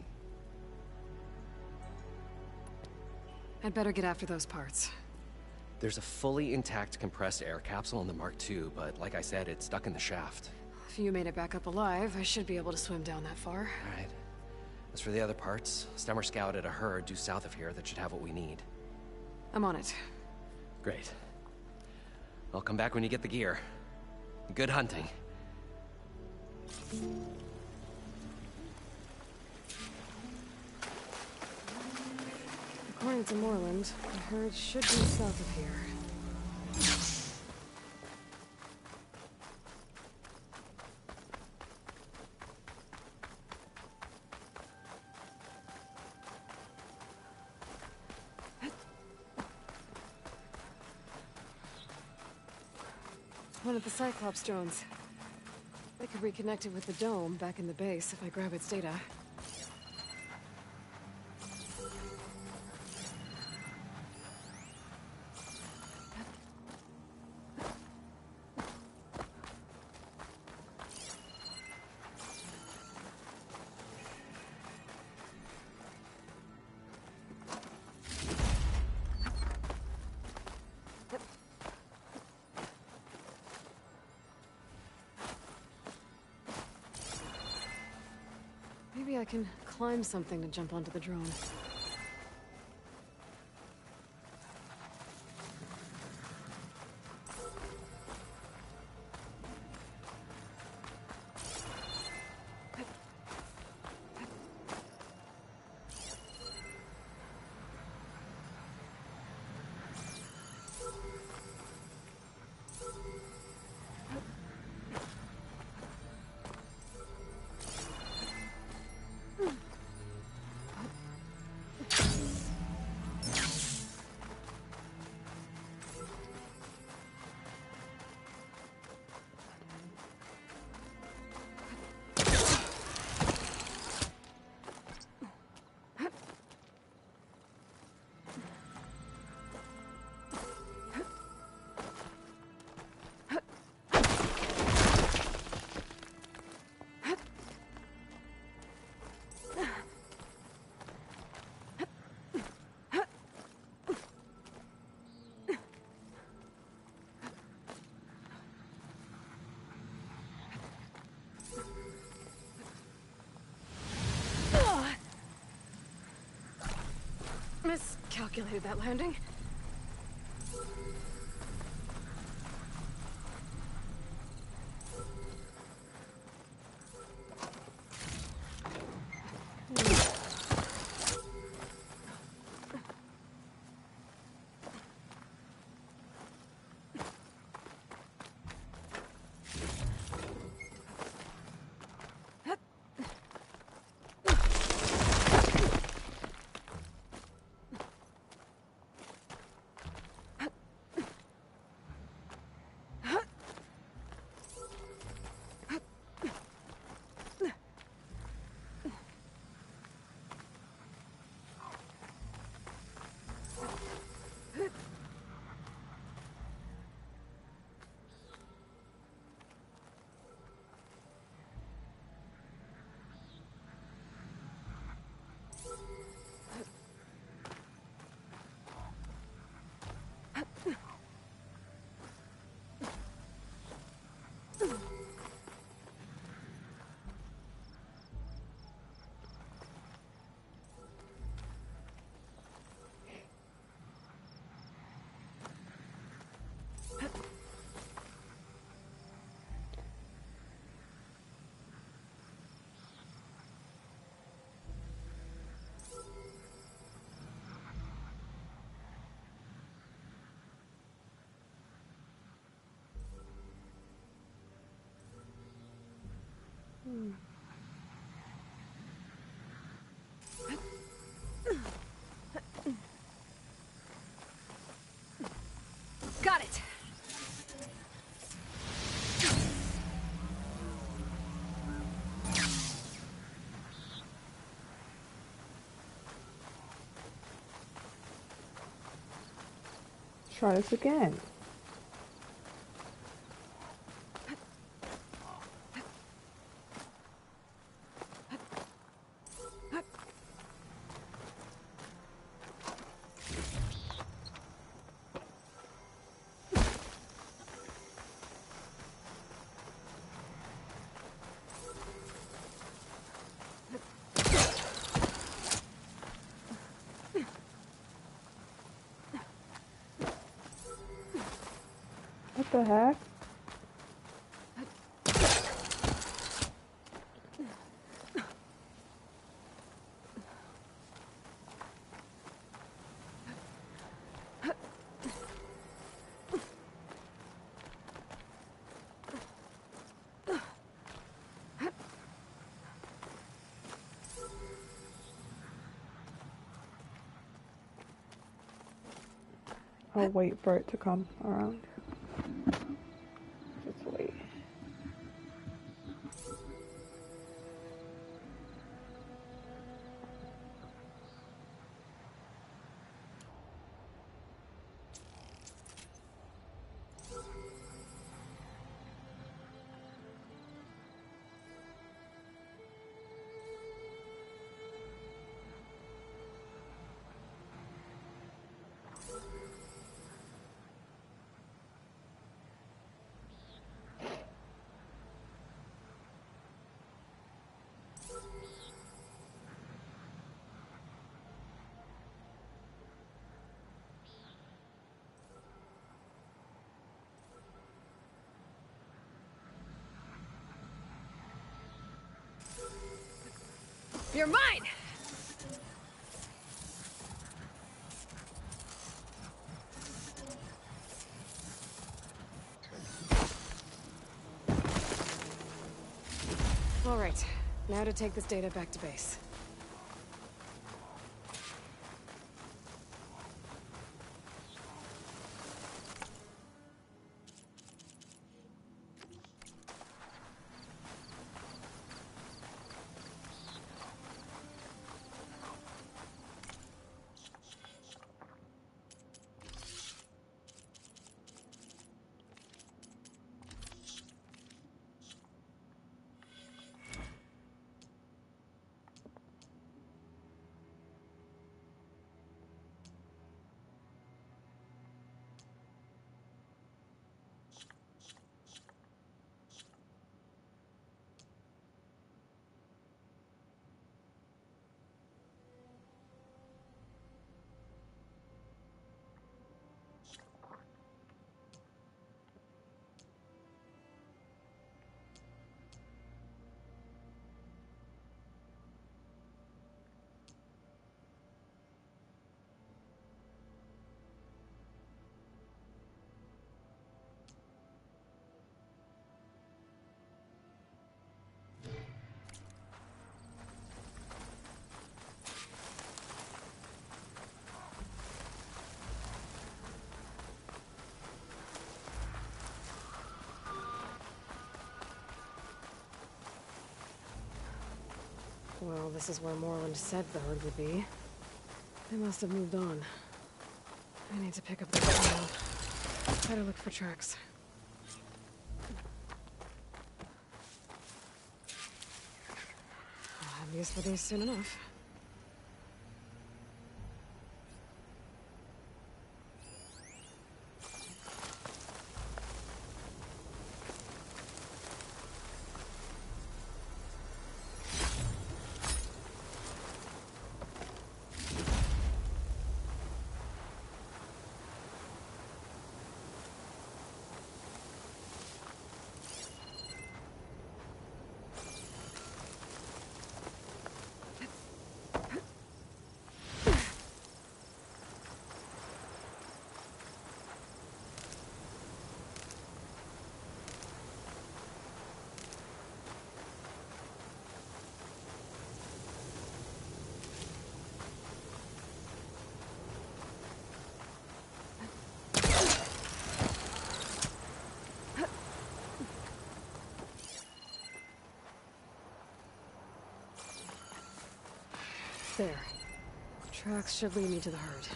I'd better get after those parts. There's a fully intact compressed air capsule in the Mark II, but like I said, it's stuck in the shaft. If you made it back up alive, I should be able to swim down that far. All right. As for the other parts, Stemmer scouted a herd due south of here that should have what we need. I'm on it. Great. I'll come back when you get the gear. Good hunting. According to Moreland, the herd should be south of here. One of the Cyclops drones. They could reconnect it with the dome back in the base if I grab its data. Maybe I can climb something to jump onto the drone. Miscalculated that landing. Got it. Try this again. What the heck? I'll wait for it to come around. Just wait. You're mine! All right, now to take this data back to base. Well, this is where Morland said the herd would be. They must have moved on. I need to pick up the trail. Better look for tracks. I'll have use for these soon enough. There. Tracks should lead me to the herd.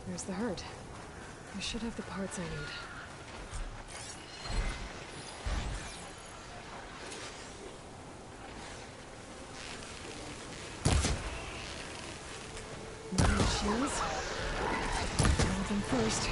There's the herd. I should have the parts I need. More machines. Grab them first.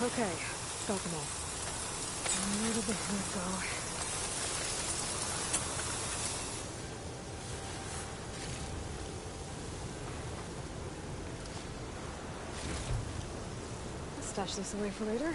Okay, got them all. Where did the herd go? I'll stash this away for later.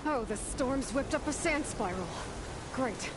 Oh, the storm's whipped up a sand spiral. Great.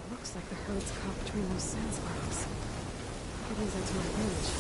Looks like the herd's caught between those sand spirals. That means that's my village.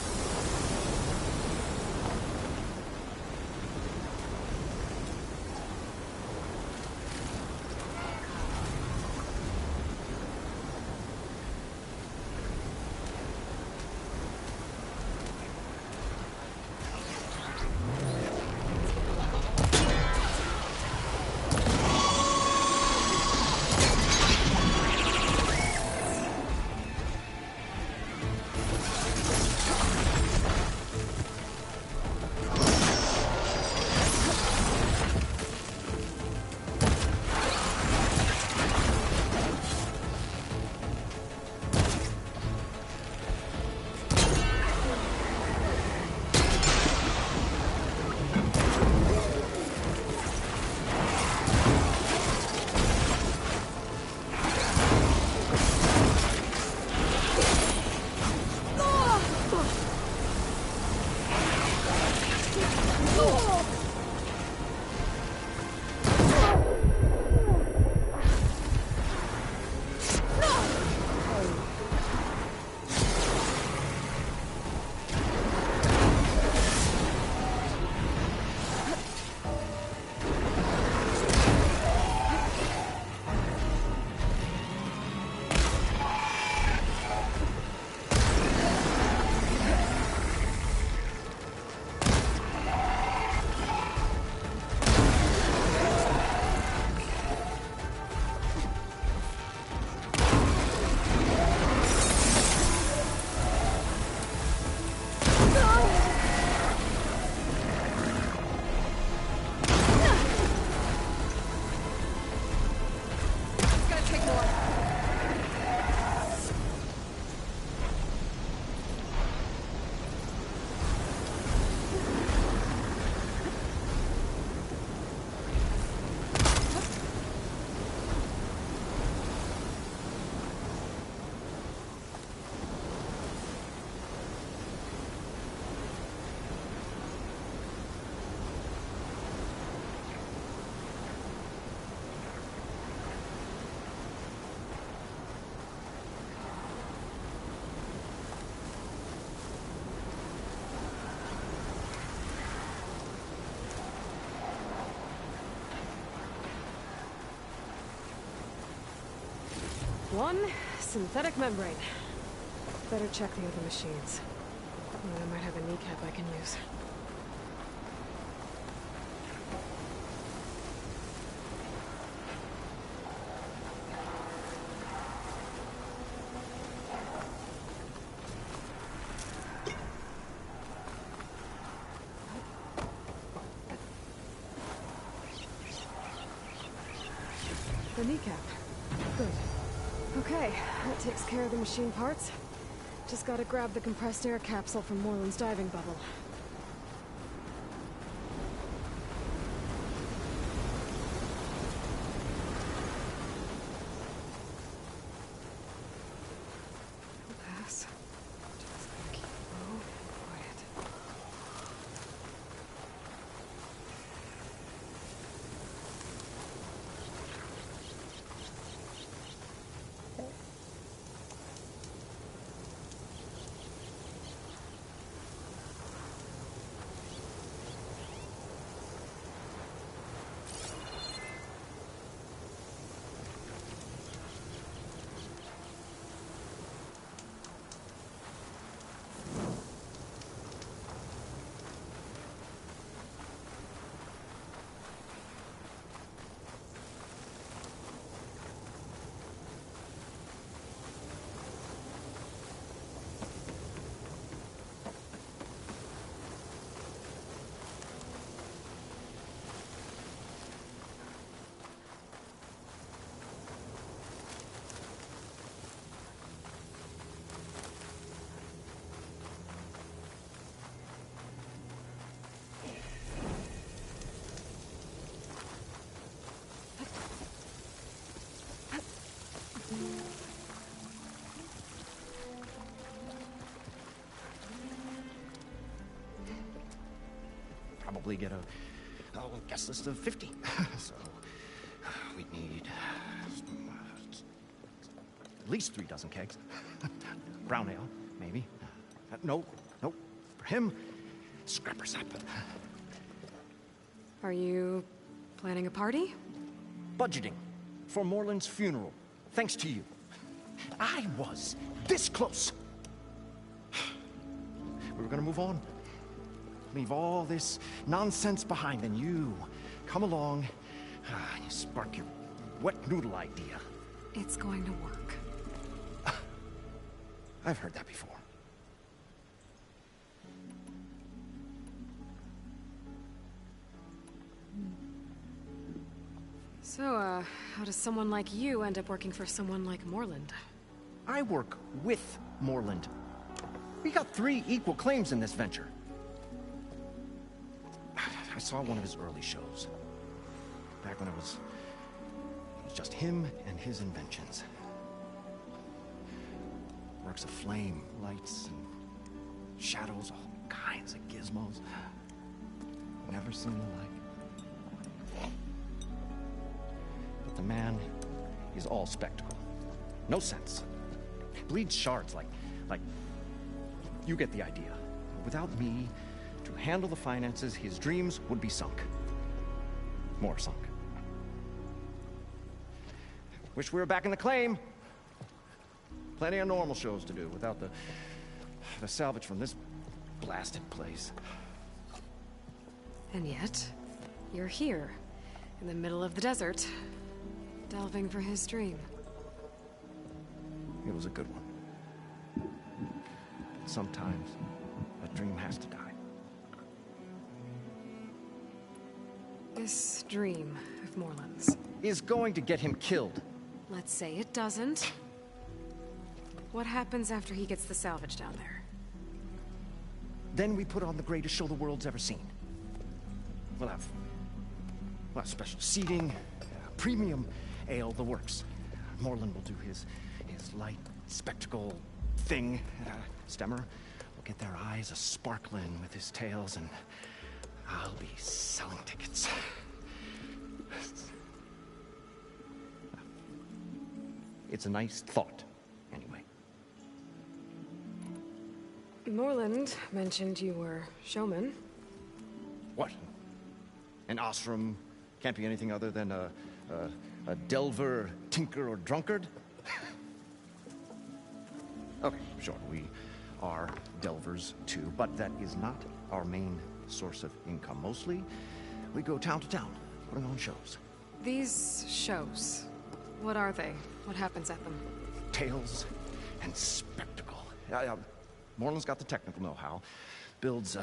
One synthetic membrane. Better check the other machines. I might have a kneecap I can use. The kneecap. Good. Okay, that takes care of the machine parts. Just gotta grab the compressed air capsule from Moreland's diving bubble. Pass. Just gotta keep low and quiet. probably get a guest list of 50. So we need at least 3 dozen kegs. Brown ale, maybe. No. For him, scrapper sap. Are you planning a party? Budgeting for Morland's funeral, thanks to you. I was this close. We were gonna move on. Leave all this nonsense behind, and you come along and you spark your wet noodle idea. It's going to work. I've heard that before. So, how does someone like you end up working for someone like Morland? I work with Morland. We got 3 equal claims in this venture. I saw one of his early shows. Back when it was just him and his inventions. Works of flame, lights, and shadows, all kinds of gizmos. Never seen the like. But the man is all spectacle. No sense. Bleeds shards like you get the idea. Without me to handle the finances, his dreams would be sunk. More sunk. Wish we were back in the claim. Plenty of normal shows to do without the salvage from this blasted place. And yet, you're here, in the middle of the desert, delving for his dream. It was a good one. Sometimes a dream has to die. This dream of Morland's is going to get him killed. Let's say it doesn't. What happens after he gets the salvage down there? Then we put on the greatest show the world's ever seen. We'll have special seating, premium ale, the works. Morland will do his light spectacle thing. Stemmer will get their eyes a-sparkling with his tales, and I'll be selling tickets. It's a nice thought, anyway. Morland mentioned you were showman. What? An Ostrom can't be anything other than a delver, tinker, or drunkard? Okay, sure, we are delvers too, but that is not our main source of income. Mostly, we go town to town, putting on shows. These shows, what are they? What happens at them? Tales and spectacle. Morland's got the technical know-how. Builds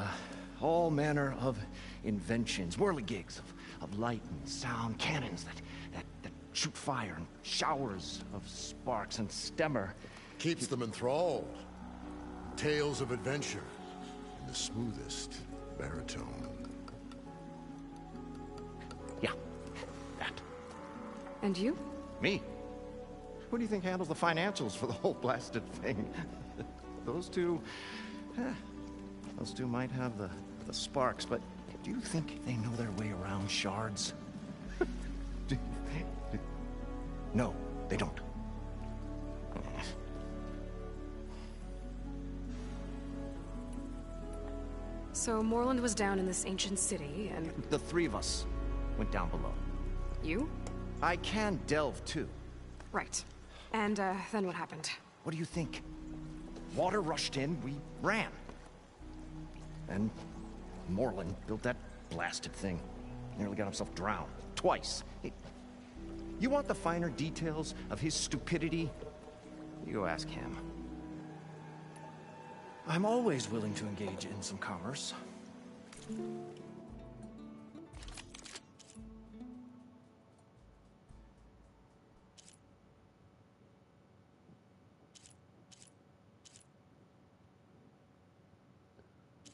all manner of inventions, whirligigs of light and sound, cannons that shoot fire, and showers of sparks, and Stemmer keeps them enthralled. Tales of adventure in the smoothest baritone. Yeah, that. And you? Me? Who do you think handles the financials for the whole blasted thing? Those two might have the sparks, but do you think they know their way around shards? No, they don't. So Morland was down in this ancient city, and... The 3 of us went down below. You? I can delve, too. Right. And, then what happened? What do you think? Water rushed in, we ran. And Morland built that blasted thing. Nearly got himself drowned. Twice. You want the finer details of his stupidity? You go ask him. I'm always willing to engage in some commerce.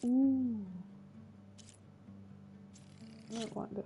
Ooh. I don't want this.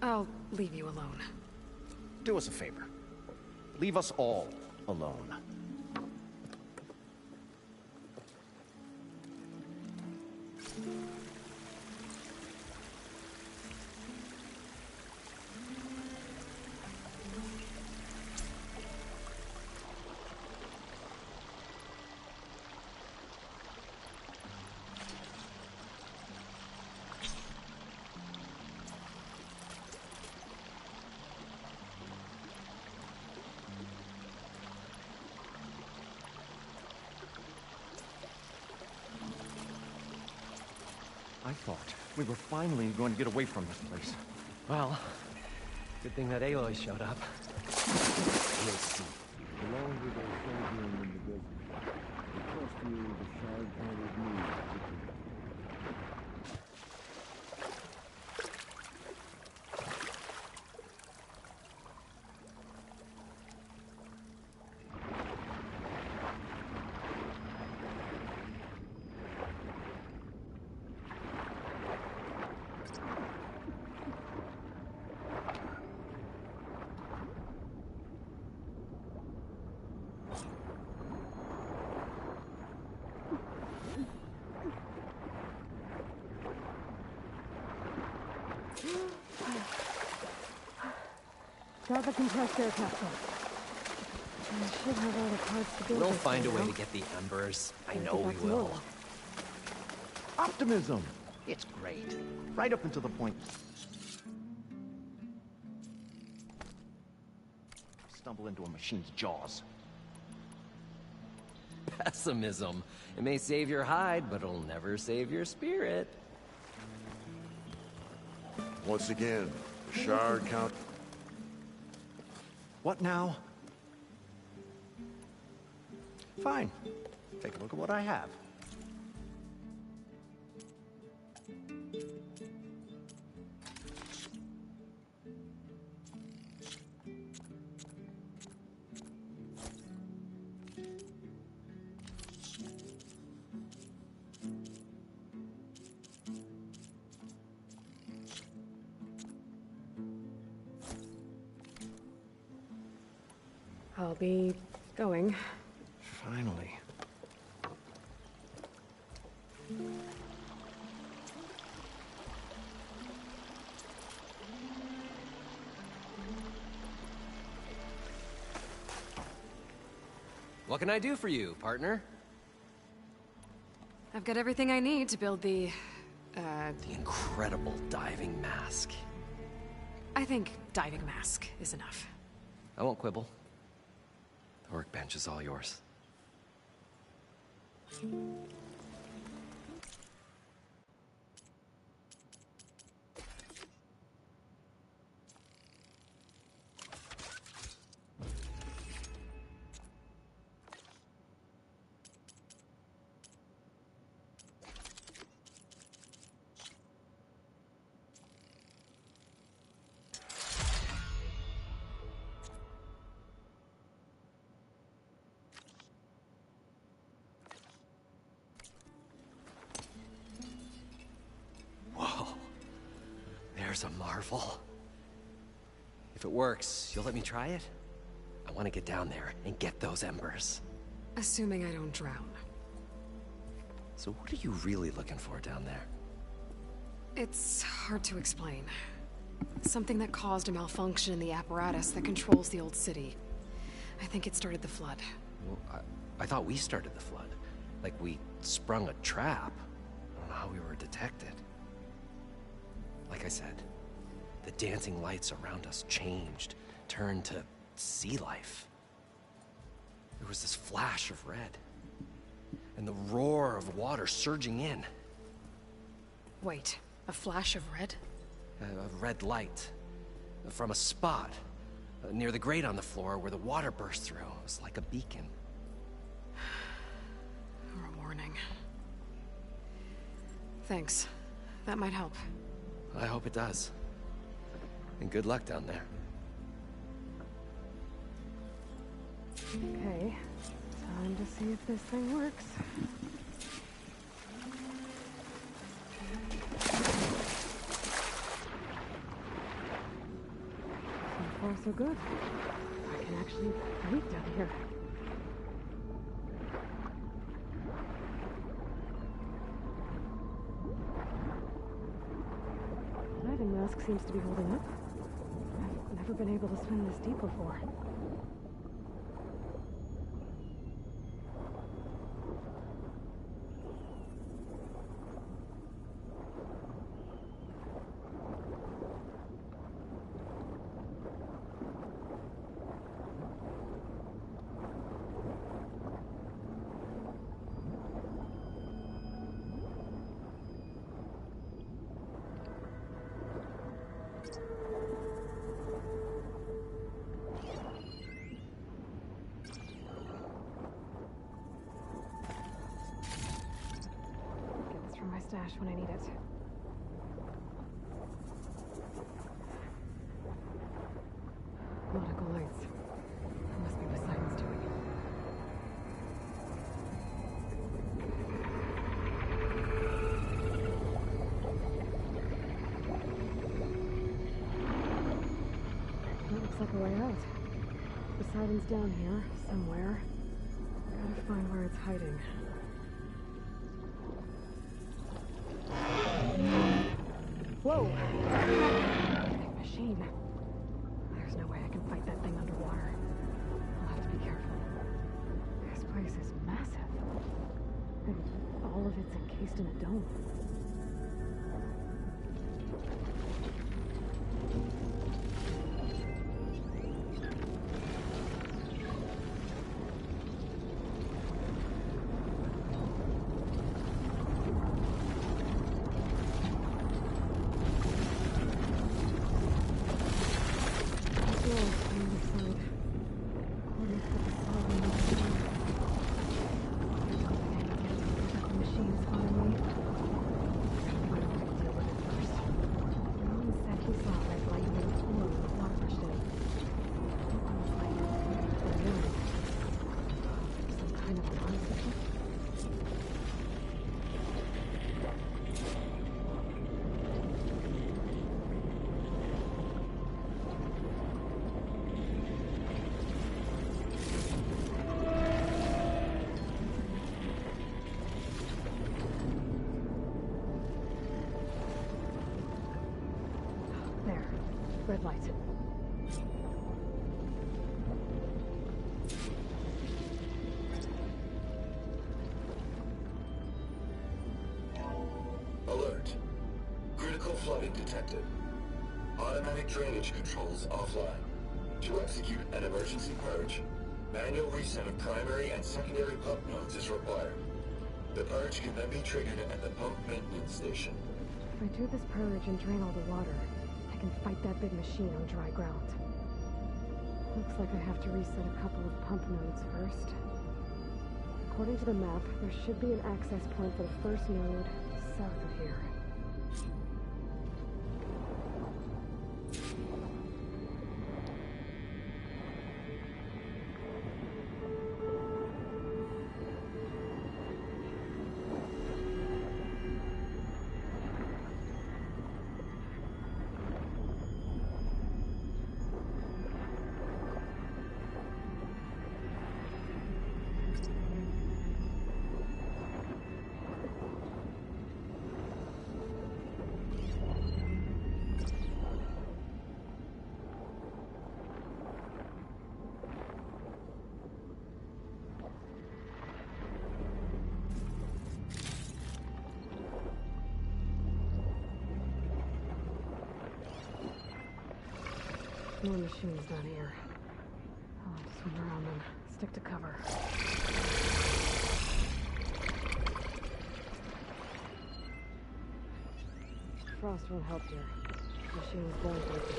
I'll leave you alone. Do us a favor. Leave us all alone. I thought we were finally going to get away from this place. Well, good thing that Aloy showed up. We'll see. The longer they stay here in the desert, the trustier the Shard Counters need. Got the compressed air capsule. I should have all the parts to build We'll this find a thing way now. to get the embers. I Gotta know get we back to will. normal. Optimism! It's great. Right up until the point... Stumble into a machine's jaws. Pessimism. It may save your hide, but it'll never save your spirit. Once again, the Shard Count... What now? Fine. Take a look at what I have. I'll be going. Finally. What can I do for you, partner? I've got everything I need to build the incredible diving mask. I think diving mask is enough. I won't quibble. The workbench is all yours. There's a marvel. If it works, you'll let me try it? I want to get down there and get those embers. Assuming I don't drown. So what are you really looking for down there? It's hard to explain. Something that caused a malfunction in the apparatus that controls the old city. I think it started the flood. Well, I thought we started the flood. Like we sprung a trap. I don't know how we were detected. Like I said, the dancing lights around us changed, turned to sea life. There was this flash of red, and the roar of water surging in. Wait, a flash of red? A red light. from a spot near the grate on the floor where the water burst through. It was like a beacon. Or a warning. Thanks. That might help. I hope it does. And good luck down there. Okay. Time to see if this thing works. So far, so good. I can actually breathe down here. The diving mask seems to be holding up. I've never been able to swim this deep before. Stash when I need it. Nautical lights. That must be Poseidon's doing. That looks like a way out. Poseidon's down here, somewhere. Gotta find where it's hiding. Whoa! Big machine. There's no way I can fight that thing underwater. I'll have to be careful. This place is massive. And all of it's encased in a dome. Red light. Alert. Critical flooding detected. Automatic drainage controls offline. To execute an emergency purge, manual reset of primary and secondary pump nodes is required. The purge can then be triggered at the pump maintenance station. If I do this purge and drain all the water, I can fight that big machine on dry ground. Looks like I have to reset a couple of pump nodes first. According to the map, there should be an access point for the first node south of here. More machines down here. I'll have to swim around them. Stick to cover. Frost won't help here. Machine was born broken.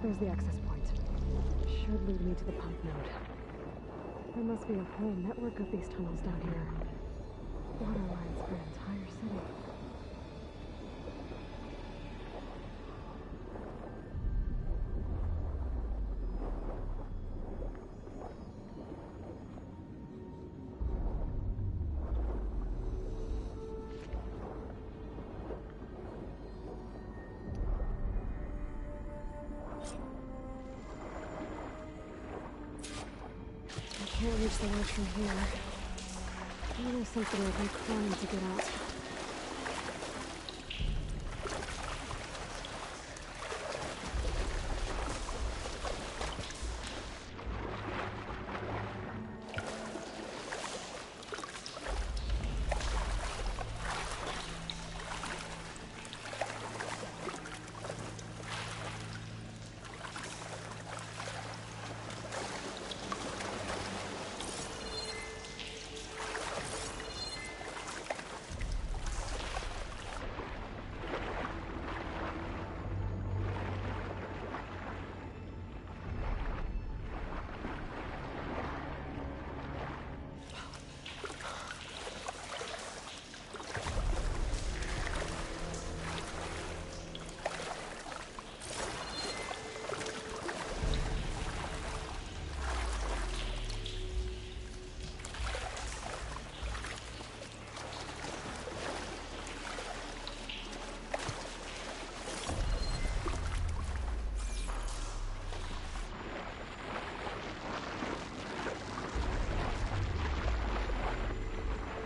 There's the access point. Should lead me to the pump node. There must be a whole network of these tunnels down here. Water lines for an entire city. Can't reach the ledge from here. Maybe there's something like me climbing to get out.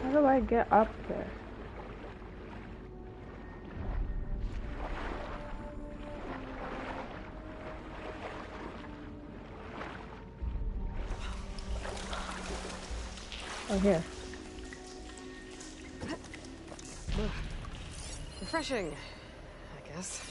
How do I get up there? Oh, here. Refreshing, I guess.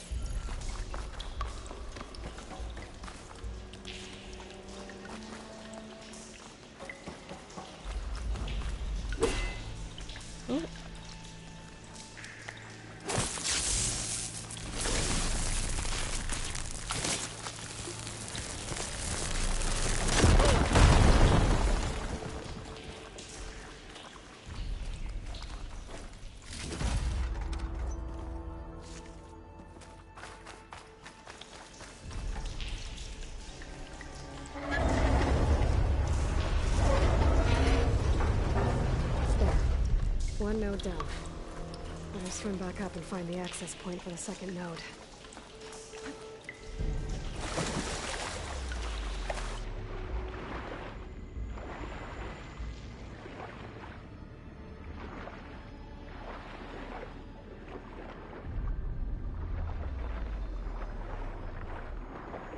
One node down. Better swim back up and find the access point for the second node.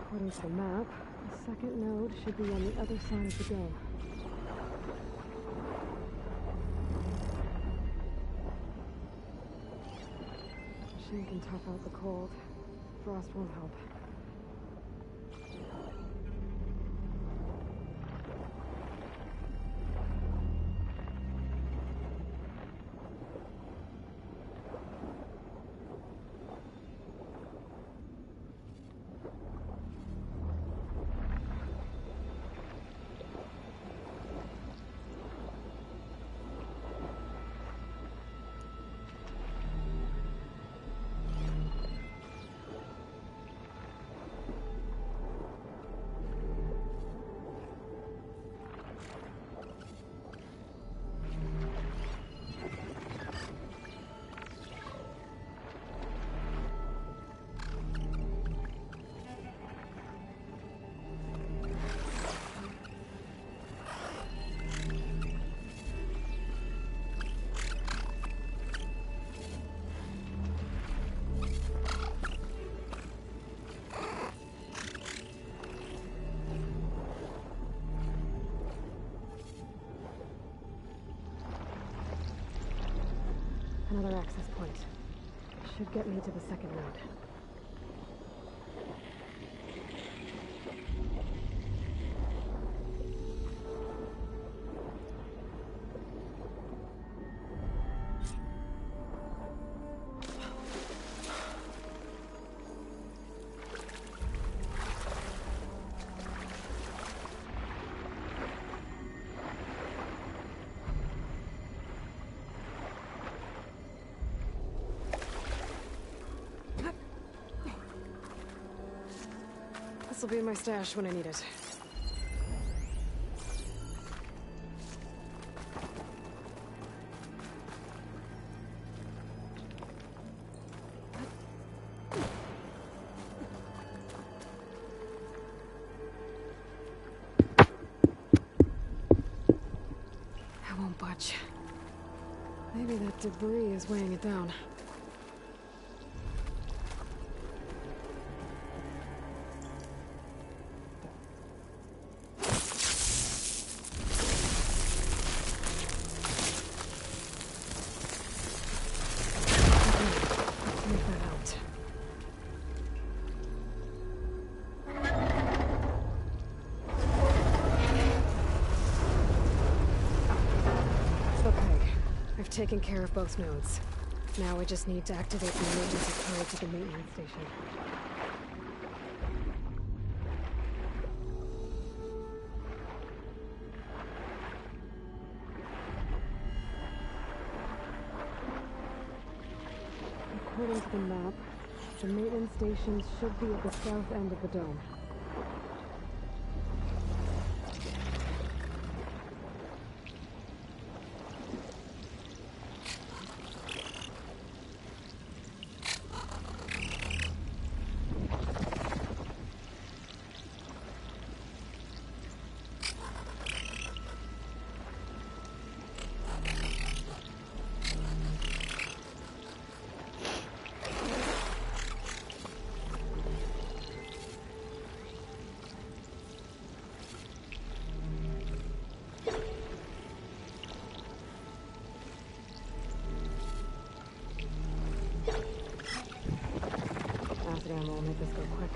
According to the map, the second node should be on the other side of the dome. Machine can tough out the cold. Frost won't help. another access point. Should get me to the second node. This'll be in my stash when I need it. I won't budge. Maybe that debris is weighing it down. Taking care of both nodes. Now I just need to activate the emergency code to the maintenance station. According to the map, the maintenance station should be at the south end of the dome. I'll make this go quick.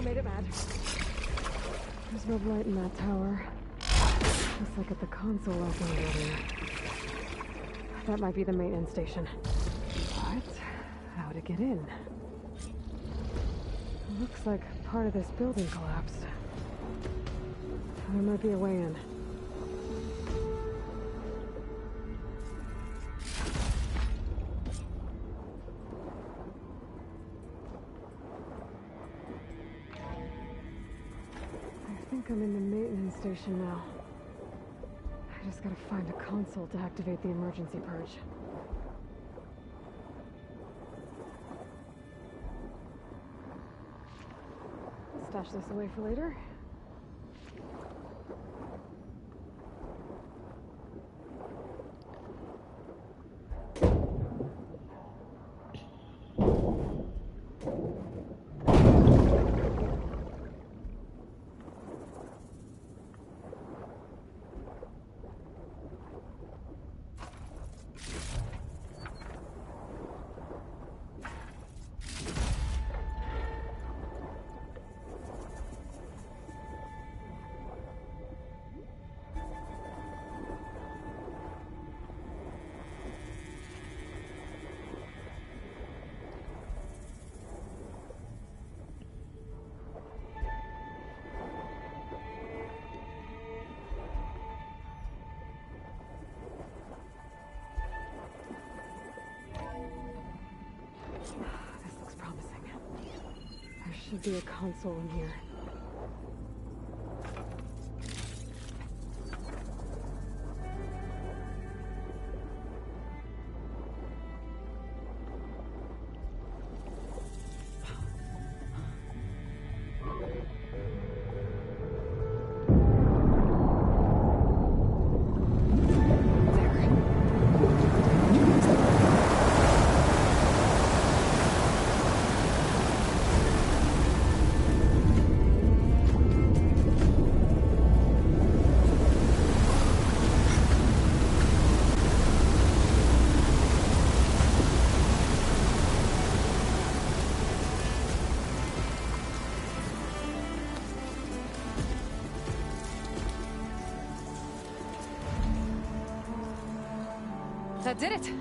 Made it mad. There's no light in that tower. Just like at the console locking earlier. That might be the maintenance station. But how to get in? Looks like part of this building collapsed. There might be a way in. I'm in the maintenance station now. I just gotta find a console to activate the emergency purge. Stash this away for later. This looks promising. There should be a console in here. That did it!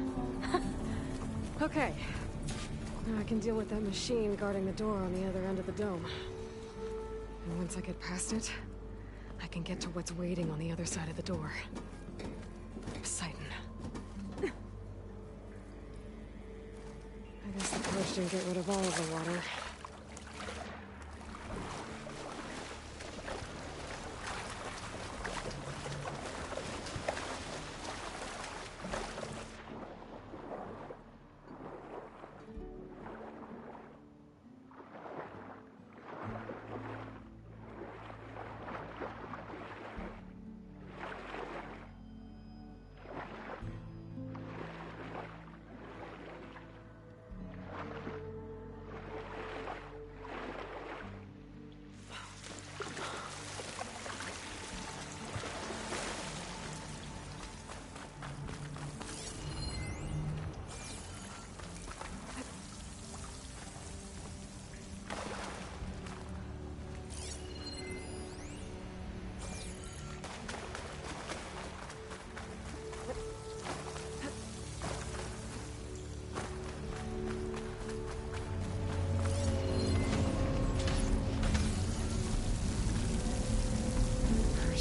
Okay. Now I can deal with that machine guarding the door on the other end of the dome. And once I get past it, I can get to what's waiting on the other side of the door. Poseidon. I guess the purge didn't get rid of all of the water.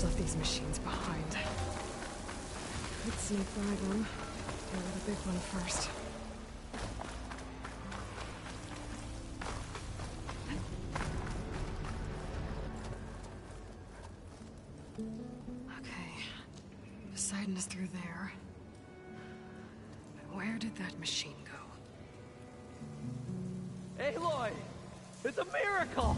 Left these machines behind. Let's sneak by them. Deal with the big one first. Okay. Poseidon is through there. But where did that machine go? Aloy! It's a miracle!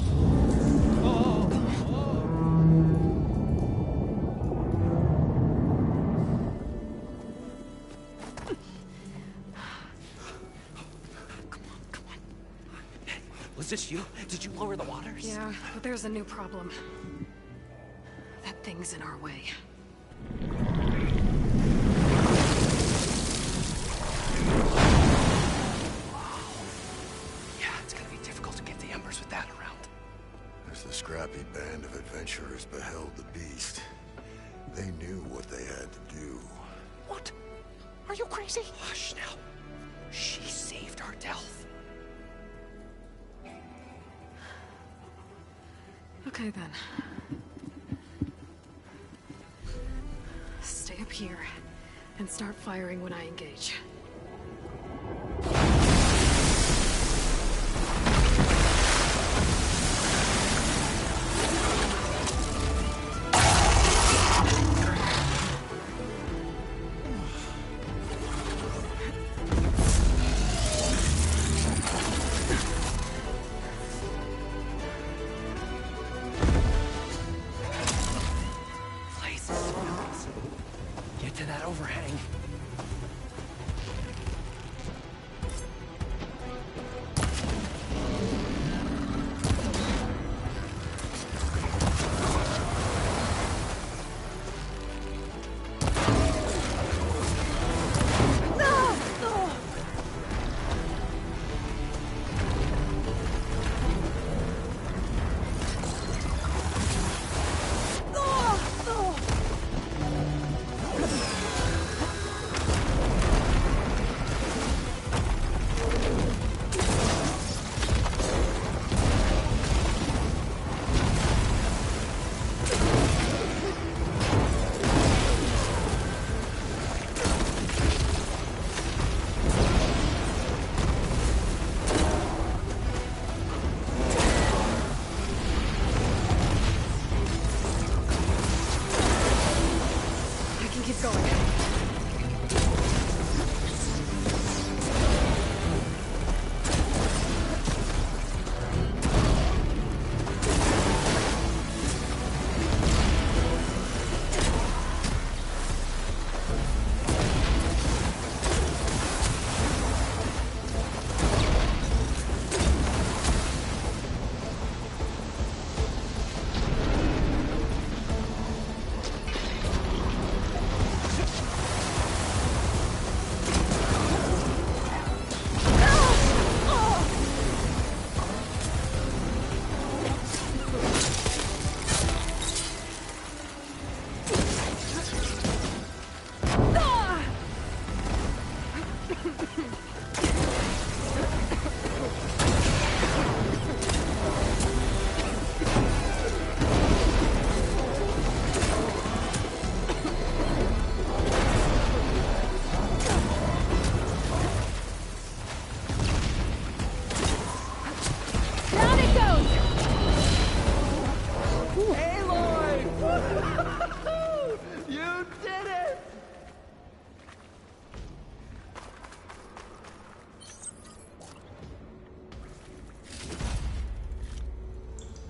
Was this you? Did you lower the waters? Yeah, but there's a new problem. That thing's in our way. Yeah, it's gonna be difficult to get the embers with that around. As the scrappy band of adventurers beheld the beast, they knew what they had to do. What? Are you crazy? Hush now. She saved our Delph. Okay then. Stay up here and start firing when I engage. Get to that overhang.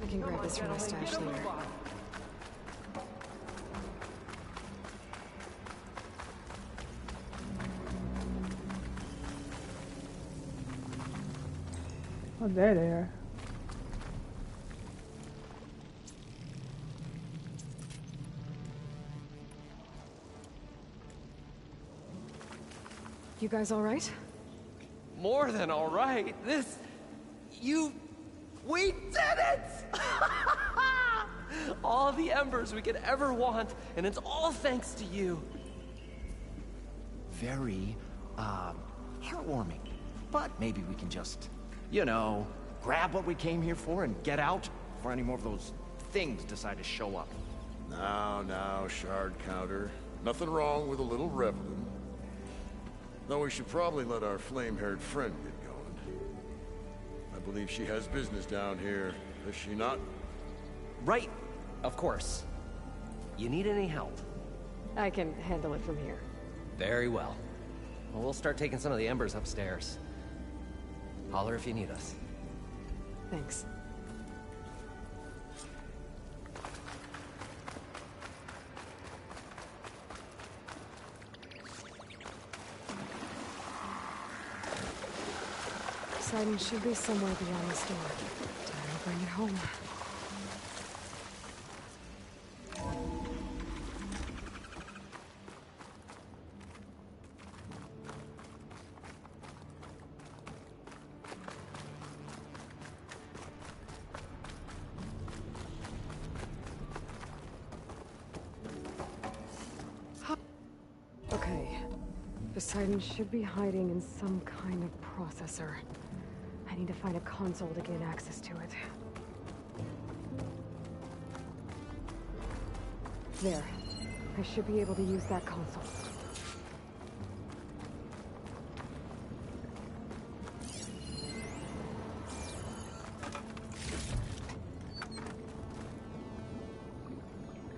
I can grab this from my stash later. Oh, there they are. You guys all right? More than all right. We did it! All the embers we could ever want, and it's all thanks to you. Very, heartwarming. But maybe we can just, you know, grab what we came here for and get out before any more of those things decide to show up. Now, Shard Counter. Nothing wrong with a little reveling. Though we should probably let our flame-haired friend get going. I believe she has business down here, does she not? Right, of course. You need any help? I can handle it from here. Very well. Well, we'll start taking some of the embers upstairs. Holler if you need us. Thanks. Poseidon should be somewhere beyond this door. Time to bring it home. Okay. Poseidon should be hiding in some kind of processor. I need to find a console to gain access to it. There. I should be able to use that console.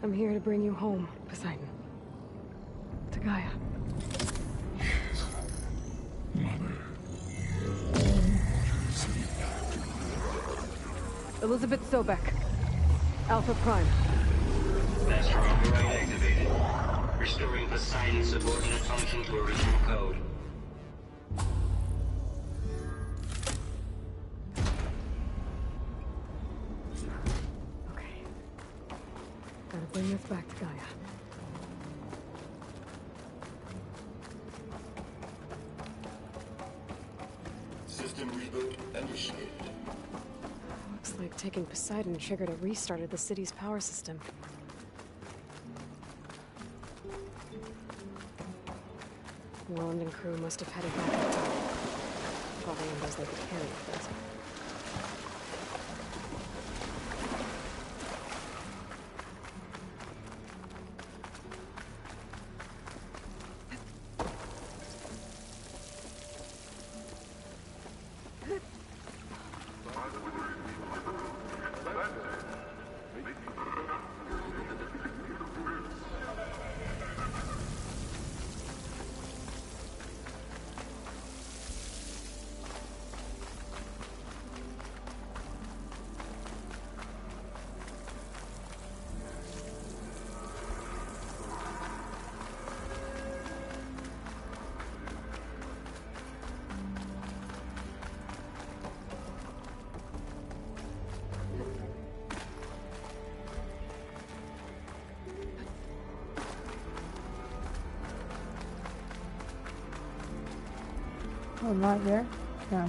I'm here to bring you home, Poseidon. To Gaia. Elizabeth Sobek. Alpha Prime. Master override activated. Restoring Poseidon's subordinate function to original code. Okay. Gotta bring this back to Gaia. System reboot initiated. Looks like taking Poseidon triggered a restart of the city's power system. Roland and crew must have headed back up top. Probably in those they could carry with us. Oh, not here? Yeah.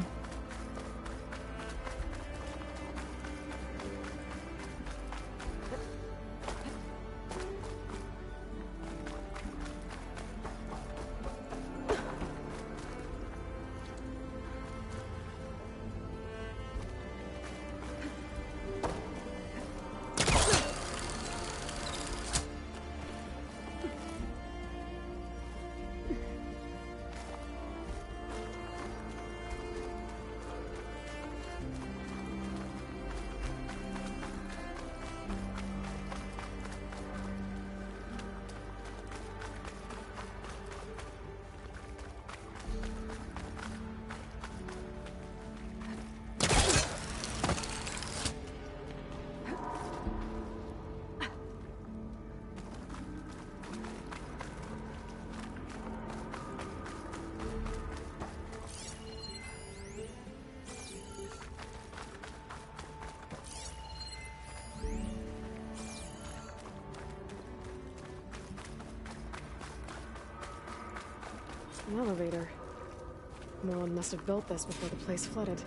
An elevator. Moreland must have built this before the place flooded.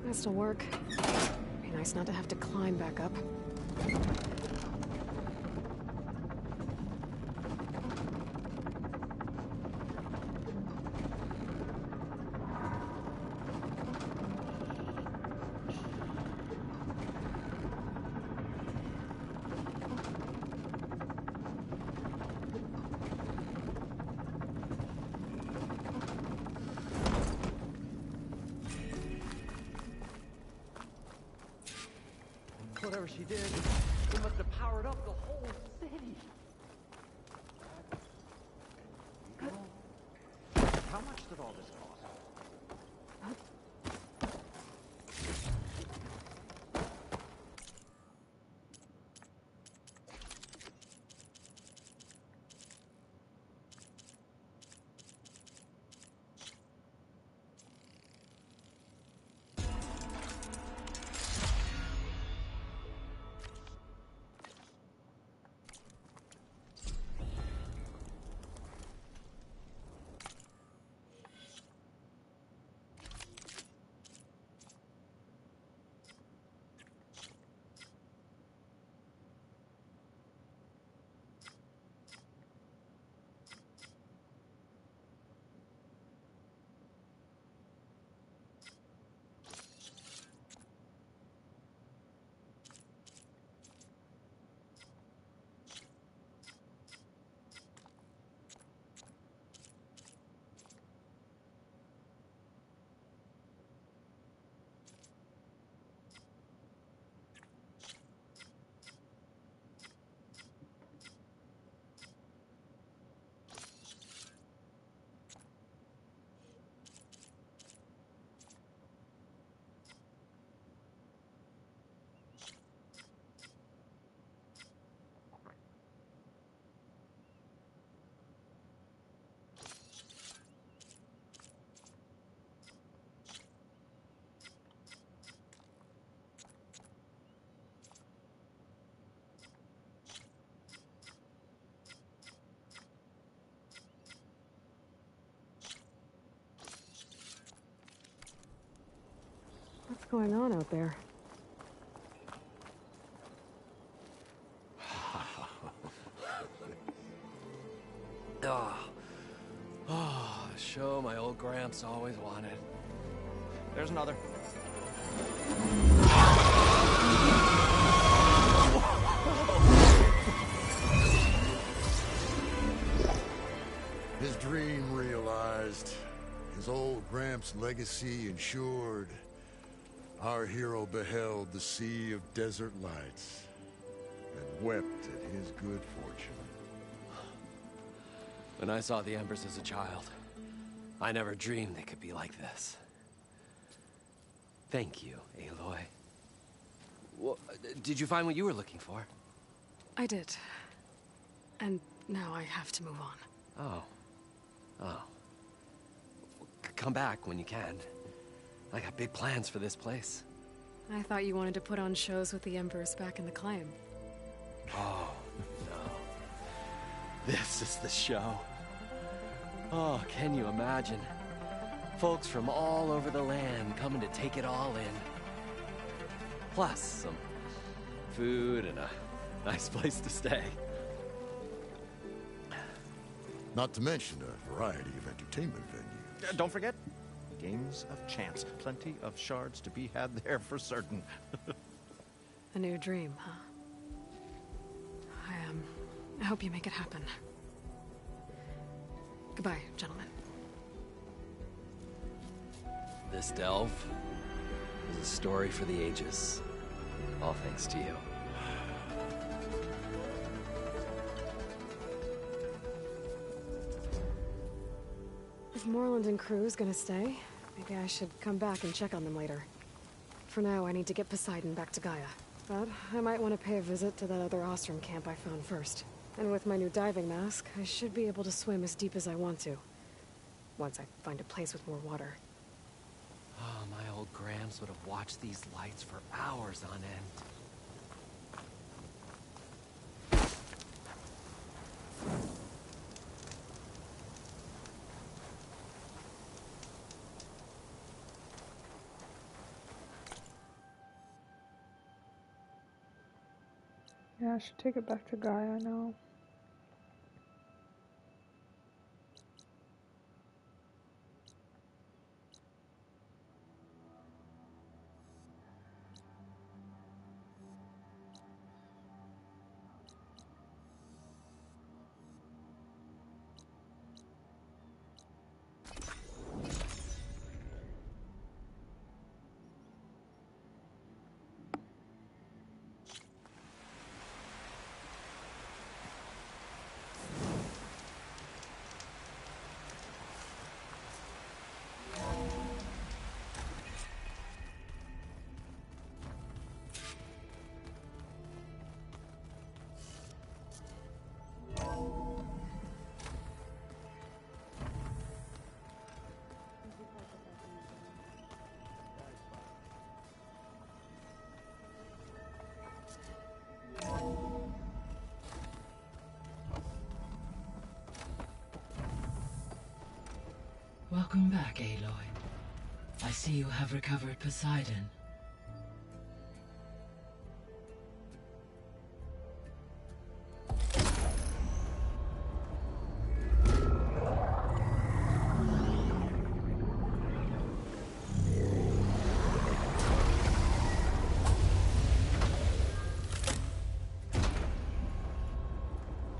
That still work. Be nice not to have to climb back up. Whatever she did, it must have powered up the whole city. How much did all this cost? What's going on out there? The show my old Gramps always wanted. There's another. His dream realized. His old Gramps' legacy ensured. Our hero beheld the sea of desert lights and wept at his good fortune. When I saw the Embers as a child, I never dreamed they could be like this. Thank you, Aloy. Well, did you find what you were looking for? I did. And now I have to move on. Oh. Come back when you can. I got big plans for this place. I thought you wanted to put on shows with the Embers back in the Claim. Oh, no. This is the show. Oh, can you imagine? Folks from all over the land coming to take it all in. Plus, some food and a nice place to stay. Not to mention a variety of entertainment venues. Don't forget, games of chance. Plenty of shards to be had there for certain. A new dream, huh? I hope you make it happen. Goodbye, gentlemen. This delve is a story for the ages. All thanks to you. If Moreland and crew's gonna stay, maybe I should come back and check on them later. For now, I need to get Poseidon back to Gaia. But I might want to pay a visit to that other Ostrom camp I found first. And with my new diving mask, I should be able to swim as deep as I want to. Once I find a place with more water. Oh, my old Gramps would have watched these lights for hours on end. Yeah, I should take it back to Gaia now. Welcome back, Aloy. I see you have recovered Poseidon.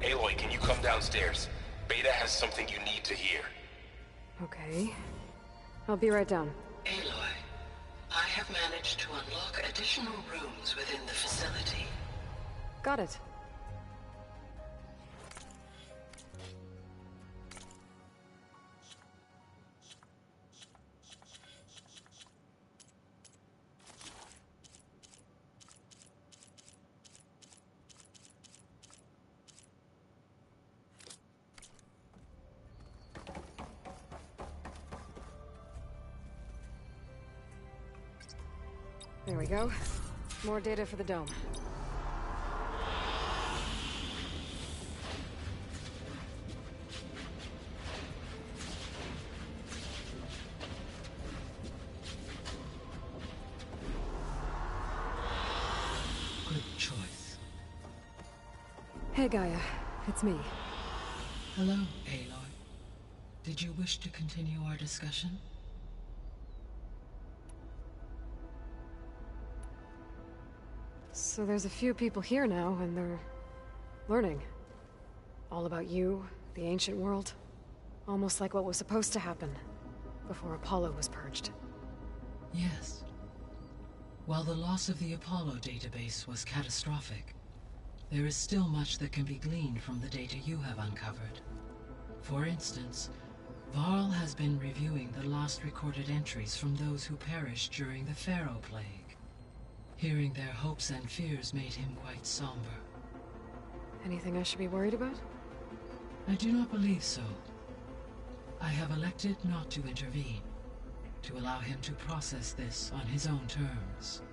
Aloy, can you come downstairs? Beta has something you need to hear. Okay. I'll be right down. Aloy, I have managed to unlock additional rooms within the facility. Got it. There we go. More data for the dome. Good choice. Hey, Gaia. It's me. Hello, Aloy. Did you wish to continue our discussion? So there's a few people here now, and they're learning. All about you, the ancient world. Almost like what was supposed to happen before Apollo was purged. Yes. While the loss of the Apollo database was catastrophic, there is still much that can be gleaned from the data you have uncovered. For instance, Varl has been reviewing the last recorded entries from those who perished during the Pharaoh Plague. Hearing their hopes and fears made him quite somber. Anything I should be worried about? I do not believe so. I have elected not to intervene, to allow him to process this on his own terms.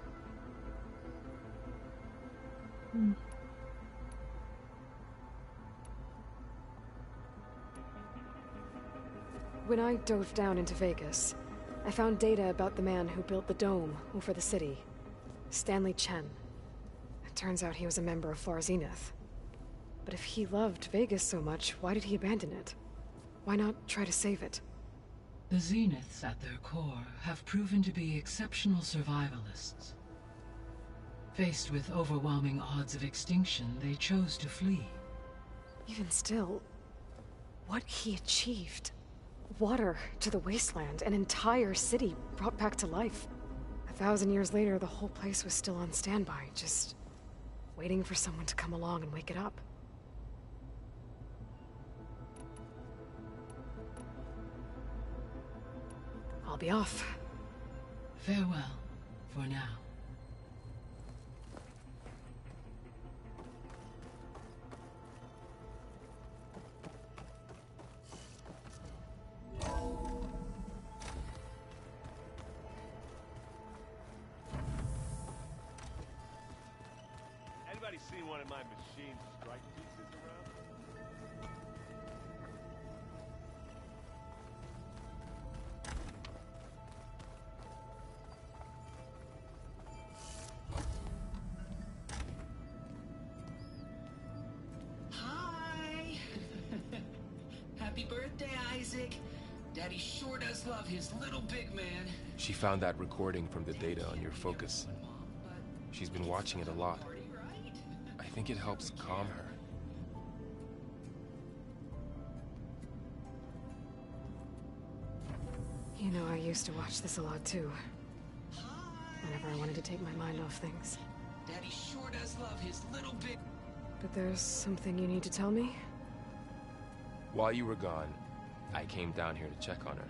When I dove down into Vegas, I found data about the man who built the dome over the city. Stanley Chen. It turns out he was a member of Far Zenith. But if he loved Vegas so much, why did he abandon it? Why not try to save it? The Zeniths at their core have proven to be exceptional survivalists. Faced with overwhelming odds of extinction, they chose to flee. Even still, what he achieved. Water to the wasteland, an entire city brought back to life. 1,000 years later, the whole place was still on standby, just waiting for someone to come along and wake it up. I'll be off. Farewell, for now. Anybody seen one of my machine strike pieces around? Happy birthday, Isaac. Daddy sure does love his little big man. She found that recording from the data on your focus. She's been watching it a lot. I think it helps calm her. You know, I used to watch this a lot too. Whenever I wanted to take my mind off things. Daddy sure does love his little big... But there's something you need to tell me? While you were gone, I came down here to check on her.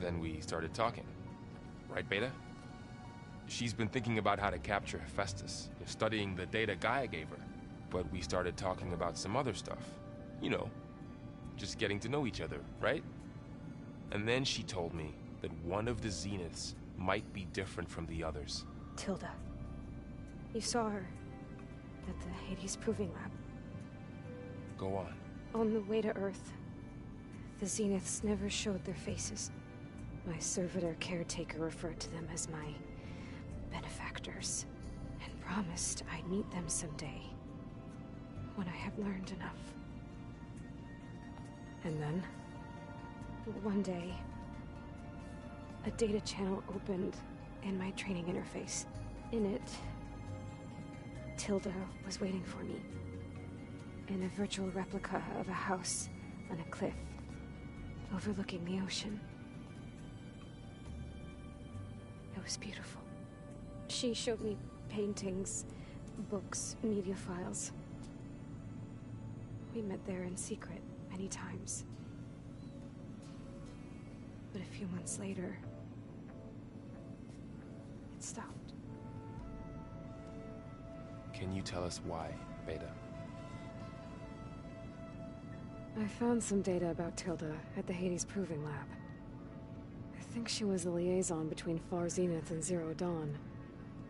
Then we started talking. Right, Beta? She's been thinking about how to capture Hephaestus, studying the data Gaia gave her. But we started talking about some other stuff. You know, just getting to know each other, right? And then she told me that one of the Zeniths might be different from the others. Tilda. You saw her at the Hades Proving Lab. Go on. On the way to Earth, the Zeniths never showed their faces. My servitor caretaker referred to them as my benefactors, and promised I'd meet them someday, when I had learned enough. And then? One day, a data channel opened in my training interface. In it, Tilda was waiting for me. In a virtual replica of a house on a cliff, overlooking the ocean. It was beautiful. She showed me paintings, books, media files. We met there in secret many times. But a few months later, it stopped. Can you tell us why, Beta? I found some data about Tilda at the Hades Proving Lab. I think she was the liaison between Far Zenith and Zero Dawn.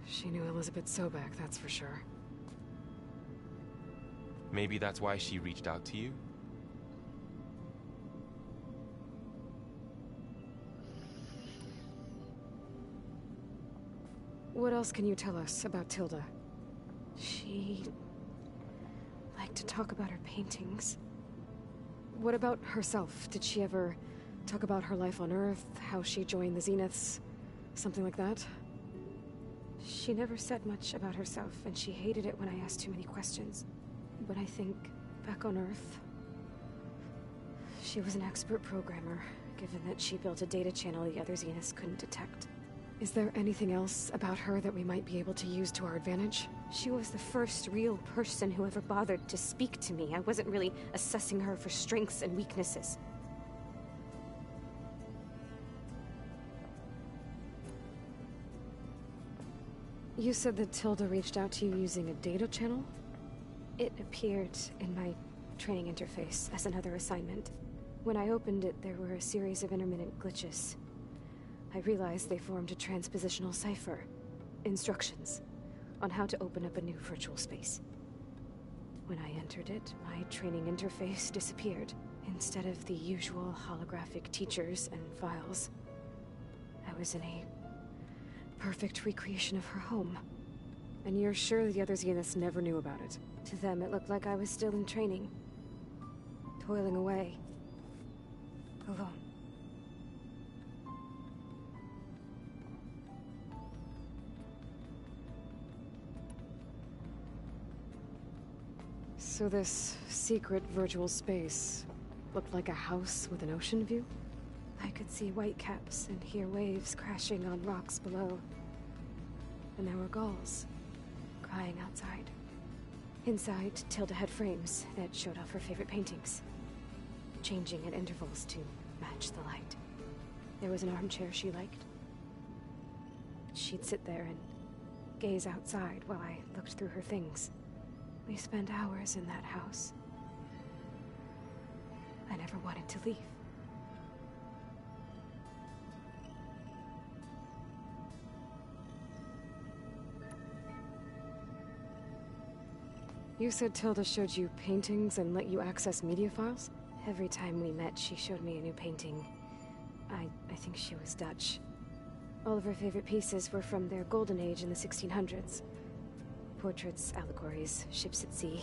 She knew Elizabeth Sobek, that's for sure. Maybe that's why she reached out to you? What else can you tell us about Tilda? She liked to talk about her paintings. What about herself? Did she ever talk about her life on Earth, how she joined the Zeniths, something like that? She never said much about herself, and she hated it when I asked too many questions. But I think, back on Earth, she was an expert programmer, given that she built a data channel the other Zeniths couldn't detect. Is there anything else about her that we might be able to use to our advantage? She was the first real person who ever bothered to speak to me. I wasn't really assessing her for strengths and weaknesses. You said that Tilda reached out to you using a data channel? It appeared in my training interface as another assignment. When I opened it, there were a series of intermittent glitches. I realized they formed a transpositional cipher. Instructions on how to open up a new virtual space. When I entered it, my training interface disappeared. Instead of the usual holographic teachers and files, I was in a perfect recreation of her home. And you're sure the other Zeniths never knew about it? To them, it looked like I was still in training. Toiling away. Alone. So this secret virtual space looked like a house with an ocean view? I could see whitecaps and hear waves crashing on rocks below. And there were gulls crying outside. Inside, Tilda had frames that showed off her favorite paintings, changing at intervals to match the light. There was an armchair she liked. She'd sit there and gaze outside while I looked through her things. We spent hours in that house. I never wanted to leave. You said Tilda showed you paintings and let you access media files? Every time we met, she showed me a new painting. I think she was Dutch. All of her favorite pieces were from their golden age in the 1600s. Portraits, allegories, ships at sea.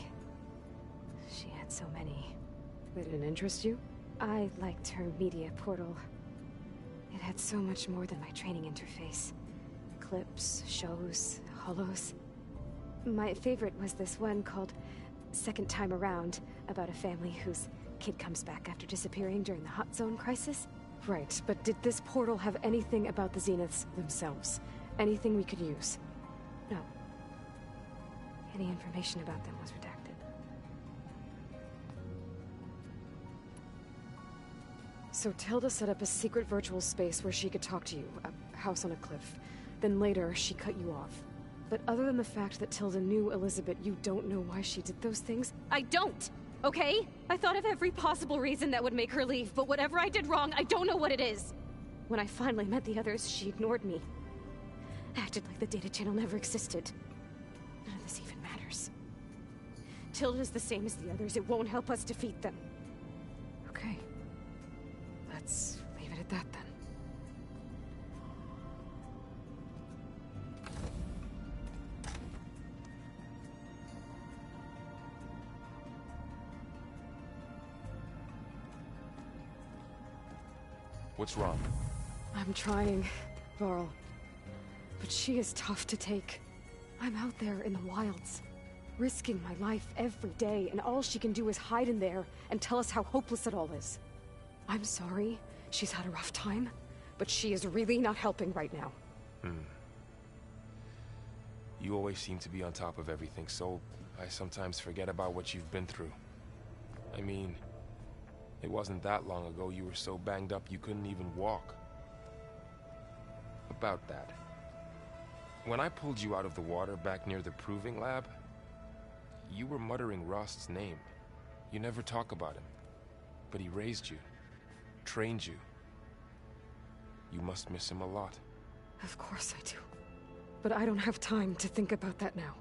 She had so many. They didn't interest you? I liked her media portal. It had so much more than my training interface. Clips, shows, holos. My favorite was this one called Second Time Around, about a family whose kid comes back after disappearing during the Hot Zone crisis. Right, but did this portal have anything about the Zeniths themselves? Anything we could use? No. Any information about them was redacted. So Tilda set up a secret virtual space where she could talk to you, a house on a cliff. Then later, she cut you off. But other than the fact that Tilda knew Elizabeth, you don't know why she did those things? I don't! Okay? I thought of every possible reason that would make her leave, but whatever I did wrong, I don't know what it is. When I finally met the others, she ignored me. Acted like the data channel never existed. None of this even matters. Tilda's the same as the others. It won't help us defeat them. Okay. Let's leave it at that then. What's wrong? I'm trying, Varl. But she is tough to take. I'm out there in the wilds, risking my life every day, and all she can do is hide in there and tell us how hopeless it all is. I'm sorry, she's had a rough time, but she is really not helping right now. You always seem to be on top of everything, so I sometimes forget about what you've been through. I mean, it wasn't that long ago you were so banged up you couldn't even walk. About that. When I pulled you out of the water back near the proving lab, you were muttering Rost's name. You never talk about him. But he raised you, trained you. You must miss him a lot. Of course I do. But I don't have time to think about that now.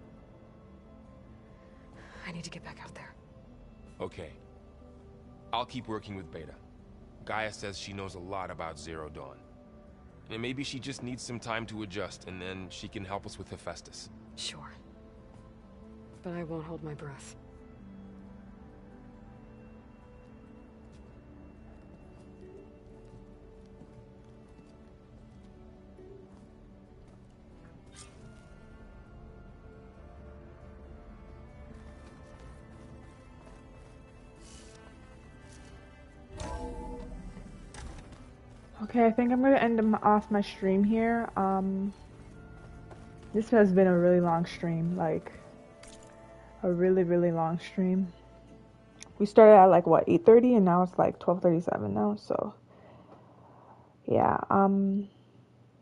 I need to get back out there. Okay. I'll keep working with Beta. Gaia says she knows a lot about Zero Dawn. And maybe she just needs some time to adjust, and then she can help us with Hephaestus. Sure. But I won't hold my breath. Okay, I think I'm going to end off my stream here. This has been a really long stream, like a really, really long stream. We started at like what, 8:30, and now it's like 12:37 now, so yeah.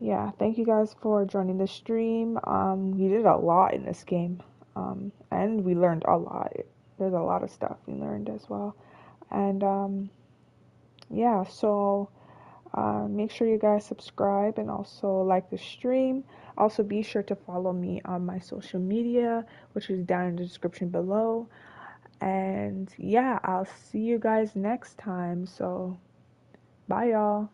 Yeah, thank you guys for joining the stream. We did a lot in this game, and we learned a lot. There's a lot of stuff we learned as well, and yeah, so make sure you guys subscribe and also like the stream. Also, be sure to follow me on my social media, which is down in the description below. And yeah, I'll see you guys next time. So, bye y'all.